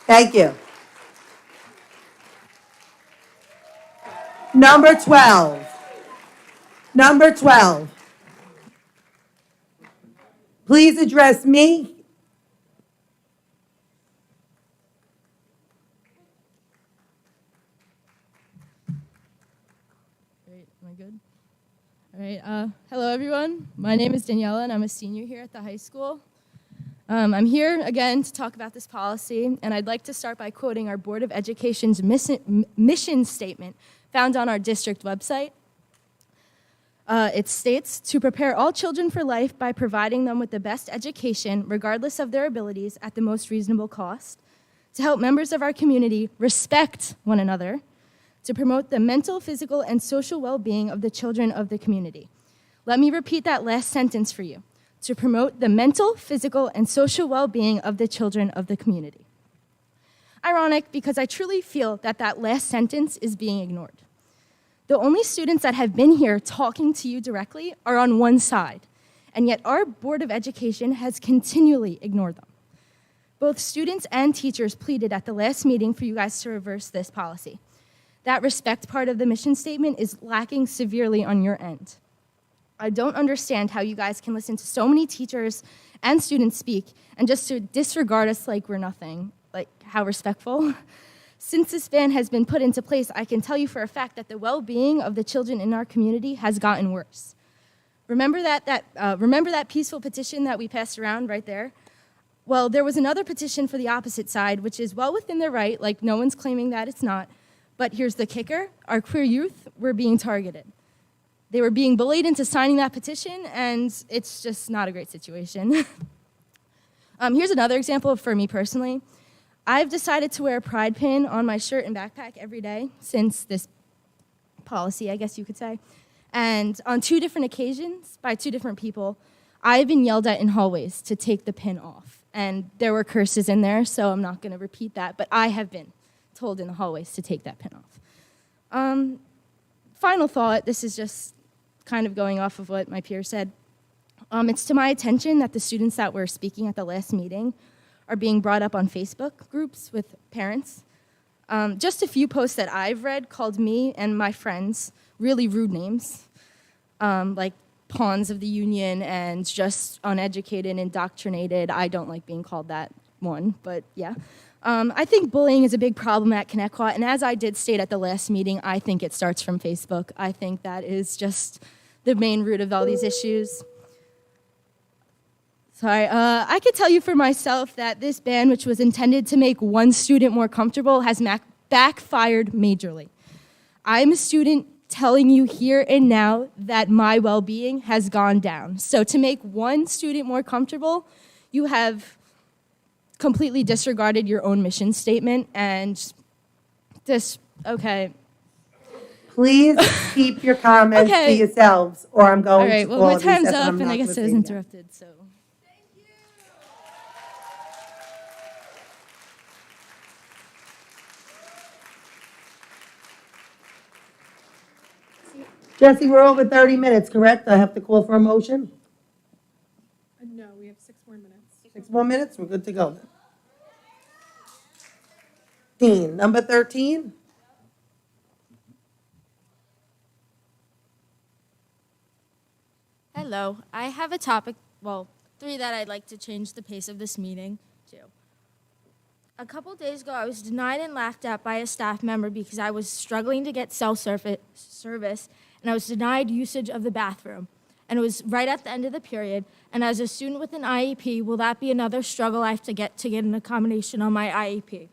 Thank you. Number 12. Number 12. Please address me. Great, am I good? All right, hello everyone. My name is Daniela and I'm a senior here at the high school. I'm here again to talk about this policy, and I'd like to start by quoting our Board of Education's mission statement found on our district website. It states, to prepare all children for life by providing them with the best education, regardless of their abilities, at the most reasonable cost, to help members of our community respect one another, to promote the mental, physical, and social well-being of the children of the community. Let me repeat that last sentence for you. to promote the mental, physical, and social well-being of the children of the community. Ironic, because I truly feel that that last sentence is being ignored. The only students that have been here talking to you directly are on one side, and yet our Board of Education has continually ignored them. Both students and teachers pleaded at the last meeting for you guys to reverse this policy. That respect part of the mission statement is lacking severely on your end. I don't understand how you guys can listen to so many teachers and students speak and just to disregard us like we're nothing. Like, how respectful? Since this ban has been put into place, I can tell you for a fact that the well-being of the children in our community has gotten worse. Remember that peaceful petition that we passed around right there? Well, there was another petition for the opposite side, which is well within their right, like no one's claiming that it's not. But here's the kicker, our queer youth were being targeted. They were being bullied into signing that petition, and it's just not a great situation. Here's another example for me personally. I've decided to wear a pride pin on my shirt and backpack every day since this policy, I guess you could say. And on 2 different occasions, by 2 different people, I've been yelled at in hallways to take the pin off. And there were curses in there, so I'm not going to repeat that, but I have been told in the hallways to take that pin off. Final thought, this is just kind of going off of what my peer said. It's to my attention that the students that were speaking at the last meeting are being brought up on Facebook groups with parents. Just a few posts that I've read called me and my friends really rude names, like pawns of the union and just uneducated, indoctrinated. I don't like being called that one, but yeah. I think bullying is a big problem at Connecticut, and as I did state at the last meeting, I think it starts from Facebook. I think that is just the main root of all these issues. Sorry, I could tell you for myself that this ban, which was intended to make one student more comfortable, has backfired majorly. I'm a student telling you here and now that my well-being has gone down. So to make one student more comfortable, you have completely disregarded your own mission statement and this, okay. Please keep your comments to yourselves, or I'm All going right, to well, call my recess time's and up, I'm and not I guess I was listening now. interrupted, so. Jesse, we're over 30 minutes, correct? I have to call for a motion? No, we have 6 more minutes. 6 more minutes, we're good to go then. Number 13? Hello, I have a topic, well, 3 that I'd like to change the pace of this meeting to. A couple days ago, I was denied and laughed at by a staff member because I was struggling to get cell service, and I was denied usage of the bathroom. And it was right at the end of the period, and as a student with an IEP, will that be another struggle I have to get an accommodation on my IEP?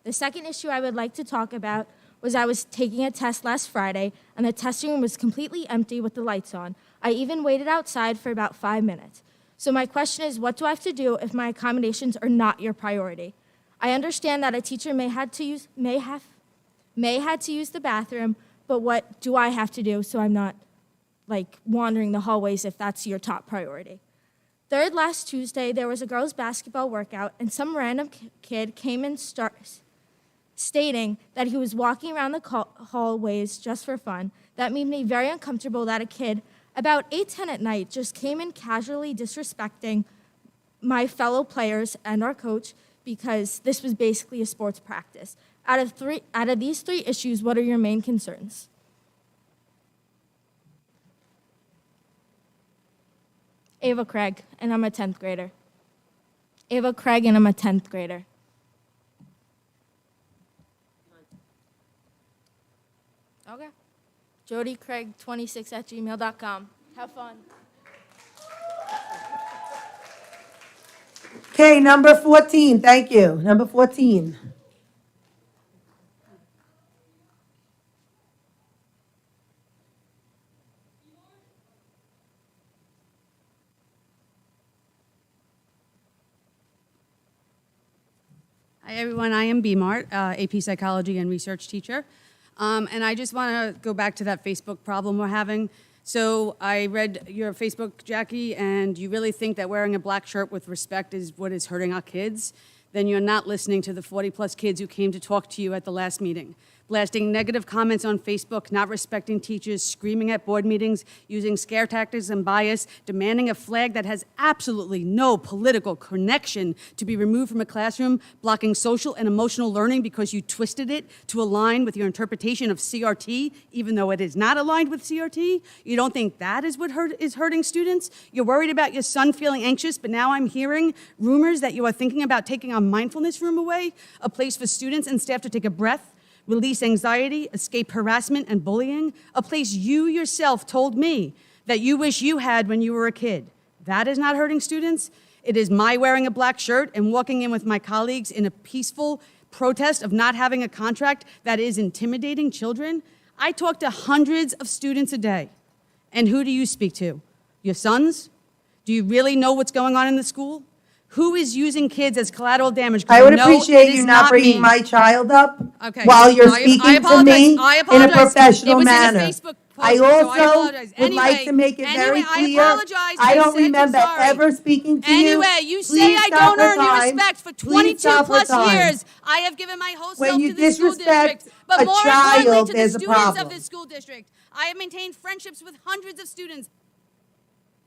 The second issue I would like to talk about was I was taking a test last Friday, and the testing room was completely empty with the lights on. I even waited outside for about 5 minutes. So my question is, what do I have to do if my accommodations are not your priority? I understand that a teacher may have to use the bathroom, but what do I have to do so I'm not like wandering the hallways if that's your top priority? Third, last Tuesday, there was a girls' basketball workout, and some random kid came in stating that he was walking around the hallways just for fun. That made me very uncomfortable that a kid about 8:10 at night just came in casually disrespecting my fellow players and our coach because this was basically a sports practice. Out of these 3 issues, what are your main concerns? Ava Craig, and I'm a 10th grader. Ava Craig, and I'm a 10th grader. Okay. JodyCraig26@gmail.com. Have fun. Okay, number 14, thank you. Number 14. Hi, everyone. I am B. Mart, AP Psychology and Research teacher. And I just want to go back to that Facebook problem we're having. So I read your Facebook, Jackie, and you really think that wearing a black shirt with respect is what is hurting our kids? Then you're not listening to the 40-plus kids who came to talk to you at the last meeting. Blasting negative comments on Facebook, not respecting teachers, screaming at board meetings, using scare tactics and bias, demanding a flag that has absolutely no political connection to be removed from a classroom, blocking social and emotional learning because you twisted it to align with your interpretation of CRT, even though it is not aligned with CRT. You don't think that is what is hurting students? You're worried about your son feeling anxious, but now I'm hearing rumors that you are thinking about taking our mindfulness room away, a place for students and staff to take a breath, release anxiety, escape harassment and bullying, a place you yourself told me that you wish you had when you were a kid. That is not hurting students. It is my wearing a black shirt and walking in with my colleagues in a peaceful protest of not having a contract that is intimidating children. I talk to hundreds of students a day. And who do you speak to? Your sons? Do you really know what's going on in the school? Who is using kids as collateral damage? 'Cause I would know appreciate it you is not bringing me. my child up Okay. while you're I speaking to apologize. me I in a apologize. professional It was manner. in a Facebook post, I so I also apologize. would like Anyway, to make it very anyway, I clear, apologize. I don't said I'm remember sorry. ever speaking to you. Anyway, you say Please I stop don't her earn your time. respect for Please 22 stop her plus time. years. I have given my whole When self you to the school disrespect district. But a more child, importantly, to the there's a students problem. of this school district. I have maintained friendships with hundreds of students.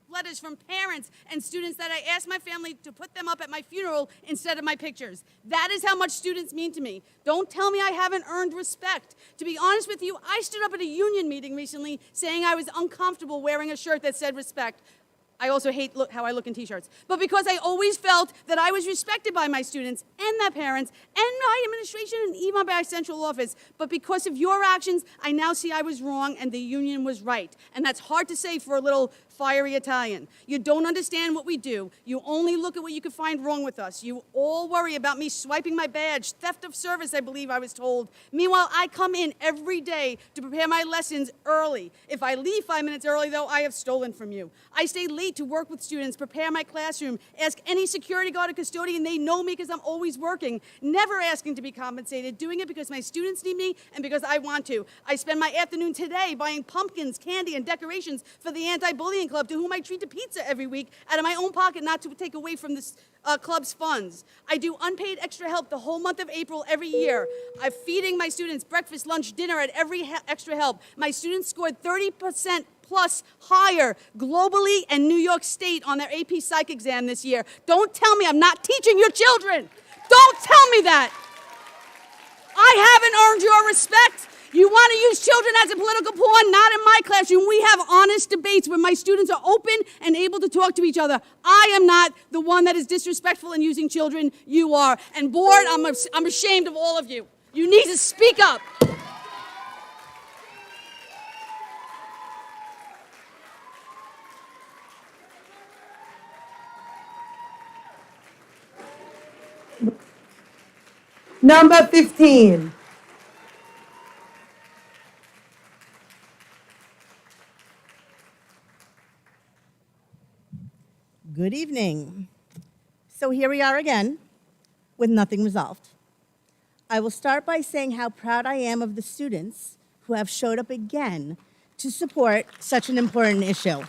Letters from parents and students that I asked my family to put them up at my funeral instead of my pictures. That is how much students mean to me. Don't tell me I haven't earned respect. To be honest with you, I stood up at a union meeting recently saying I was uncomfortable wearing a shirt that said respect. I also hate how I look in t-shirts. But because I always felt that I was respected by my students and their parents and my administration and even by central office. But because of your actions, I now see I was wrong and the union was right. And that's hard to say for a little fiery Italian. You don't understand what we do. You only look at what you can find wrong with us. You all worry about me swiping my badge, theft of service, I believe I was told. Meanwhile, I come in every day to prepare my lessons early. If I leave 5 minutes early, though, I have stolen from you. I stay late to work with students, prepare my classroom, ask any security guard or custodian. They know me because I'm always working, never asking to be compensated, doing it because my students need me and because I want to. I spend my afternoon today buying pumpkins, candy, and decorations for the anti-bullying club, to whom I treat to pizza every week out of my own pocket, not to take away from this club's funds. I do unpaid extra help the whole month of April every year. I'm feeding my students breakfast, lunch, dinner at every extra help. My students scored 30% plus higher globally and New York State on their AP Psych exam this year. Don't tell me I'm not teaching your children. Don't tell me that. I haven't earned your respect. You want to use children as a political pawn? Not in my classroom. We have honest debates where my students are open and able to talk to each other. I am not the one that is disrespectful in using children. You are. And board, I'm ashamed of all of you. You need to speak up. Number 15. Good evening. So here we are again with nothing resolved. I will start by saying how proud I am of the students who have showed up again to support such an important issue.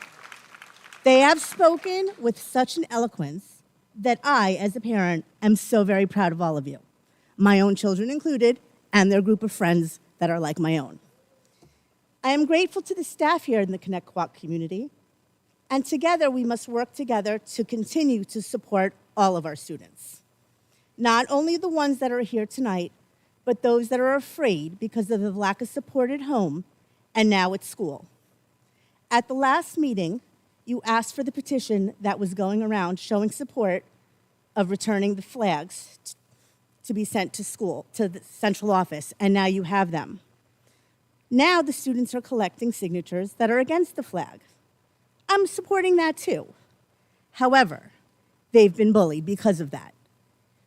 They have spoken with such an eloquence that I, as a parent, am so very proud of all of you, my own children included, and their group of friends that are like my own. I am grateful to the staff here in the Connecticut community, and together we must work together to continue to support all of our students. Not only the ones that are here tonight, but those that are afraid because of the lack of support at home and now at school. At the last meeting, you asked for the petition that was going around showing support of returning the flags to be sent to school, to the central office, and now you have them. Now the students are collecting signatures that are against the flag. I'm supporting that too. However, they've been bullied because of that.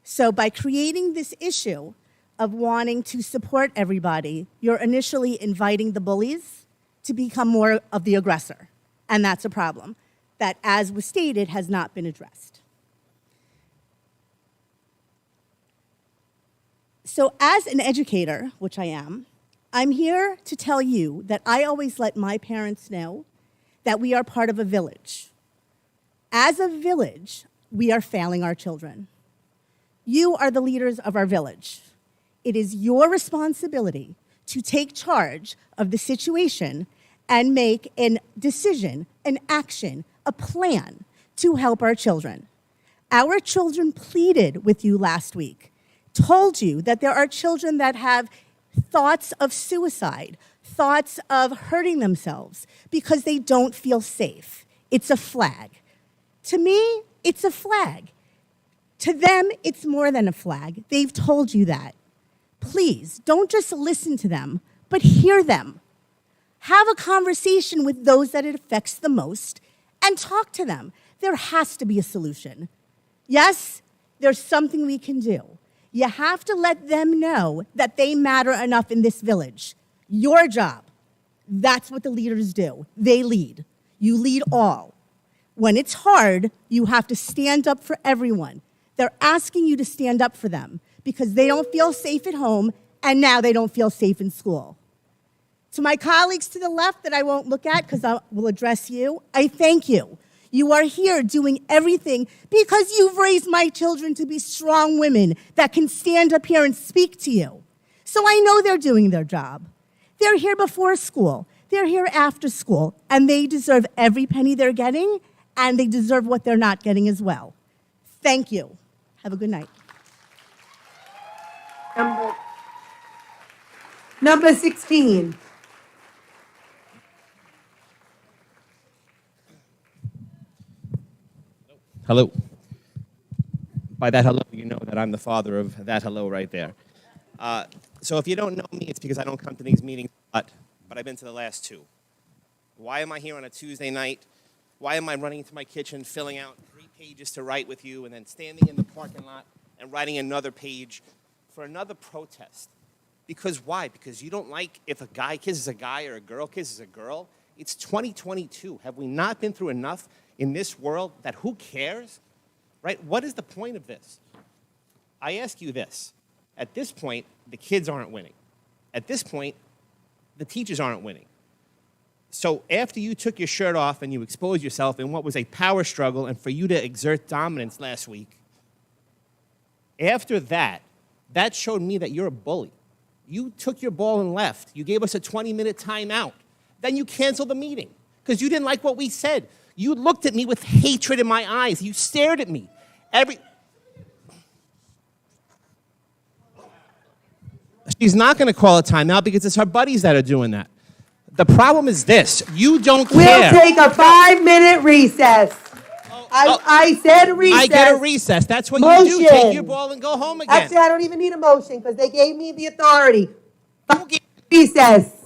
So by creating this issue of wanting to support everybody, you're initially inviting the bullies to become more of the aggressor. And that's a problem that, as was stated, has not been addressed. So as an educator, which I am, I'm here to tell you that I always let my parents know that we are part of a village. As a village, we are failing our children. You are the leaders of our village. It is your responsibility to take charge of the situation and make a decision, an action, a plan to help our children. Our children pleaded with you last week, told you that there are children that have thoughts of suicide, thoughts of hurting themselves because they don't feel safe. It's a flag. To me, it's a flag. To them, it's more than a flag. They've told you that. Please, don't just listen to them, but hear them. Have a conversation with those that it affects the most and talk to them. There has to be a solution. Yes, there's something we can do. You have to let them know that they matter enough in this village. Your job. That's what the leaders do. They lead. You lead all. When it's hard, you have to stand up for everyone. They're asking you to stand up for them because they don't feel safe at home and now they don't feel safe in school. To my colleagues to the left that I won't look at because I will address you, I thank you. You are here doing everything because you've raised my children to be strong women that can stand up here and speak to you. So I know they're doing their job. They're here before school. They're here after school. And they deserve every penny they're getting, and they deserve what they're not getting as well. Thank you. Have a good night. Number 16. Hello. By that hello, you know that I'm the father of that hello right there. So if you don't know me, it's because I don't come to these meetings, but I've been to the last two. Why am I here on a Tuesday night? Why am I running into my kitchen, filling out 3 pages to write with you, and then standing in the parking lot and writing another page for another protest? Because why? Because you don't like if a guy kisses a guy or a girl kisses a girl? It's 2022. Have we not been through enough in this world that who cares? Right? What is the point of this? I ask you this. At this point, the kids aren't winning. At this point, the teachers aren't winning. So after you took your shirt off and you exposed yourself in what was a power struggle and for you to exert dominance last week, after that, that showed me that you're a bully. You took your ball and left. You gave us a 20-minute timeout. Then you canceled the meeting because you didn't like what we said. You looked at me with hatred in my eyes. You stared at me. She's not going to call a timeout because it's her buddies that are doing that. The problem is this. You don't care. We'll take a 5-minute recess. I said recess. I get a recess. That's what you do. Take your ball and go home again. Actually, I don't even need a motion because they gave me the authority. Recess.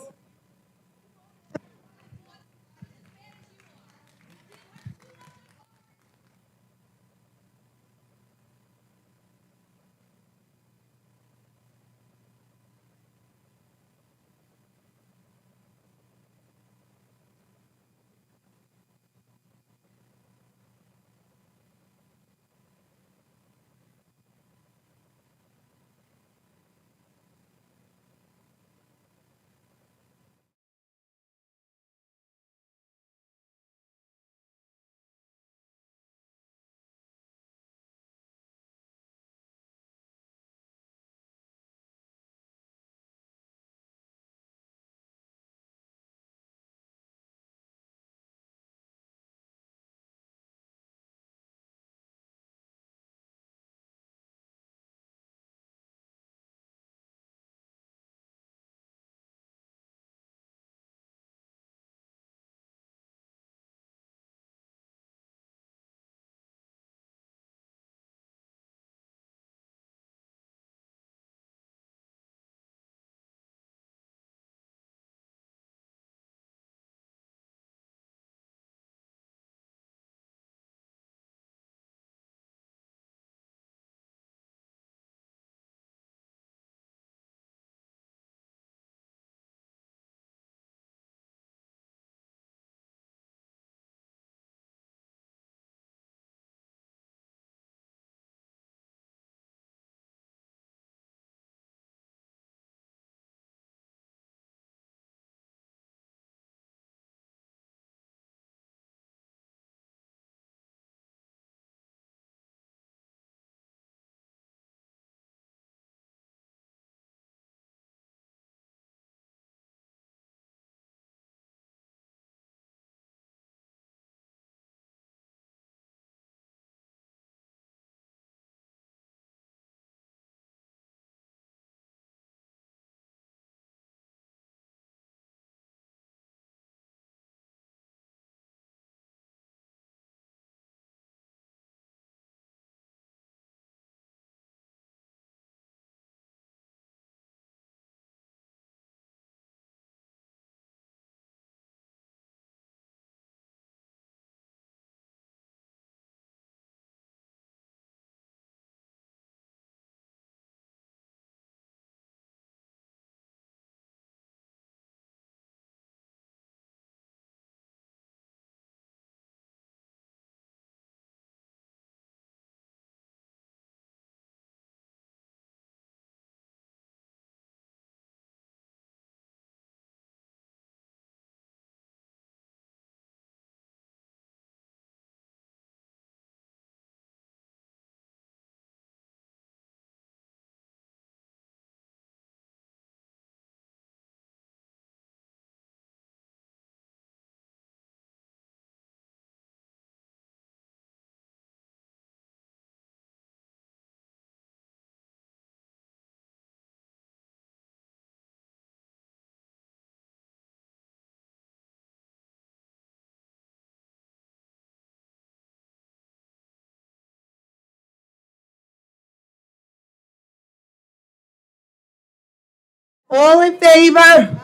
All in favor?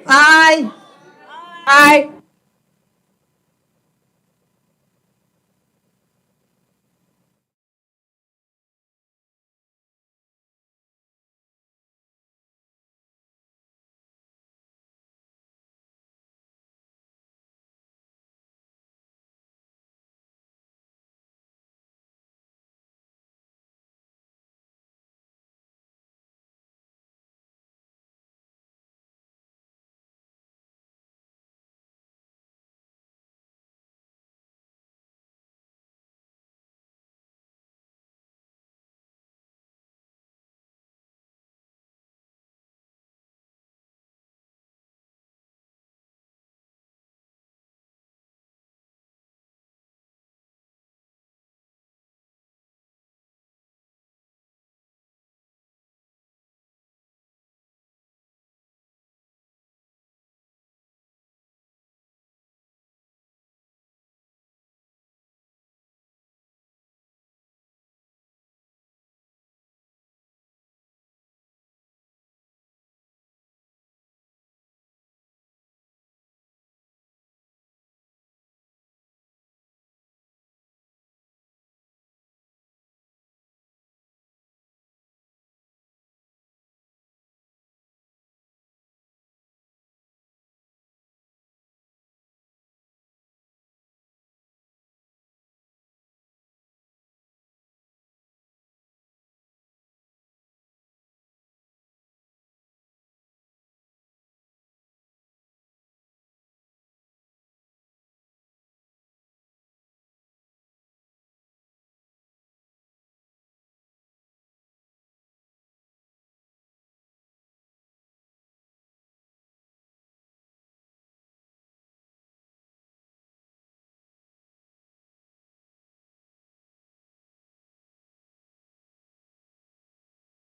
Aye. Aye.